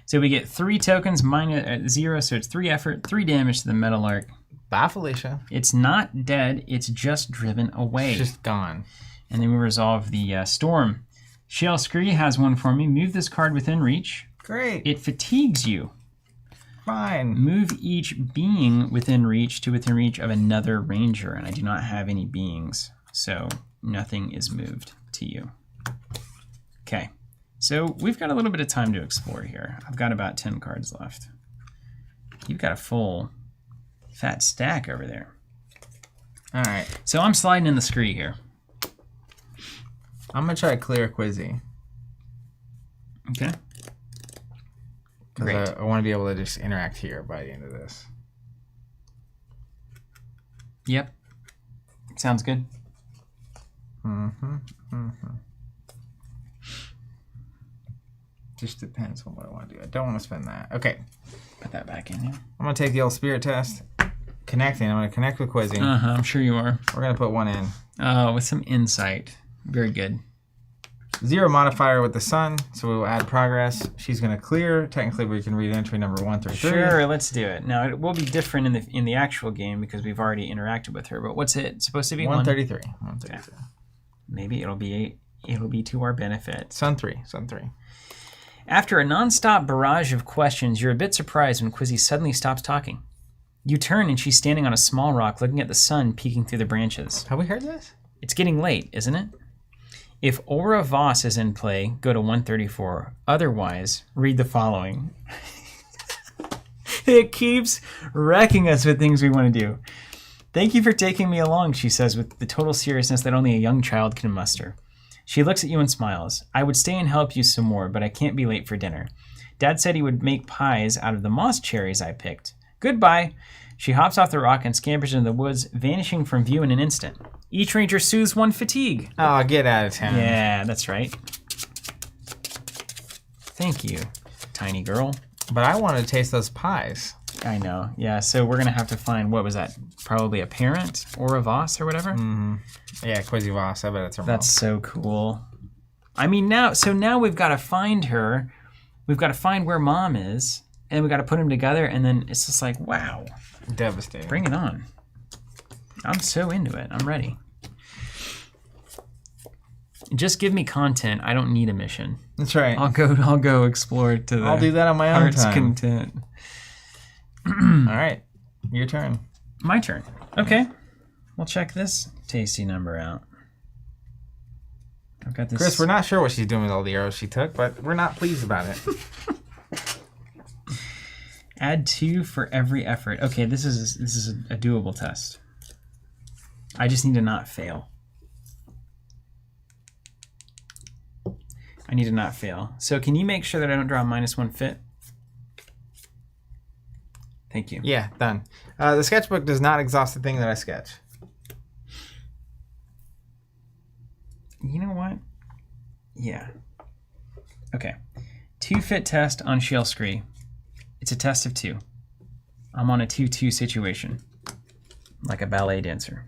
So we get 3 tokens, -0, so it's 3 effort, 3 damage to the Meadowlark. Bye, Felicia. It's not dead, it's just driven away. It's just gone. And then we resolve the storm. Shale Scree has one for me. Move this card within reach. Great. It fatigues you. Fine. Move each being within reach to within reach of another ranger, and I do not have any beings, so nothing is moved to you. Okay, so we've got a little bit of time to explore here. I've got about 10 cards left. You've got a full fat stack over there. All right. So I'm sliding in the scree here. I'm going to try to clear Quizzy. Okay. Great. I want to be able to just interact here by the end of this. Yep. Sounds good. Just depends on what I want to do. I don't want to spend that. Okay. Put that back in here. I'm going to take the old spirit test. Connecting. I'm going to connect with Quizzy. I'm sure you are. We're going to put 1 in. Oh, with some insight. Very good. 0 modifier with the sun, so we will add progress. She's going to clear. Technically, we can read entry number 133. Sure, let's do it. Now, it will be different in the actual game because we've already interacted with her. But what's it supposed to be? 133. 133. Okay. Maybe it'll be to our benefit. Sun 3. After a nonstop barrage of questions, you're a bit surprised when Quizzy suddenly stops talking. You turn and she's standing on a small rock looking at the sun peeking through the branches. Have we heard this? It's getting late, isn't it? If Aura Voss is in play, go to 134. Otherwise, read the following. It keeps wrecking us with things we want to do. Thank you for taking me along, she says with the total seriousness that only a young child can muster. She looks at you and smiles. I would stay and help you some more, but I can't be late for dinner. Dad said he would make pies out of the moss cherries I picked. Goodbye. She hops off the rock and scampers into the woods, vanishing from view in an instant. Each ranger soothes 1 fatigue. Oh, get out of town. Yeah, that's right. Thank you, tiny girl. But I want to taste those pies. I know. Yeah, so we're going to have to find, what was that? Probably a parent or a Voss or whatever? Mm-hmm. Yeah, Quizzy Voss. I bet it's her mom. That's so cool. I mean, now we've got to find her. We've got to find where Mom is, and we've got to put them together, and then it's just like, wow. Devastating. Bring it on. I'm so into it. I'm ready. Just give me content. I don't need a mission. That's right. I'll go explore to the I'll do that on my own heart's time. content. All right. Your turn. My turn. Okay. We'll check this tasty number out. I've got this. Chris, we're not sure what she's doing with all the arrows she took, but we're not pleased about it. Add 2 for every effort. Okay, this is a doable test. I just need to not fail. I need to not fail. So can you make sure that I don't draw a -1 fit? Thank you. Yeah, done. The sketchbook does not exhaust the thing that I sketch. You know what? Yeah. Okay. 2 fit test on Shale Scree. It's a test of 2. I'm on a 2-2 situation. Like a ballet dancer.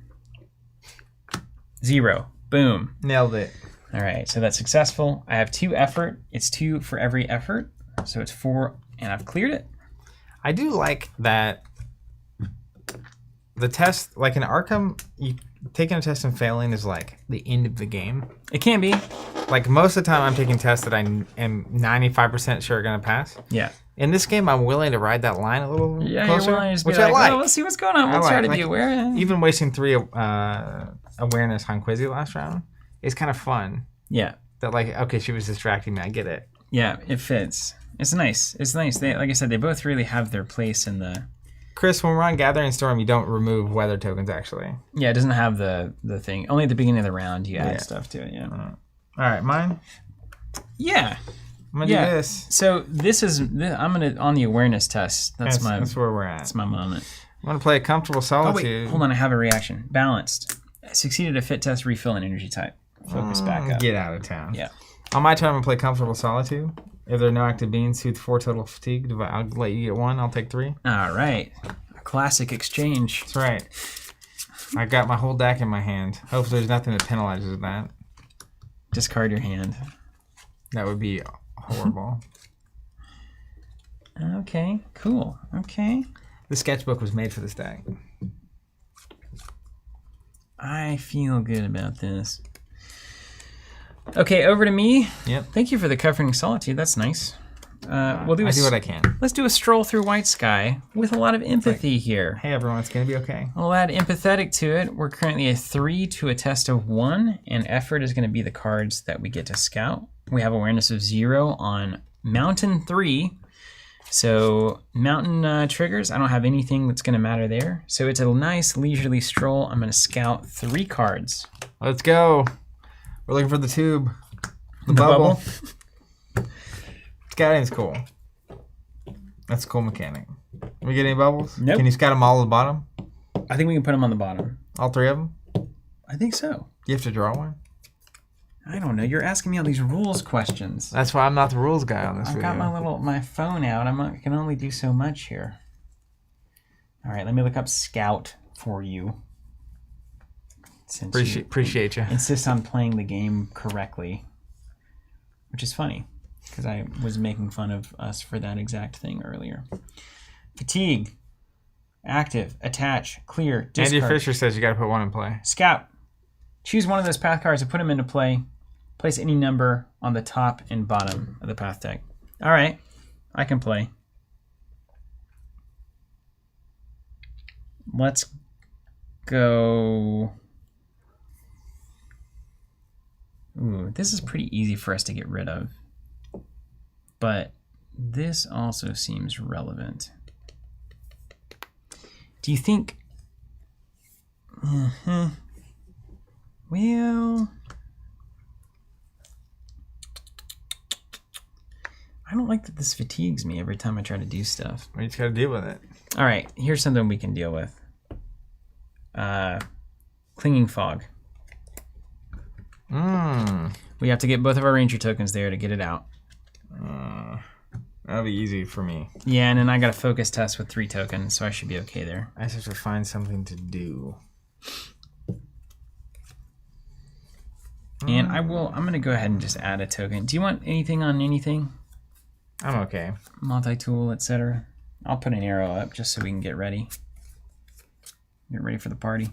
0. Boom. Nailed it. All right, so that's successful. I have 2 effort. It's 2 for every effort. So it's 4, and I've cleared it. I do like that the test, like in Arkham, taking a test and failing is like the end of the game. It can be. Like most of the time I'm taking tests that I am 95% sure are going to pass. Yeah. In this game, I'm willing to ride that line a little closer, You're willing to just which be like, I like. Oh, let's see what's going on. We'll try to be aware. Even wasting 3 awareness on Quizzy last round is kind of fun. Yeah. That like, okay, she was distracting me. I get it. Yeah, it fits. It's nice. It's nice. They, like I said, they both really have their place in the... Chris, when we're on Gathering Storm, you don't remove weather tokens, actually. Yeah, it doesn't have the thing. Only at the beginning of the round you add stuff to it, yeah. All right, mine? Yeah. I'm going to do this. So this is... I'm going to... On the awareness test. That's where we're at. That's my moment. I'm going to play a Comfortable Solitude. Oh, wait. Hold on. I have a reaction. Balanced. Succeeded a fit test, refill, and energy type. Focus back up. Get out of town. Yeah. On my turn, I'm going to play Comfortable Solitude. If there are no active beings, soothe 4 total fatigue. I'll let you get 1. I'll take 3. All right. A classic exchange. That's right. I got my whole deck in my hand. Hopefully there's nothing that penalizes that. Discard your hand. That would be horrible. Okay. Cool. Okay. The sketchbook was made for this deck. I feel good about this. Okay, over to me. Yep. Thank you for the Covering Solitude. That's nice. We'll do. I do what I can. Let's do a stroll through White Sky with a lot of empathy here. Hey everyone, it's gonna be okay. I'll add empathetic to it. We're currently a 3 to a test of 1, and effort is going to be the cards that we get to scout. We have awareness of 0 on Mountain 3. So mountain triggers, I don't have anything that's going to matter there. So it's a nice leisurely stroll. I'm going to scout 3 cards. Let's go. We're looking for the tube. The bubble. Scouting's cool. That's a cool mechanic. Can we get any bubbles? Nope. Can you scout them all at the bottom? I think we can put them on the bottom. All 3 of them? I think so. You have to draw one? I don't know. You're asking me all these rules questions. That's why I'm not the rules guy on this video. I've got my phone out. I can only do so much here. All right, let me look up Scout for you. Since Appreciate you. Insist on playing the game correctly, which is funny because I was making fun of us for that exact thing earlier. Fatigue, active, attach, clear, discard. Andy Fisher says you got to put 1 in play. Scout. Choose one of those path cards and put them into play. Place any number on the top and bottom of the path deck. All right, I can play. Let's go. Ooh, this is pretty easy for us to get rid of. But this also seems relevant. Do you think... Well... I don't like that this fatigues me every time I try to do stuff. We just got to deal with it. All right, here's something we can deal with. Clinging Fog. We have to get both of our Ranger tokens there to get it out. That'll be easy for me. Yeah, and then I got a focus test with 3 tokens, so I should be okay there. I just have to find something to do. And I'm going to go ahead and just add a token. Do you want anything on anything? I'm okay. Multi-tool, etc. I'll put an arrow up just so we can get ready. Get ready for the party.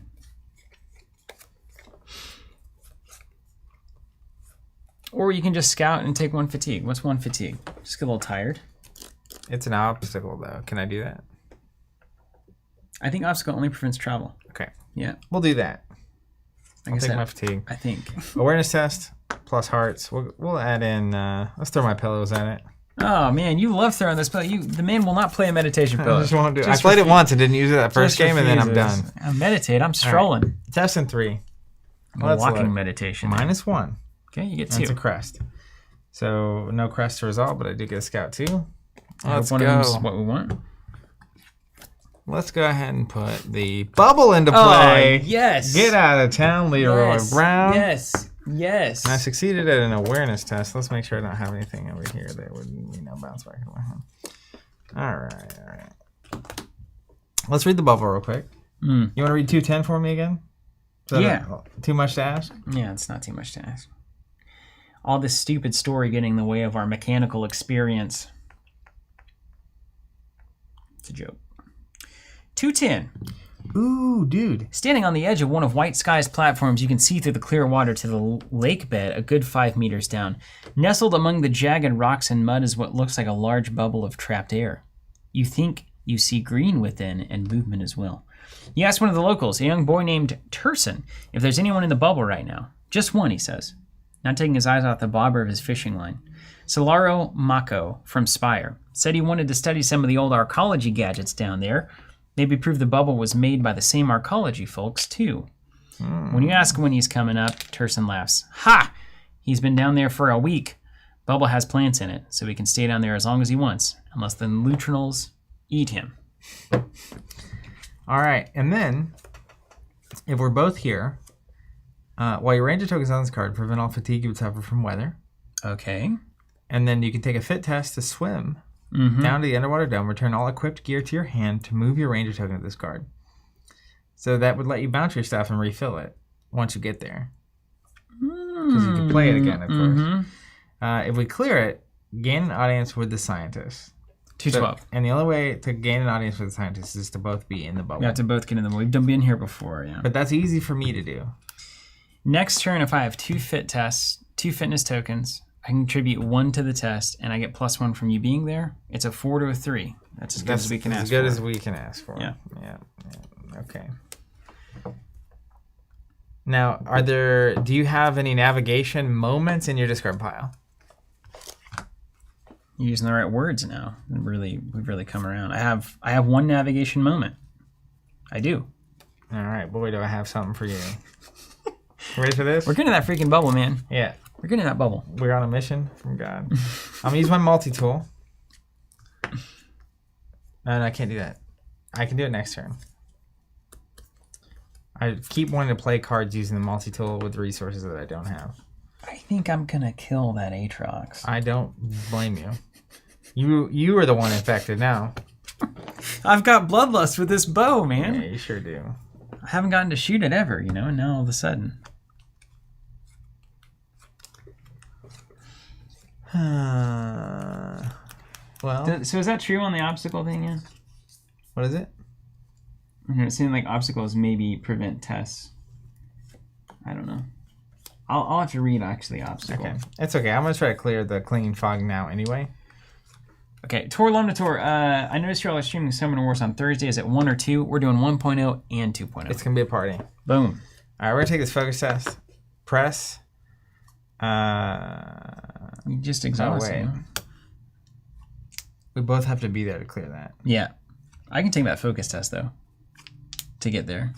Or you can just scout and take 1 fatigue. What's 1 fatigue? Just get a little tired. It's an obstacle, though. Can I do that? I think obstacle only prevents travel. Okay. Yeah. We'll do that. Like I'll take my fatigue. I think. Awareness test plus hearts. We'll add in. Let's throw my pillows at it. Oh man, you love throwing this pillow. The man will not play a meditation pillow. I just won't do it. I played it once and didn't use it that first game, and then I'm done. I meditate. I'm strolling. Right. Test in 3. Walking meditation. -1. Okay, you get 2. That's a crest. So no crest to resolve, but I do get a scout too. Let's go. What we want. let's go ahead and put the bubble into play. Oh, yes. Get out of town, Leroy Brown. Yes. Yes. And I succeeded at an awareness test. Let's make sure I don't have anything over here that would, bounce back into my hand. All right. Let's read the bubble real quick. You want to read 210 for me again? Too much to ask? Yeah, it's not too much to ask. All this stupid story getting in the way of our mechanical experience. It's a joke. 210. Ooh, dude. Standing on the edge of one of White Sky's platforms, you can see through the clear water to the lake bed a good 5 meters down. Nestled among the jagged rocks and mud is what looks like a large bubble of trapped air. You think you see green within and movement as well. You ask one of the locals, a young boy named Turson, if there's anyone in the bubble right now. Just one, he says, not taking his eyes off the bobber of his fishing line. Solaro Mako from Spire said he wanted to study some of the old arcology gadgets down there. Maybe prove the bubble was made by the same arcology folks, too. When you ask when he's coming up, Turson laughs. Ha! He's been down there for a week. Bubble has plants in it, so he can stay down there as long as he wants, unless the neutrals eat him. All right, and then, if we're both here, while your ranger tokens on this card, prevent all fatigue you would suffer from weather. Okay. And then you can take a fit test to swim down to the underwater dome, return all equipped gear to your hand to move your ranger token to this card. So that would let you bounce your stuff and refill it once you get there. Because you can play it again, of course. If we clear it, gain an audience with the scientist. 212. And the only way to gain an audience with the scientist is to both be in the bubble. We have to both get in the bubble. We've been here before, yeah. But that's easy for me to do. Next turn, if I have 2 fit tests, 2 fitness tokens, I can contribute 1 to the test, and I get +1 from you being there. It's a 4 to a 3. That's as good as we can ask for. As good as we can ask for. Yeah. Okay. Now, do you have any navigation moments in your discard pile? You're using the right words now. We've really come around. I have 1 navigation moment. I do. All right, boy, do I have something for you. Ready for this? We're getting that freaking bubble, man. Yeah. We're getting that bubble. We're on a mission from God. I'm going to use my multi-tool. No, I can't do that. I can do it next turn. I keep wanting to play cards using the multi-tool with resources that I don't have. I think I'm going to kill that Aatrox. I don't blame you. You are the one infected now. I've got bloodlust with this bow, man. Yeah, you sure do. I haven't gotten to shoot it ever, and now all of a sudden. Well. So is that true on the obstacle thing, yeah? What is it? It seems like obstacles maybe prevent tests. I don't know. I'll have to read actually obstacle. Okay, it's okay. I'm gonna try to clear the clinging fog now anyway. Okay, Tor Lumnator, I noticed you're all streaming Summon Wars on Thursdays at 1 or 2. We're doing 1.0 and 2.0. It's gonna be a party. Boom. All right, we're gonna take this focus test. Press. You just exhausted. Oh, wait. We both have to be there to clear that. Yeah. I can take that focus test, though, to get there.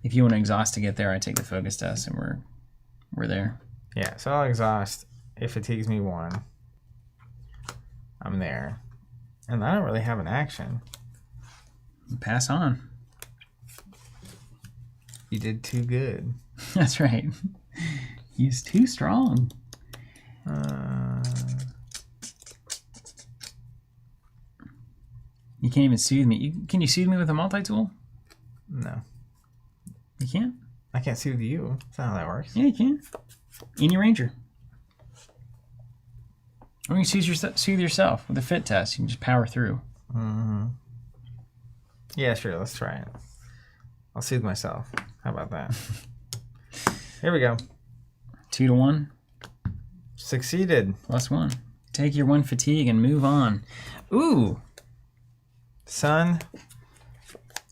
If you want to exhaust to get there, I take the focus test, and we're there. Yeah, so I'll exhaust. It fatigues me 1. I'm there. And I don't really have an action. Pass on. You did too good. That's right. He's too strong. You can't even soothe me. Can you soothe me with a multi-tool? No. You can't? I can't soothe you. That's not how that works. Yeah, you can. Any ranger. Or you can soothe yourself with a fit test. You can just power through. Mm-hmm. Yeah, sure. Let's try it. I'll soothe myself. How about that? Here we go. 2 to 1. Succeeded. +1. Take your 1 fatigue and move on. Ooh. Sun.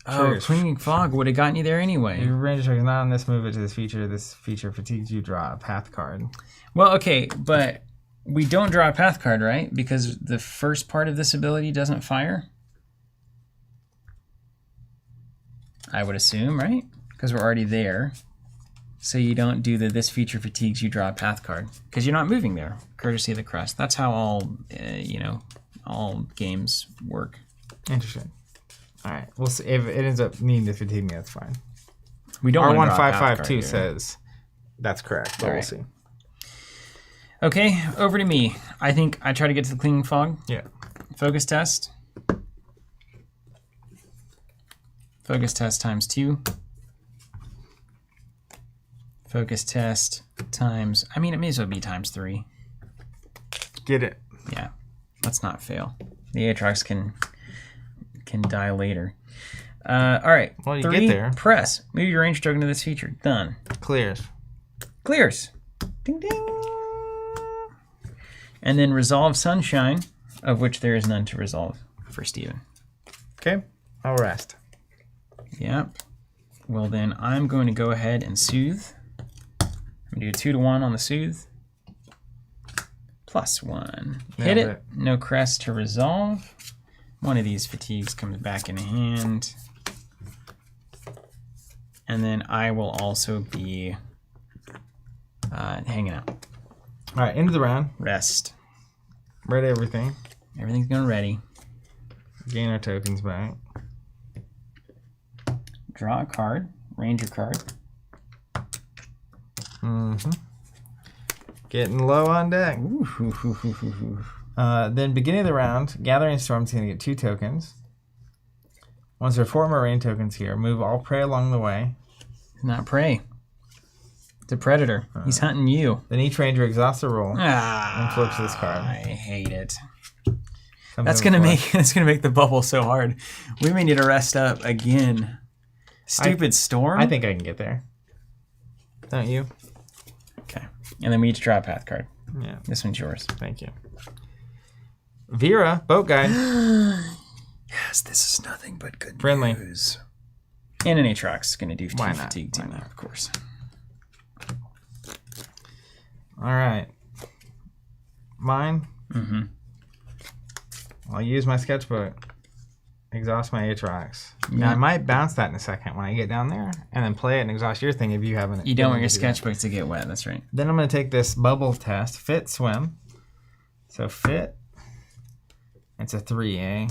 Oh, clinging fog would have gotten you there anyway. Your ranger is not on this move it to this feature. This feature fatigues you. Draw a path card. Well, okay, but we don't draw a path card, right? Because the first part of this ability doesn't fire. I would assume, right? Because we're already there. So you don't do this feature fatigues you, draw a path card. Because you're not moving there, courtesy of the crust. That's how all games work. Interesting. All right. We'll see if it ends up needing to fatigue me. That's fine. We don't want to draw a path R1552 card says that's correct, but we'll see. Okay, over to me. I think I try to get to the Clinging Fog. Yeah. Focus test. Focus test times 2. Focus test times... I mean, it may as well be times 3. Get it. Yeah. Let's not fail. The Aatrox can die later. All right. Well, you 3, get there. Press. Move your range token to this feature. Done. Clears. Clears. Ding, ding. And then resolve Sunshine, of which there is none to resolve for Steven. Okay. I'll rest. Yep. Well, then I'm going to go ahead and soothe. I'm going to do a 2-to-1 on the soothe. +1. Hit it. No crest to resolve. One of these fatigues comes back in hand. And then I will also be hanging out. All right, end of the round. Rest. Ready everything. Everything's going ready. Gain our tokens back. Draw a card. Ranger card. Mm-hmm. Getting low on deck. Then beginning of the round, Gathering Storm's going to get 2 tokens. Once there are 4 more rain tokens here, move all prey along the way. It's not prey. It's a predator. He's hunting you. Then each ranger exhausts a roll and flips this card. I hate it. That's gonna make the bubble so hard. We may need to rest up again. Stupid storm. I think I can get there. Don't you? Okay. And then we each draw a path card. Yeah. This one's yours. Thank you. Vera, boat guide. Yes, this is nothing but good Friendly. news. And an Aatrox is going to do 2 Why not? fatigue to Why me, not? of course. All right. Mine. Mm-hmm. I'll use my sketchbook. Exhaust my Aatrox. Yeah. Now, I might bounce that in a second when I get down there, and then play it and exhaust your thing if you haven't. You don't want your sketchbook to get wet. That's right. Then I'm going to take this bubble test. Fit, swim. So fit. It's a 3, eh?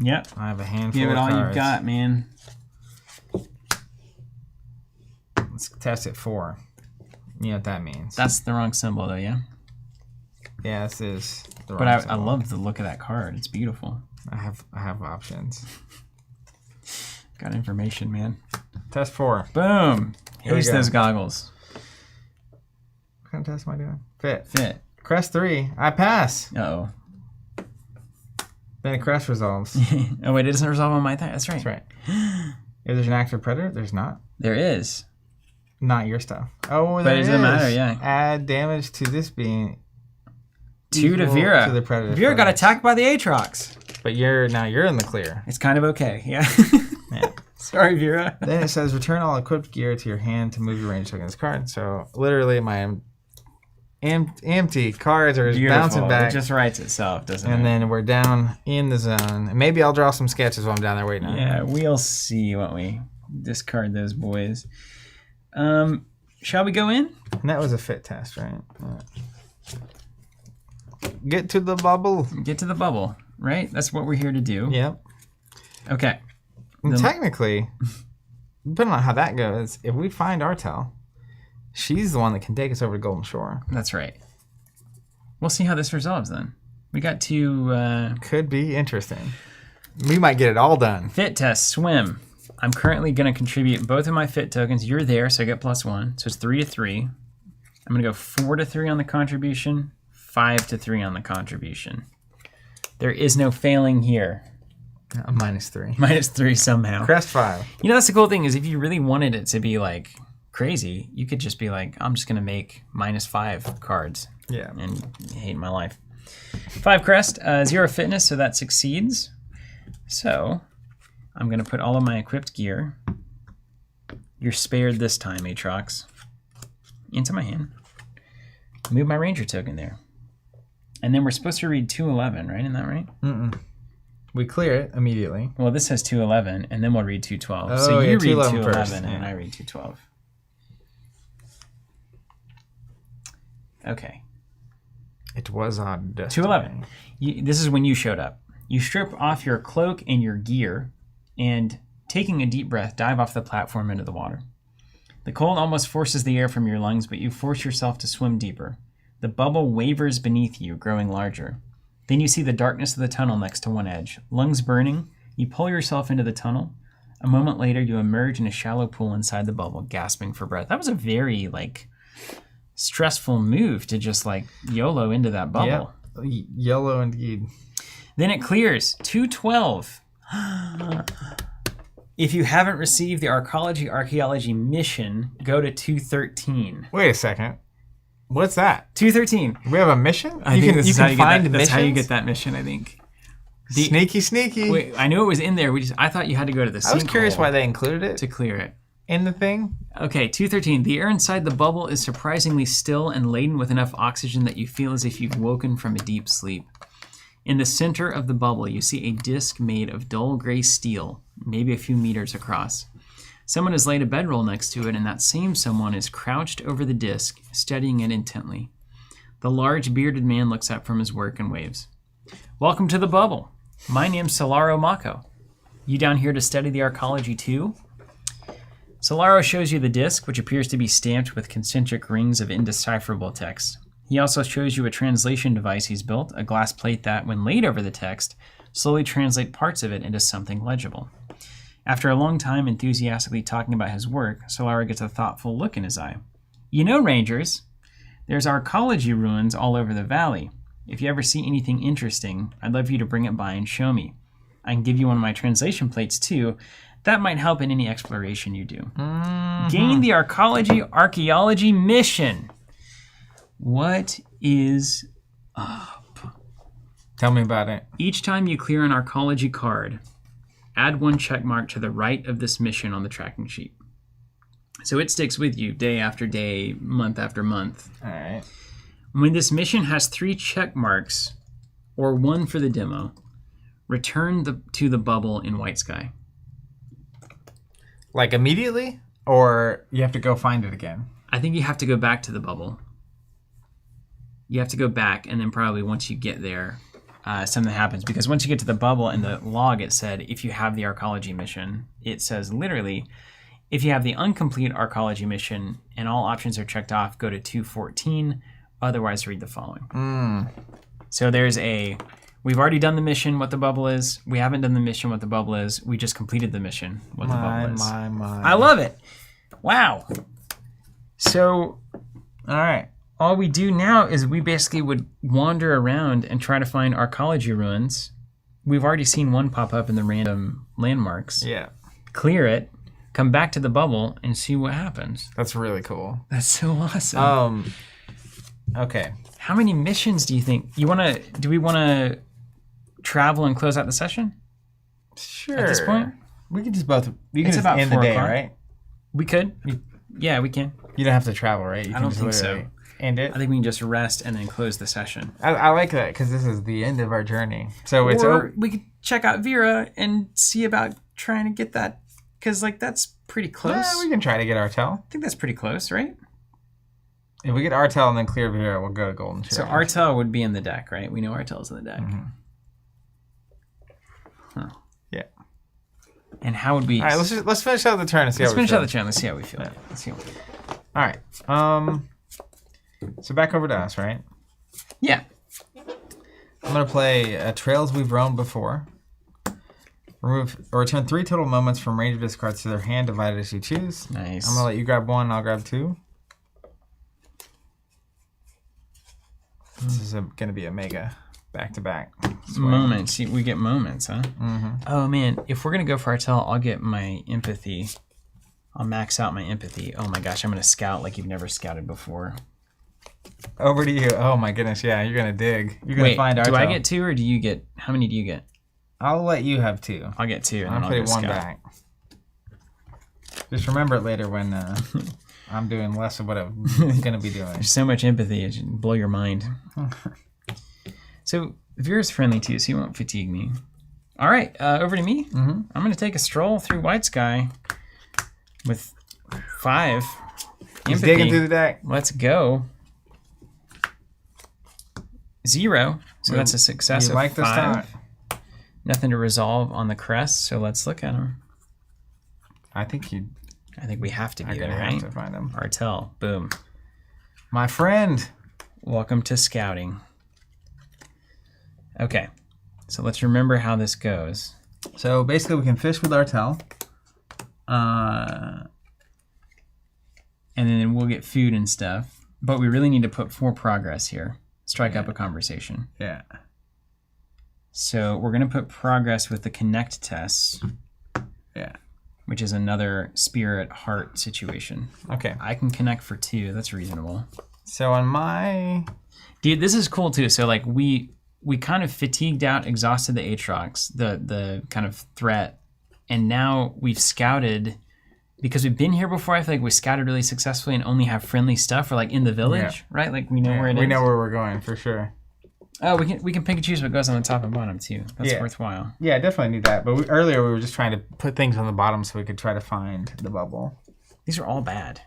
Yep. I have a handful Give it of all cards. you've got, man. Let's test it 4. You know what that means. That's the wrong symbol, though, yeah? Yeah, this is the But wrong I symbol. love the look of that card. It's beautiful. I have options. Got information, man. Test 4. Boom. Here we Here's go. those goggles. What kind of test am I doing? Fit. Fit. Crest 3. I pass. Uh-oh. Then a crest resolves. Oh, wait, it doesn't resolve on my thing. That's right. That's right. If there's an active predator, there's not. There is. Not your stuff. Oh, there But it doesn't is. matter, yeah. Add damage to this being 2 to equal Vera. to the predator. Vera got attacked by the Aatrox. But you're in the clear. It's kind of okay, yeah. Yeah. Sorry, Vera. Then it says return all equipped gear to your hand to move your range tokens card. So literally my empty cards are just bouncing back. It just writes itself, doesn't it? And then we're down in the zone. And maybe I'll draw some sketches while I'm down there waiting on it. Yeah, we'll see, won't we? Discard those boys. Shall we go in? And that was a fit test, right? Yeah. Get to the bubble. Get to the bubble, right? That's what we're here to do. Yep. Okay. And technically, depending on how that goes, if we find Artel, she's the one that can take us over to Golden Shore. That's right. We'll see how this resolves then. We got to... Could be interesting. We might get it all done. Fit test, swim. I'm currently going to contribute both of my fit tokens. You're there, so I get +1. So it's 3 to 3. I'm going to go 4 to 3 on the contribution, 5 to 3 on the contribution. There is no failing here. -3. -3 somehow. Crest 5. You know, that's the cool thing is if you really wanted it to be like crazy, you could just be like, I'm just going to make -5 cards. Yeah. And hate my life. 5 crest, 0 fitness, so that succeeds. So I'm going to put all of my equipped gear. You're spared this time, Aatrox. Into my hand. Move my ranger token there. And then we're supposed to read 211, right? Isn't that right? Mm-mm. We clear it immediately. Well, this has 211, and then we'll read 212. Oh, so yeah, you read 211 211, first, and yeah. I read 212. Okay. It was odd. 211. This is when you showed up. You strip off your cloak and your gear and taking a deep breath, dive off the platform into the water. The cold almost forces the air from your lungs, but you force yourself to swim deeper. The bubble wavers beneath you, growing larger. Then you see the darkness of the tunnel next to one edge. Lungs burning, you pull yourself into the tunnel. A moment later, you emerge in a shallow pool inside the bubble, gasping for breath. That was a very, stressful move to just, YOLO into that bubble. Yeah, YOLO indeed. Then it clears. 212. If you haven't received the Archaeology mission, go to 213. Wait a second. What's that? 213. We have a mission? I think you can find missions? That's how you get that mission, I think. Sneaky. Wait, I knew it was in there. I thought you had to go to the sinkhole. I was curious why they included it. To clear it. In the thing? Okay, 213. The air inside the bubble is surprisingly still and laden with enough oxygen that you feel as if you've woken from a deep sleep. In the center of the bubble, you see a disc made of dull gray steel, maybe a few meters across. Someone has laid a bedroll next to it, and that same someone is crouched over the disc, studying it intently. The large, bearded man looks up from his work and waves. Welcome to the bubble. My name's Solaro Mako. You down here to study the archaeology too? Solaro shows you the disc, which appears to be stamped with concentric rings of indecipherable text. He also shows you a translation device he's built, a glass plate that, when laid over the text, slowly translate parts of it into something legible. After a long time enthusiastically talking about his work, Solaro gets a thoughtful look in his eye. You know, Rangers, there's archaeology ruins all over the valley. If you ever see anything interesting, I'd love you to bring it by and show me. I can give you one of my translation plates too. That might help in any exploration you do. Mm-hmm. Gain the archaeology mission. What is up? Tell me about it. Each time you clear an archaeology card, add one check mark to the right of this mission on the tracking sheet. So it sticks with you day after day, month after month. All right. When this mission has 3 check marks, or 1 for the demo, return to the bubble in white sky. Like immediately? Or you have to go find it again? I think you have to go back to the bubble. You have to go back, and then probably once you get there, something happens. Because once you get to the bubble, in the log it said, if you have the archaeology mission, it says literally, if you have the incomplete archaeology mission and all options are checked off, go to 214. Otherwise, read the following. So there's we've already done the mission, what the bubble is. We haven't done the mission, what the bubble is. We just completed the mission, what the bubble is. I love it. Wow. So, all right. All we do now is we basically would wander around and try to find archaeology ruins. We've already seen one pop up in the random landmarks. Yeah. Clear it, come back to the bubble, and see what happens. That's really cool. That's so awesome. Okay. How many missions do you think? Do we want to travel and close out the session? Sure. At this point? We could just both. We can It's just about end the 4 day, o'clock. right? We could. Yeah, we can. You don't have to travel, right? You I don't just think so. literally end it. I think we can just rest and then close the session. I like that because this is the end of our journey. So it's we could check out Vera and see about trying to get that, because that's pretty close. Yeah, we can try to get Artel. I think that's pretty close, right? If we get Artel and then clear Vera, we'll go to Golden Chariot. So Artel would be in the deck, right? We know Artel's in the deck. Mm-hmm. Huh. Yeah. And how would we? All right, let's finish out the turn and see how we feel. Let's finish out the turn. Let's see how we feel. Yeah. Let's see. All right. So back over to us, right? Yeah. I'm gonna play Trails We've Roamed Before. Remove or return 3 total moments from range of discards to their hand, divided as you choose. Nice. I'm gonna let you grab 1. And I'll grab 2. This is gonna be a mega back-to-back moments. We get moments, huh? Mm-hmm. Oh man, if we're gonna go for Artel, I'll get my empathy. I'll max out my empathy. Oh my gosh, I'm gonna scout like you've never scouted before. Over to you. Oh my goodness, yeah, you're gonna dig. You're gonna find Artel. Do I get 2 or do you get? How many do you get? I'll let you have 2. I'll get 2, and I'll then put I'll go 1 scout. back. Just remember it later when I'm doing less of what I'm gonna be doing. There's so much empathy, it should blow your mind. So Vera's friendly too, so you won't fatigue me. All right, over to me. Mm-hmm. I'm gonna take a stroll through White Sky with 5 empathy. He's digging through the deck. Let's go. 0. So that's a success You of like this 5. time? Nothing to resolve on the crest, so let's look at them. I think we have to be there, right? Have to find him. Artel, boom. My friend. Welcome to scouting. Okay, so let's remember how this goes. So basically we can fish with Artel. And then we'll get food and stuff. But we really need to put 4 progress here. Strike up a conversation. Yeah. So we're going to put progress with the connect tests. Yeah. Which is another spirit heart situation. Okay. I can connect for 2. That's reasonable. So on my... Dude, this is cool too. So like we kind of fatigued out, exhausted the Aatrox, the kind of threat. And now we've scouted... Because we've been here before, I feel like we scouted really successfully and only have friendly stuff. We're like in the village, right? Like we know where it is. We know where we're going for sure. Oh, we can pick and choose what goes on the top and bottom too. That's worthwhile. Yeah, I definitely need that. But earlier we were just trying to put things on the bottom so we could try to find the bubble. These are all bad.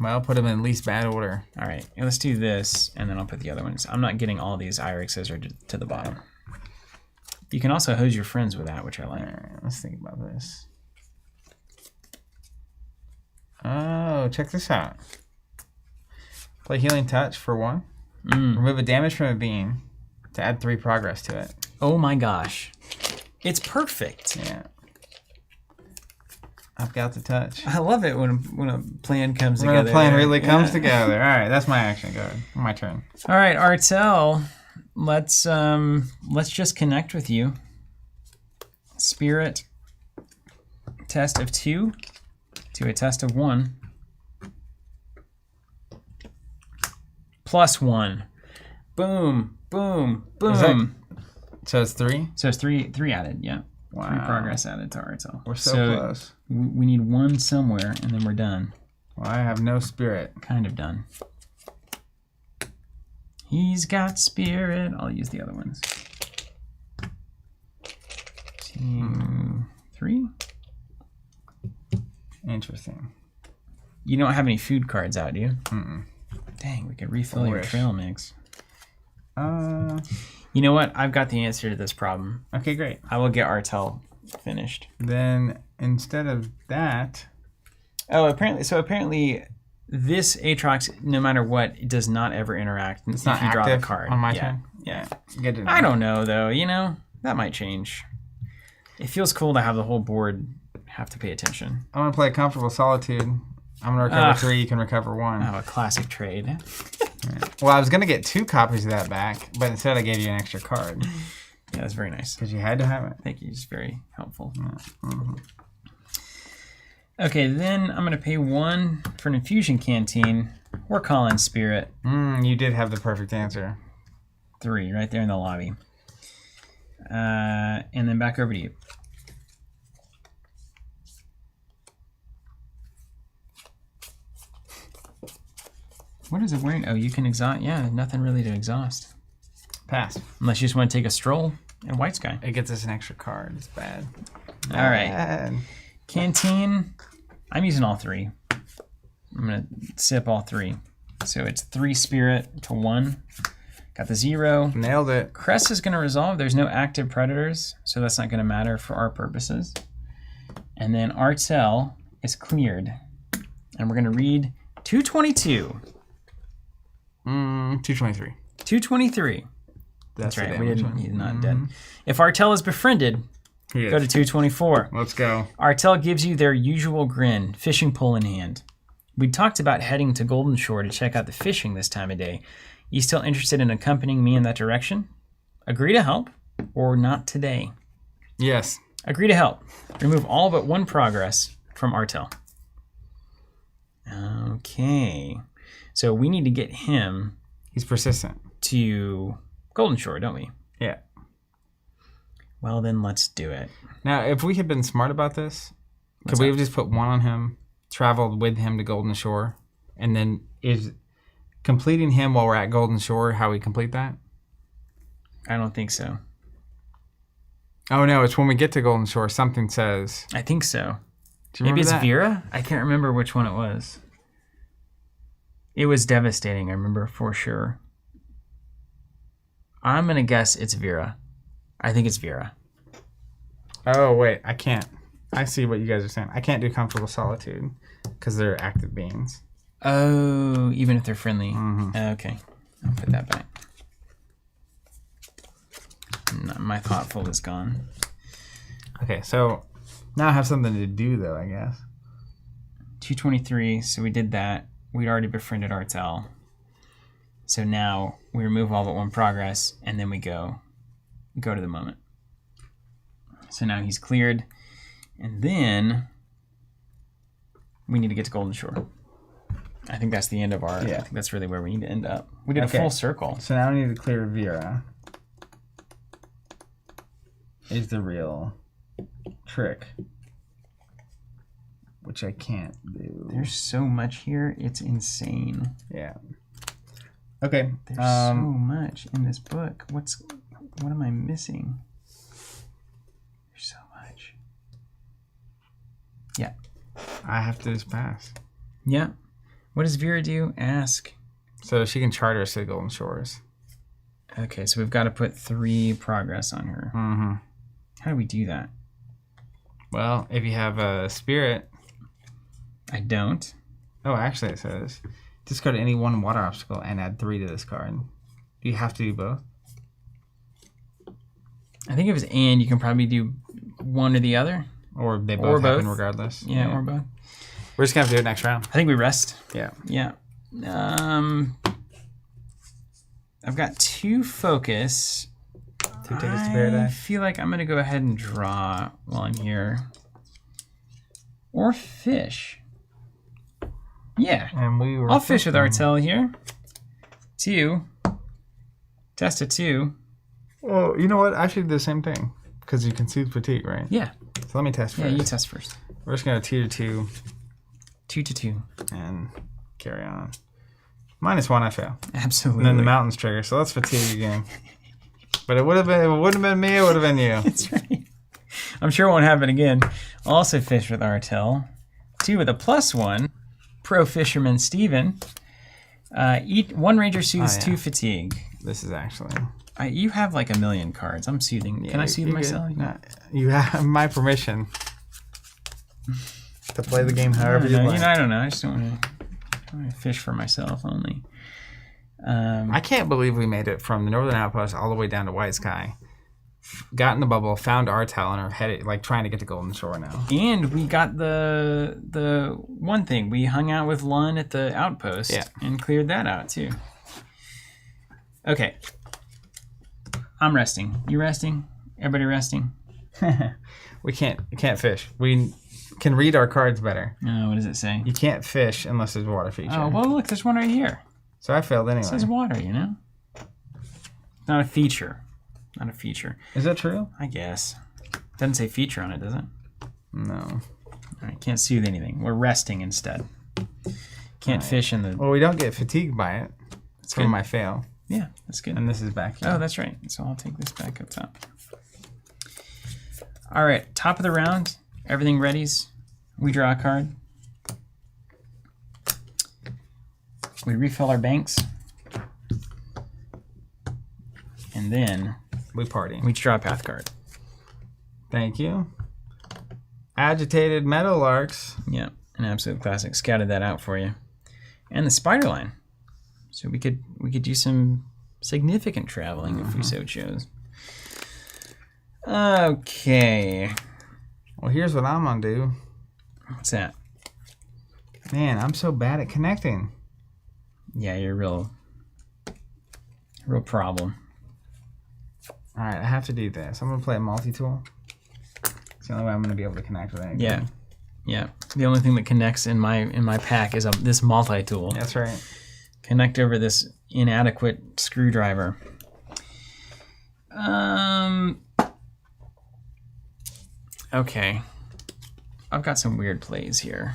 Well, put them in least bad order. All right, let's do this, and then I'll put the other ones. I'm not getting all these Irixes or to the bottom. You can also hose your friends with that, which I like. All right, let's think about this. Oh, check this out. Play Healing Touch for 1. Remove a damage from a beam to add 3 progress to it. Oh my gosh. It's perfect. Yeah. I've got the touch. I love it when a plan comes together. When a plan really comes together. All right, that's my action. Go ahead. My turn. All right, Artel. Let's just connect with you. Spirit test of 2 to a test of 1. Plus 1. Boom, boom, boom. So it's 3? So it's 3 added, yeah. Wow. 3 progress added to Artel. We're so close. We need 1 somewhere, and then we're done. Well, I have no spirit. Kind of done. He's got spirit. I'll use the other ones. 2, 3. Interesting. You don't have any food cards out, do you? Mm-mm. Dang, we could refill your trail mix. You know what? I've got the answer to this problem. Okay, great. I will get Artel finished. Then instead of that... Oh, apparently this Aatrox, no matter what, it does not ever interact it's if not you draw active the card. on my turn? Yeah. Good to know. I don't know, though. You know, that might change. It feels cool to have the whole board have to pay attention. I'm going to play Comfortable Solitude. I'm going to recover 3. You can recover 1. Oh, a classic trade. Right. Well, I was going to get 2 copies of that back, but instead I gave you an extra card. Yeah, that's very nice. Because you had to have it. Thank you. It's very helpful. Mm-hmm. Okay, then I'm going to pay 1 for an infusion canteen. We're calling Spirit. You did have the perfect answer. 3 right there in the lobby. And then back over to you. What is it wearing? Oh, you can exhaust. Yeah, nothing really to exhaust. Pass. Unless you just want to take a stroll in White Sky. It gets us an extra card. It's bad. All right. Canteen. I'm using all 3. I'm going to sip all 3. So it's 3 spirit to 1. Got the 0. Nailed it. Crest is going to resolve. There's no active predators, so that's not going to matter for our purposes. And then Artel is cleared. And we're going to read 222. 223. 223. That's right. He's not dead. If Artel is befriended, go to 224. Let's go. Artel gives you their usual grin, fishing pole in hand. We talked about heading to Golden Shore to check out the fishing this time of day. You still interested in accompanying me in that direction? Agree to help, or not today? Yes. Agree to help. Remove all but 1 progress from Artel. Okay. So we need to get him... He's persistent. ...to Golden Shore, don't we? Yeah. Well, then let's do it. Now, if we had been smart about this, could we have just put 1 on him, traveled with him to Golden Shore, and then is completing him while we're at Golden Shore how we complete that? I don't think so. Oh, no, it's when we get to Golden Shore, something says... I think so. Maybe it's Vera? I can't remember which one it was. It was devastating, I remember for sure. I'm going to guess it's Vera. I think it's Vera. Oh, wait. I can't. I see what you guys are saying. I can't do comfortable solitude because they're active beings. Oh, even if they're friendly. Mm-hmm. Okay. I'll put that back. No, my thoughtful is gone. Okay, so now I have something to do, though, I guess. 223, so we did that. We'd already befriended Artel. So now we remove all but one progress, and then we go to the moment. So now he's cleared, and then we need to get to Golden Shore. I think that's the end of our... Yeah. I think that's really where we need to end up. We did a full circle. So now we need to clear Vera. Is the real trick. Which I can't do. There's so much here, it's insane. Yeah. Okay. There's so much in this book. What am I missing? There's so much. Yeah. I have to just pass. Yeah. What does Vera do? Ask. So she can charter us to the Golden Shores. Okay, so we've got to put 3 progress on her. Mm-hmm. How do we do that? Well, if you have a spirit... I don't. Oh, actually it says, discard any one water obstacle and add 3 to this card. Do you have to do both? I think if it's and, you can probably do one or the other. Or they both happen regardless. Yeah, or both. We're just going to have to do it next round. I think we rest. Yeah. Yeah. I've got 2 focus. 2 tickets to paradise. I feel like I'm going to go ahead and draw while I'm here. Or fish. Yeah. And we were I'll fish with Artel here. 2. Test a 2. Well, you know what? I should do the same thing. Because you can soothe fatigue, right? Yeah. So let me test first. Yeah, you test first. We're just going to tier 2. 2 to 2. And carry on. -1, I fail. Absolutely. And then the mountains trigger. So let's fatigue again. But it would have been. If it wouldn't have been me, it would have been you. That's right. I'm sure it won't happen again. Also fish with Artel. 2 with a +1. Pro fisherman Steven. Eat 1 ranger soothes 2 fatigue. This is actually... you have like a million cards. I'm soothing. Can I soothe myself? You have my permission to play the game however you like. I don't know. I just don't want to fish for myself only. I can't believe we made it from the Northern Outpost all the way down to White Sky. Got in the bubble, found Artel, and are headed, like, trying to get to Golden Shore now. And we got the one thing. We hung out with Lun at the Outpost and cleared that out, too. Okay. I'm resting. You resting? Everybody resting? We can't fish. We can read our cards better. What does it say? You can't fish unless there's a water feature. Oh, well, look, there's one right here. So I failed anyway. It says water, you know? Not a feature. Not a feature. Is that true? I guess. Doesn't say feature on it, does it? No. All right, can't soothe anything. We're resting instead. Can't fish in the... Well, we don't get fatigued by it. It's from my fail. Yeah, that's good. And this is back here. Oh, that's right. So I'll take this back up top. All right, top of the round. Everything readies. We draw a card. We refill our banks. And then... we party. We draw a path card. Thank you. Agitated Meadowlarks. Yeah, an absolute classic. Scouted that out for you. And the spider line. So we could do some significant traveling if we so chose. Okay. Well, here's what I'm gonna do. What's that? Man, I'm so bad at connecting. Yeah, you're a real problem. All right, I have to do this. I'm gonna play a multi-tool. It's the only way I'm gonna be able to connect with anything. Yeah, yeah. The only thing that connects in my pack is this multi-tool. That's right. Connect over this inadequate screwdriver. Okay. I've got some weird plays here.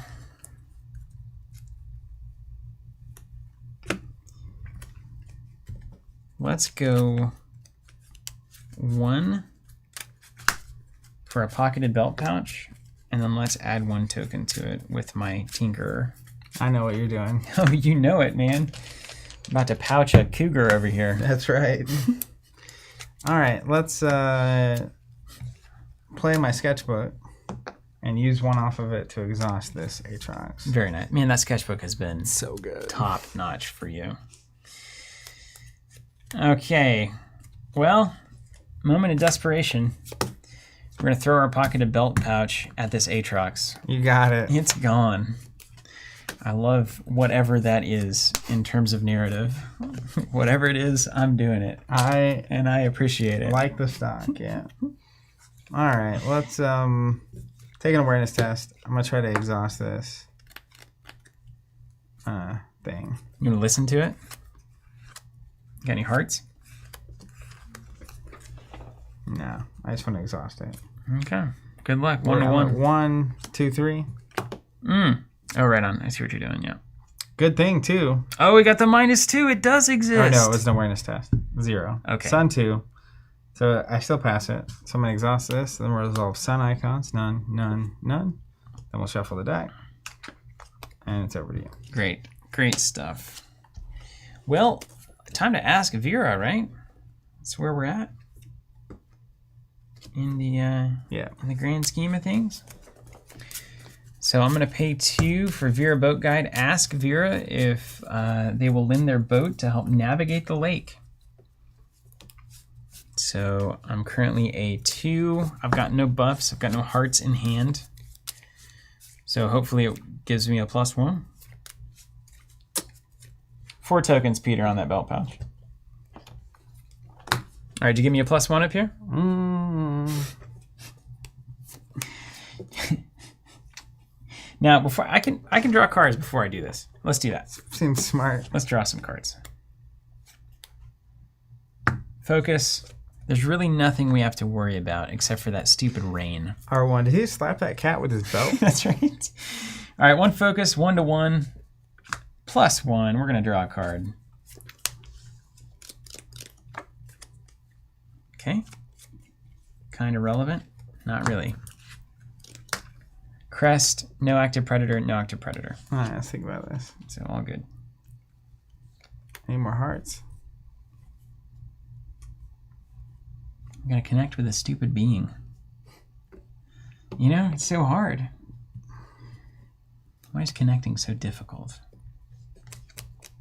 Let's go 1 for a pocketed belt pouch, and then let's add 1 token to it with my Tinkerer. I know what you're doing. Oh, you know it, man. About to pouch a cougar over here. That's right. All right, let's play my sketchbook and use one off of it to exhaust this Aatrox. Very nice. Man, that sketchbook has been So good. Top notch for you. Okay. Well, moment of desperation. We're going to throw our pocketed belt pouch at this Aatrox. You got it. It's gone. I love whatever that is in terms of narrative. Whatever it is, I'm doing it. I appreciate it. Like the stock, yeah. All right, let's take an awareness test. I'm going to try to exhaust this thing. You going to listen to it? Got any hearts? No, I just want to exhaust it. Okay. Good luck. 1 to 1. 1, 2, 3. Oh, right on. I see what you're doing, yeah. Good thing, too. Oh, we got the -2. It does exist. Oh, no, it was an awareness test. 0. Okay. Sun 2. So I still pass it. So I'm going to exhaust this. Then we'll resolve sun icons. None, none, none. Then we'll shuffle the deck. And it's over to you. Great. Great stuff. Well, time to ask Vera, right? That's where we're at. In the grand scheme of things. So I'm going to pay 2 for Vera Boat Guide. Ask Vera if they will lend their boat to help navigate the lake. So I'm currently a 2. I've got no buffs. I've got no hearts in hand. So hopefully it gives me a +1. 4 tokens, Peter, on that belt pouch. All right, did you give me a +1 up here? Now, before I can draw cards before I do this. Let's do that. Seems smart. Let's draw some cards. Focus. There's really nothing we have to worry about except for that stupid rain. R1. Did he slap that cat with his belt? That's right. All right, 1 focus, 1 to 1, +1. We're gonna draw a card. Okay. Kind of relevant. Not really. Crest, no active predator, no active predator. All right, let's think about this. So all good. Any more hearts? I'm gonna connect with a stupid being. You know, it's so hard. Why is connecting so difficult?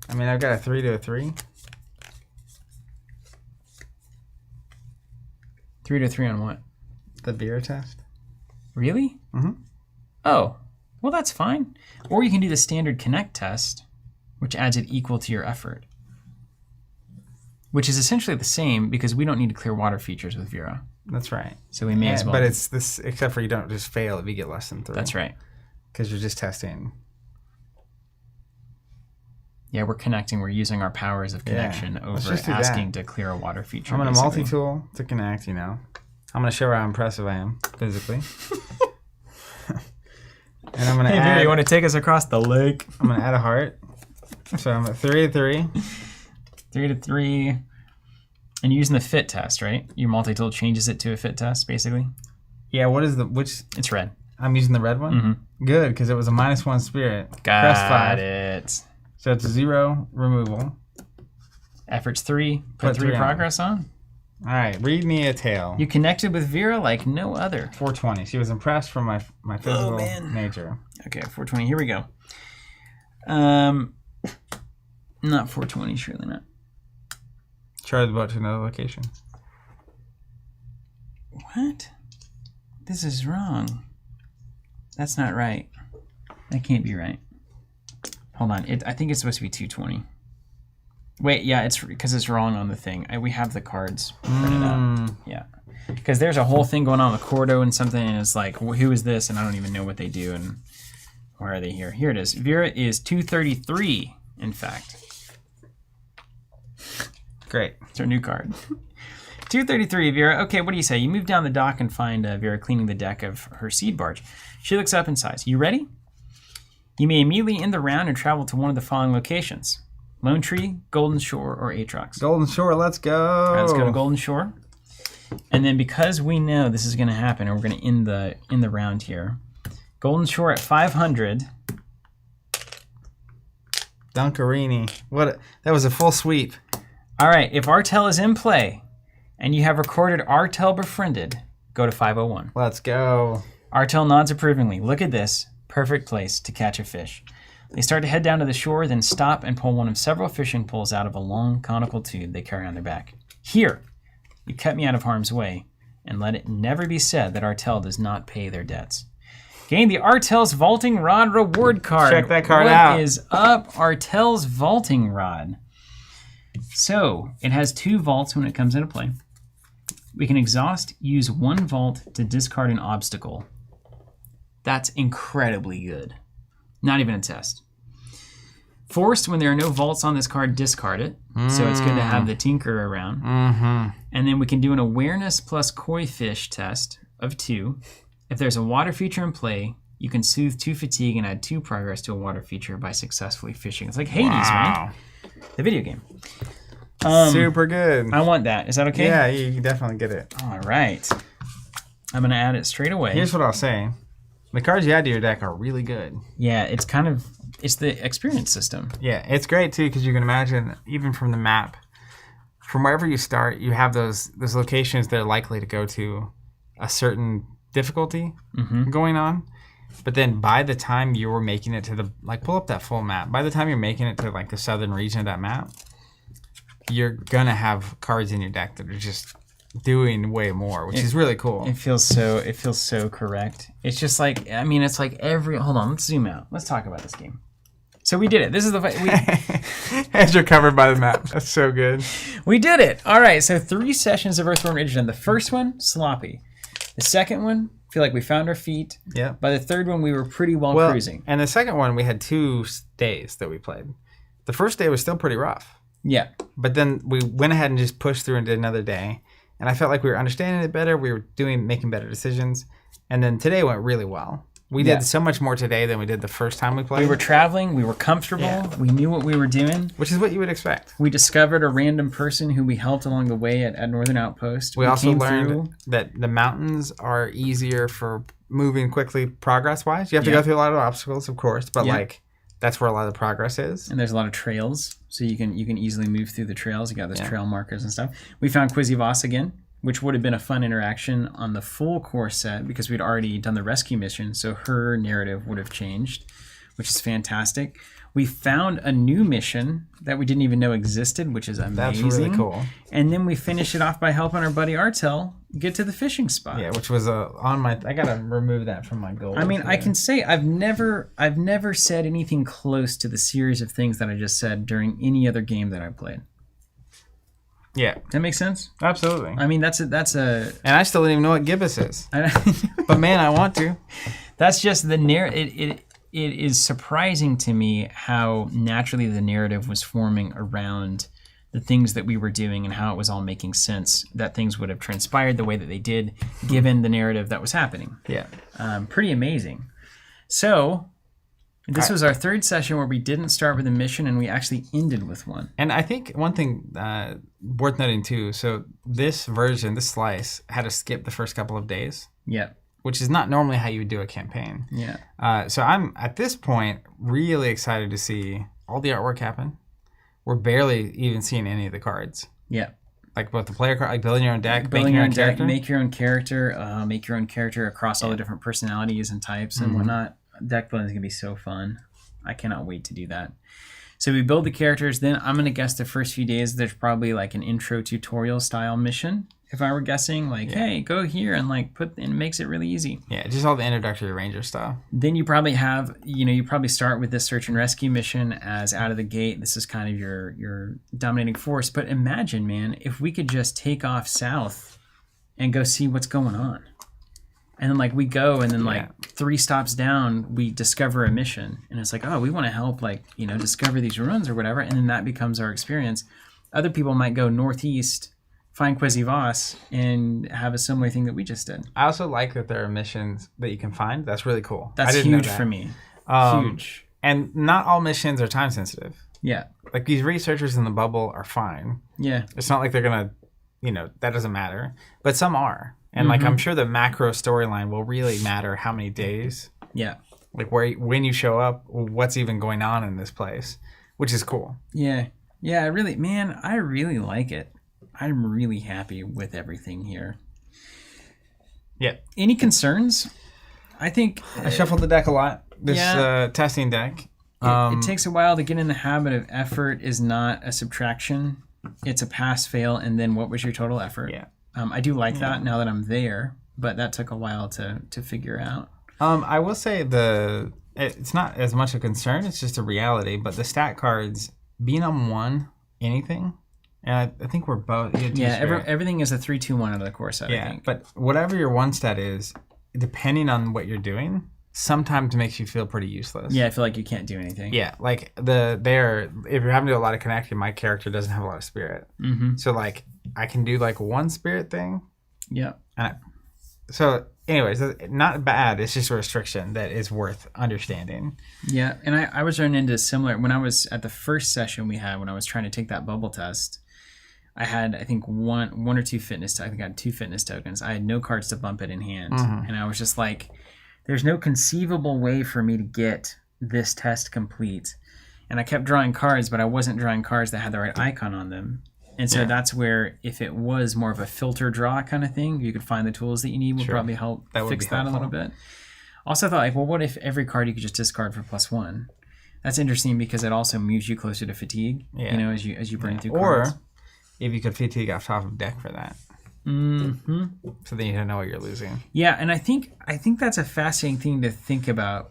I mean, I've got a 3 to a 3. 3 to 3 on what? The Vera test. Really? Mm-hmm. Oh, well, that's fine. Or you can do the standard connect test, which adds it equal to your effort. Which is essentially the same because we don't need to clear water features with Vera. That's right. So we may as well. But it's this, except for you don't just fail if you get less than 3. That's right. Because you're just testing. Yeah, we're connecting. We're using our powers of connection over asking to clear a water feature. I'm going to multi-tool to connect, you know. I'm going to show how impressive I am physically. And I'm going to add... Hey, you want to take us across the lake? I'm going to add a heart. So I'm at 3 to 3. 3 to 3. And you're using the fit test, right? Your multi-tool changes it to a fit test, basically? Yeah, what is which... It's red. I'm using the red one? Mm-hmm. Good, because it was a -1 spirit. Got 5. it. So it's a 0 removal. Effort's 3. Put 3 progress on. All right, read me a tale. You connected with Vera like no other. 420. She was impressed from my physical nature. Okay, 420. Here we go. Not 420, surely not. Charter the boat to another location. What? This is wrong. That's not right. That can't be right. Hold on. I think it's supposed to be 220. Wait, yeah, it's because it's wrong on the thing. We have the cards printed out. Yeah. Because there's a whole thing going on with Cordo and something, and it's like, well, who is this? And I don't even know what they do, and why are they here? Here it is. Vera is 233, in fact. Great. It's our new card. 233, Vera. Okay, what do you say? You move down the dock and find Vera cleaning the deck of her seed barge. She looks up and sighs. You ready? You may immediately end the round and travel to one of the following locations. Lone Tree, Golden Shore, or Aatrox. Golden Shore, let's go. All right, let's go to Golden Shore. And then because we know this is going to happen, and we're going to end the round here. Golden Shore at 500. Dunkarini. That was a full sweep. All right, if Artel is in play, and you have recorded Artel befriended, go to 501. Let's go. Artel nods approvingly. Look at this. Perfect place to catch a fish. They start to head down to the shore, then stop and pull one of several fishing poles out of a long conical tube they carry on their back. Here, you cut me out of harm's way, and let it never be said that Artel does not pay their debts. Gain the Artel's Vaulting Rod reward card. Check that card out. What is up, Artel's Vaulting Rod? So, it has 2 vaults when it comes into play. We can exhaust, use 1 vault to discard an obstacle. That's incredibly good. Not even a test. Forced, when there are no vaults on this card, discard it. So it's good to have the Tinker around. And then we can do an awareness plus koi fish test of 2. If there's a water feature in play, you can soothe 2 fatigue and add 2 progress to a water feature by successfully fishing. It's like Hades, man. The video game. Super good. I want that. Is that okay? Yeah, you can definitely get it. All right. I'm going to add it straight away. Here's what I'll say. The cards you add to your deck are really good. Yeah, it's the experience system. Yeah, it's great too because you can imagine, even from the map, from wherever you start, you have those locations that are likely to go to a certain difficulty going on. But then by the time you're making it to the, like, pull up that full map. By the time you're making it to like the southern region of that map, you're gonna have cards in your deck that are just doing way more, which is really cool. It feels so correct. It's just like, I mean, it's like hold on, let's zoom out. Let's talk about this game. So we did it. This is as you're covered by the map. That's so good. We did it. All right, so 3 sessions of Earthborn Ridge done. The first one, sloppy. The second one, feel like we found our feet. Yeah. By the third one, we were pretty well cruising. And the second one, we had 2 days that we played. The first day was still pretty rough. Yeah. But then we went ahead and just pushed through into another day. And I felt like we were understanding it better. We were making better decisions. And then today went really well. We did so much more today than we did the first time we played. We were traveling. We were comfortable. Yeah. We knew what we were doing. Which is what you would expect. We discovered a random person who we helped along the way at Northern Outpost. We also learned that the mountains are easier for moving quickly progress-wise. You have to go through a lot of obstacles, of course. But like, that's where a lot of the progress is. And there's a lot of trails. So you can easily move through the trails. You got those trail markers and stuff. We found Quizzy Voss again, which would have been a fun interaction on the full core set because we'd already done the rescue mission, so her narrative would have changed, which is fantastic. We found a new mission that we didn't even know existed, which is amazing. That's really cool. And then we finished it off by helping our buddy Artel get to the fishing spot. Yeah, which was on my... I gotta remove that from my goals. I mean, I can say I've never said anything close to the series of things that I just said during any other game that I played. Yeah. Does that make sense? Absolutely. I mean, that's a... And I still didn't even know what gibbous is. But man, I want to. That's just the narrative. It is surprising to me how naturally the narrative was forming around the things that we were doing and how it was all making sense, that things would have transpired the way that they did given the narrative that was happening. Yeah. Pretty amazing. So... This was our 3rd session where we didn't start with a mission and we actually ended with one. And I think one thing worth noting too, so this version, this slice, had to skip the first couple of days. Yeah. Which is not normally how you would do a campaign. Yeah. So I'm, at this point, really excited to see all the artwork happen. We're barely even seeing any of the cards. Yeah. Like both the player card, like building your own deck, building your own deck, make your own character across all the different personalities and types and whatnot. Deck building is going to be so fun. I cannot wait to do that. So we build the characters. Then I'm going to guess the first few days there's probably like an intro tutorial style mission. If I were guessing, like, hey, go here and like and it makes it really easy. Yeah, just all the introductory ranger stuff. Then you probably have, you probably start with this search and rescue mission as out of the gate. This is kind of your dominating force. But imagine, man, if we could just take off south and go see what's going on. And then, like, we go, and then, 3 stops down, we discover a mission. And it's like, oh, we want to help, discover these ruins or whatever. And then that becomes our experience. Other people might go northeast, find Quizzy Voss, and have a similar thing that we just did. I also like that there are missions that you can find. That's really cool. That's huge for me. Huge. And not all missions are time sensitive. Yeah. Like, these researchers in the bubble are fine. Yeah. It's not like they're going to, that doesn't matter. But some are. And I'm sure the macro storyline will really matter how many days. Yeah. Like when you show up, what's even going on in this place, which is cool. Yeah. Yeah, I really like it. I'm really happy with everything here. Yeah. Any concerns? I think I shuffled the deck a lot. This testing deck. It takes a while to get in the habit of effort is not a subtraction. It's a pass, fail, and then what was your total effort? Yeah. I do like that now that I'm there, but that took a while to figure out. I will say it's not as much a concern, it's just a reality, but the stat cards, being on one, anything, and I think we're both... Everything is a 3-2-1 out of the core set, I think. But whatever your one stat is, depending on what you're doing, sometimes makes you feel pretty useless. Yeah, I feel like you can't do anything. Yeah, like if you're having to do a lot of connecting, my character doesn't have a lot of spirit. Mm-hmm. So like I can do like one spirit thing. Yeah. So anyways, not bad. It's just a restriction that is worth understanding. Yeah, and I was running into similar when I was at the first session we had when I was trying to take that bubble test. I had, I think, one or two fitness. I think I had 2 fitness tokens. I had no cards to bump it in hand, and I was just like, "There's no conceivable way for me to get this test complete." And I kept drawing cards, but I wasn't drawing cards that had the right icon on them. And so that's where, if it was more of a filter draw kind of thing, you could find the tools that you need would probably help fix that a little bit. Also, I thought, like, well, what if every card you could just discard for +1? That's interesting because it also moves you closer to fatigue. You know, as you burn through cards. Or if you could fatigue off top of deck for that. Mm-hmm. So then you don't know what you're losing. Yeah, and I think that's a fascinating thing to think about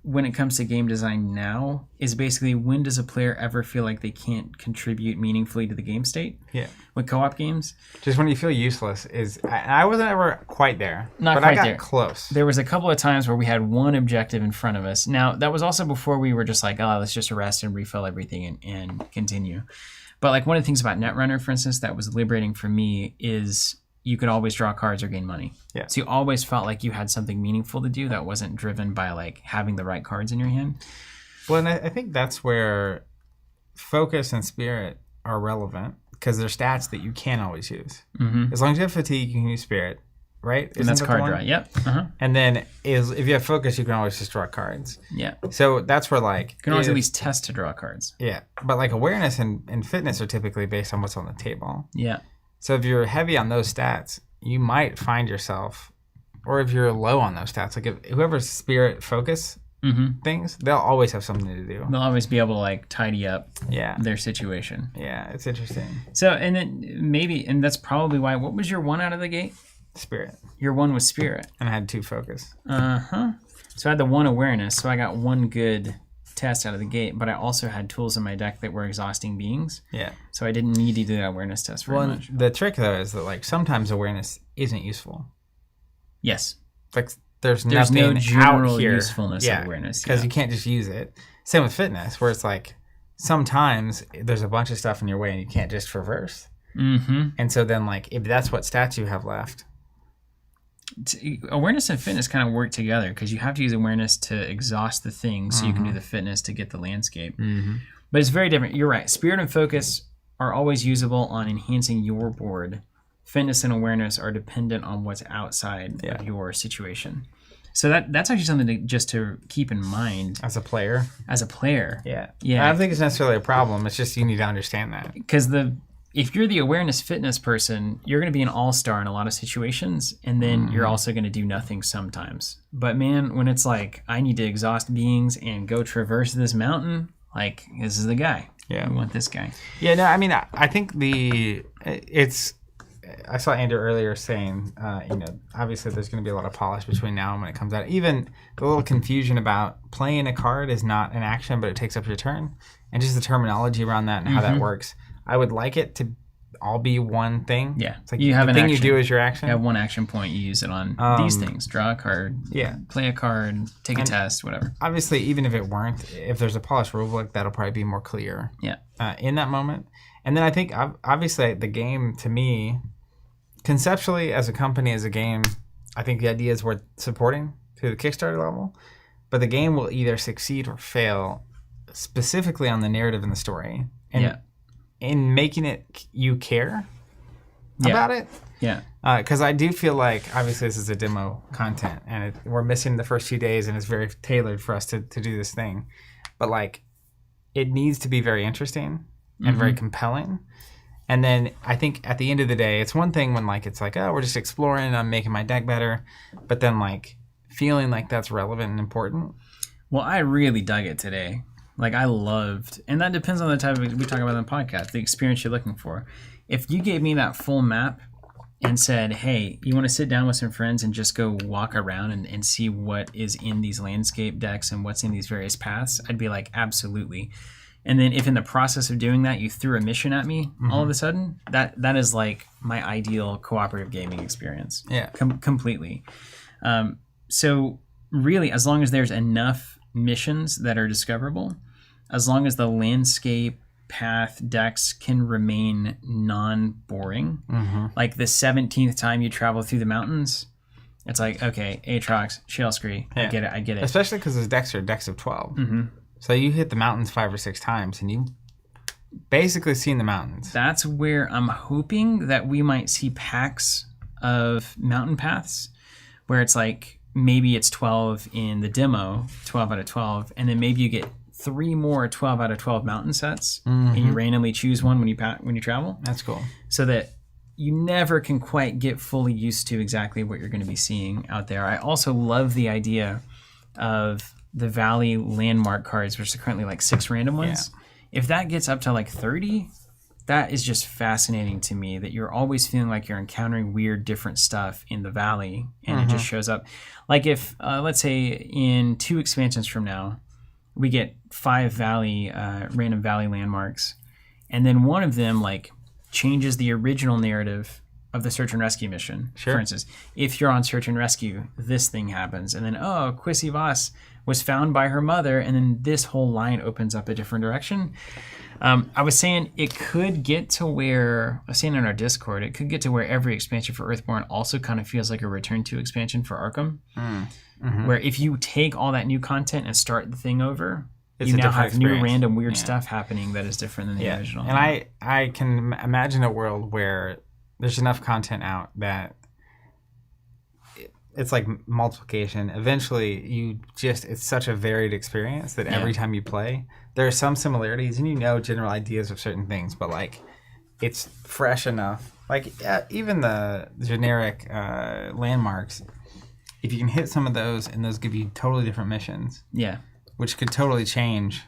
when it comes to game design now, is basically when does a player ever feel like they can't contribute meaningfully to the game state? Yeah. With co-op games? Just when you feel useless I wasn't ever quite there. But I got close. There was a couple of times where we had one objective in front of us. Now, that was also before we were just like, oh, let's just rest and refill everything and continue. But like one of the things about Netrunner, for instance, that was liberating for me is you could always draw cards or gain money. Yeah. So you always felt like you had something meaningful to do that wasn't driven by like having the right cards in your hand. Well, and I think that's where focus and spirit are relevant because they're stats that you can't always use. Mm-hmm. As long as you have fatigue, you can use spirit, right? And that's card draw. Yep. Uh-huh. And then if you have focus, you can always just draw cards. Yeah. So that's where like... You can always at least test to draw cards. Yeah. But like awareness and fitness are typically based on what's on the table. Yeah. So if you're heavy on those stats, you might find yourself, or if you're low on those stats, like if whoever's spirit focus things, they'll always have something to do. They'll always be able to like tidy up their situation. Yeah, it's interesting. So, and then and that's probably why, what was your 1 out of the gate? Spirit. Your 1 was spirit. And I had 2 focus. Uh-huh. So I had the 1 awareness, so I got 1 good test out of the gate, but I also had tools in my deck that were exhausting beings. Yeah. So I didn't need to do that awareness test very much. The trick though is that like sometimes awareness isn't useful. Yes. Like there's nothing no general out here. Usefulness of awareness. Because you can't just use it. Same with fitness, where it's like sometimes there's a bunch of stuff in your way and you can't just reverse. Mm-hmm. And so then like if that's what stats you have left. Awareness and fitness kind of work together because you have to use awareness to exhaust the thing so you can do the fitness to get the landscape. Mm-hmm. But it's very different. You're right. Spirit and focus are always usable on enhancing your board. Fitness and awareness are dependent on what's outside of your situation. So that's actually something to keep in mind. As a player? Yeah. I don't think it's necessarily a problem. It's just you need to understand that. Because if you're the awareness fitness person, you're going to be an all-star in a lot of situations, and then you're also going to do nothing sometimes. But man, when it's like, I need to exhaust beings and go traverse this mountain, like, this is the guy. Yeah. We want this guy. Yeah, no, I mean, I think I saw Andrew earlier saying, obviously there's going to be a lot of polish between now and when it comes out. Even the little confusion about playing a card is not an action, but it takes up your turn. And just the terminology around that and how that works. I would like it to all be one thing. Yeah. It's like you have the thing you do is your action. You have one action point. You use it on these things. Draw a card. Yeah. Play a card. Take a test. Whatever. Obviously, even if it weren't, if there's a polished rulebook, that'll probably be more clear. Yeah. In that moment. And then I think, obviously, the game, to me, conceptually, as a company, as a game, I think the idea is worth supporting to the Kickstarter level. But the game will either succeed or fail specifically on the narrative and the story. And in making it you care about it. Yeah. Because I do feel like, obviously, this is a demo content, and we're missing the first few days, and it's very tailored for us to do this thing. But, like, it needs to be very interesting and very compelling. And then I think at the end of the day, it's one thing when like it's like, oh, we're just exploring and I'm making my deck better. But then like feeling like that's relevant and important. Well, I really dug it today. Like I loved, and that depends on the type of, we talk about on the podcast, the experience you're looking for. If you gave me that full map and said, hey, you want to sit down with some friends and just go walk around and see what is in these landscape decks and what's in these various paths, I'd be like, absolutely. And then if in the process of doing that, you threw a mission at me all of a sudden, that is like my ideal cooperative gaming experience. Yeah. Completely. So really, as long as there's enough missions that are discoverable, as long as the landscape path decks can remain non-boring, like the 17th time you travel through the mountains, it's like, okay, Aatrox, Shellscree, I get it. Especially because those decks are decks of 12. So you hit the mountains 5 or 6 times, and you basically seen the mountains. That's where I'm hoping that we might see packs of mountain paths, where it's like maybe it's 12 in the demo, 12 out of 12, and then maybe you get 3 more 12 out of 12 mountain sets, and you randomly choose one when you travel. That's cool. So that you never can quite get fully used to exactly what you're going to be seeing out there. I also love the idea of the Valley landmark cards, which are currently like 6 random ones. If that gets up to like 30, that is just fascinating to me, that you're always feeling like you're encountering weird different stuff in the Valley, and it just shows up. Like if, let's say in 2 expansions from now, we get 5 Valley, random Valley landmarks, and then one of them like changes the original narrative of the search and rescue mission. Sure. For instance, if you're on search and rescue, this thing happens, and then Quissy Voss was found by her mother, and then this whole line opens up a different direction. I was saying it could get to where, I was saying in our Discord, it could get to where every expansion for Earthborn also kind of feels like a Return to expansion for Arkham, where if you take all that new content and start the thing over, you now have new random weird stuff happening that is different than the original. And I can imagine a world where there's enough content out that it's like multiplication. Eventually, it's such a varied experience that every time you play, there are some similarities and general ideas of certain things, but like it's fresh enough. Like even the generic landmarks, if you can hit some of those and those give you totally different missions, which could totally change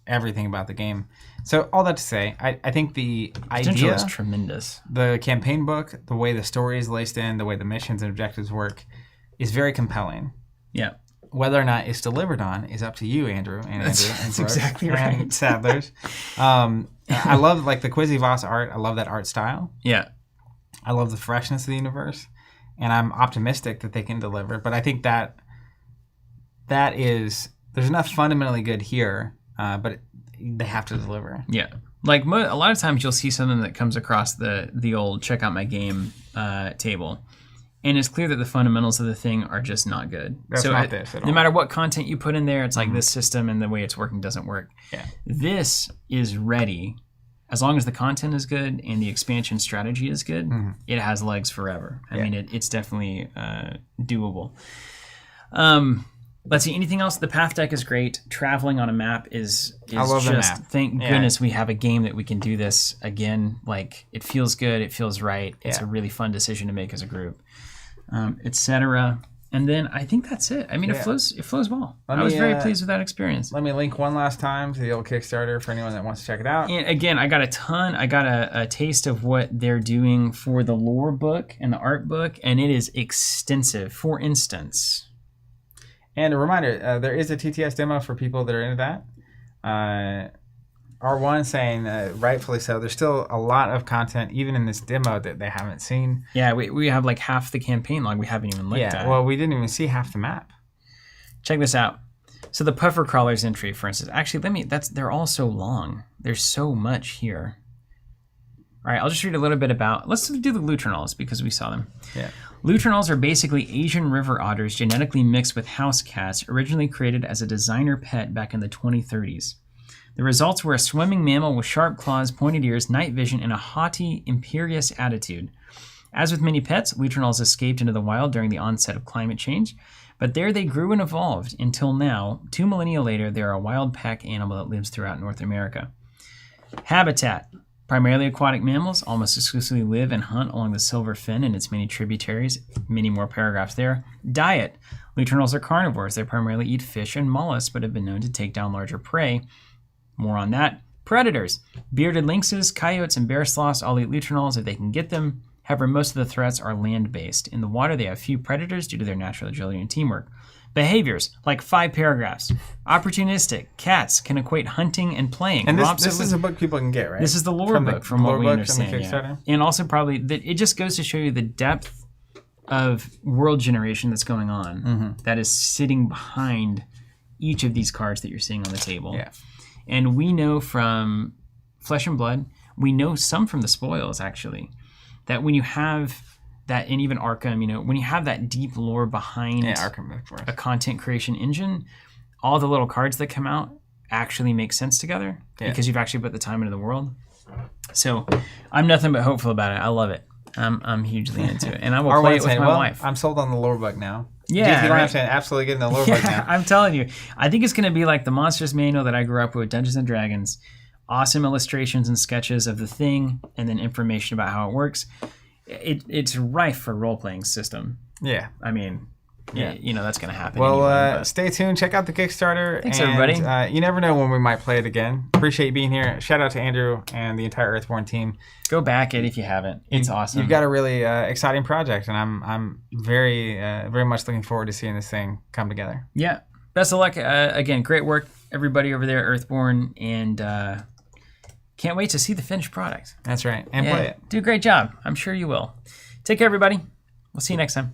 everything about the game. So all that to say, I think the idea is tremendous. The campaign book, the way the story is laced in, the way the missions and objectives work, is very compelling. Yeah. Whether or not it's delivered on is up to you, Andrew. That's exactly right. And Sadlers. I love like the Quizzy Voss art. I love that art style. Yeah. I love the freshness of the universe, and I'm optimistic that they can deliver. But I think that is, there's enough fundamentally good here, but they have to deliver. Yeah. Like a lot of times you'll see something that comes across the old check out my game table, and it's clear that the fundamentals of the thing are just not good. That's so not this at all. No matter what content you put in there, it's like this system and the way it's working doesn't work. Yeah. This is ready. As long as the content is good and the expansion strategy is good, it has legs forever. I mean, it's definitely doable. Let's see. Anything else? The path deck is great. Traveling on a map is I love just, the map. Thank goodness we have a game that we can do this again. Like, it feels good. It feels right. It's a really fun decision to make as a group, etc. And then I think that's it. I mean, it flows well. I was very pleased with that experience. Let me link one last time to the old Kickstarter for anyone that wants to check it out. And again, I got a taste of what they're doing for the lore book and the art book, and it is extensive. For instance... And a reminder, there is a TTS demo for people that are into that. R1 saying, rightfully so, there's still a lot of content, even in this demo, that they haven't seen. Yeah, we have like half the campaign log we haven't even looked at. Yeah, well, we didn't even see half the map. Check this out. So the Puffer Crawlers entry, for instance. Actually, they're all so long. There's so much here. All right, I'll just read a little bit about... Let's do the Lutronals, because we saw them. Yeah. Lutronals are basically Asian river otters genetically mixed with house cats, originally created as a designer pet back in the 2030s. The results were a swimming mammal with sharp claws, pointed ears, night vision, and a haughty, imperious attitude. As with many pets, Lutronals escaped into the wild during the onset of climate change, but there they grew and evolved until now, 2 millennia later, they are a wild pack animal that lives throughout North America. Habitat. Primarily aquatic mammals, almost exclusively live and hunt along the Silver Fin and its many tributaries. Many more paragraphs there. Diet. Luternals are carnivores. They primarily eat fish and mollusks, but have been known to take down larger prey. More on that. Predators. Bearded lynxes, coyotes, and bear sloths all eat luternals if they can get them. However, most of the threats are land-based. In the water, they have few predators due to their natural agility and teamwork. Behaviors, like 5 paragraphs. Opportunistic. Cats can equate hunting and playing. And this is a book people can get, right? This is the lore book, from what we understand. From the Kickstarter. Yeah. And also probably, it just goes to show you the depth of world generation that's going on that is sitting behind each of these cards that you're seeing on the table. Yeah. And we know from Flesh and Blood, we know some from the spoils, actually, that when you have that, and even Arkham, when you have that deep lore behind Arkham, of course, a content creation engine, all the little cards that come out actually make sense together because you've actually put the time into the world. So I'm nothing but hopeful about it. I love it. I'm hugely into it, and I will play it with my wife. I'm sold on the lore book now. Yeah, you don't have to absolutely get in the lore book now. I'm telling you, I think it's going to be like the Monsters Manual that I grew up with, Dungeons and Dragons. Awesome illustrations and sketches of the thing, and then information about how it works. It's rife for role-playing system. Yeah. I mean, that's going to happen. Well, anyway, stay tuned. Check out the Kickstarter. Thanks, everybody. You never know when we might play it again. Appreciate you being here. Shout out to Andrew and the entire Earthborn team. Go back it if you haven't. It's awesome. You've got a really exciting project, and I'm very, very much looking forward to seeing this thing come together. Yeah. Best of luck. Again, great work, everybody over there at Earthborn, and can't wait to see the finished product. That's right. And play it. Do a great job. I'm sure you will. Take care, everybody. We'll see you next time.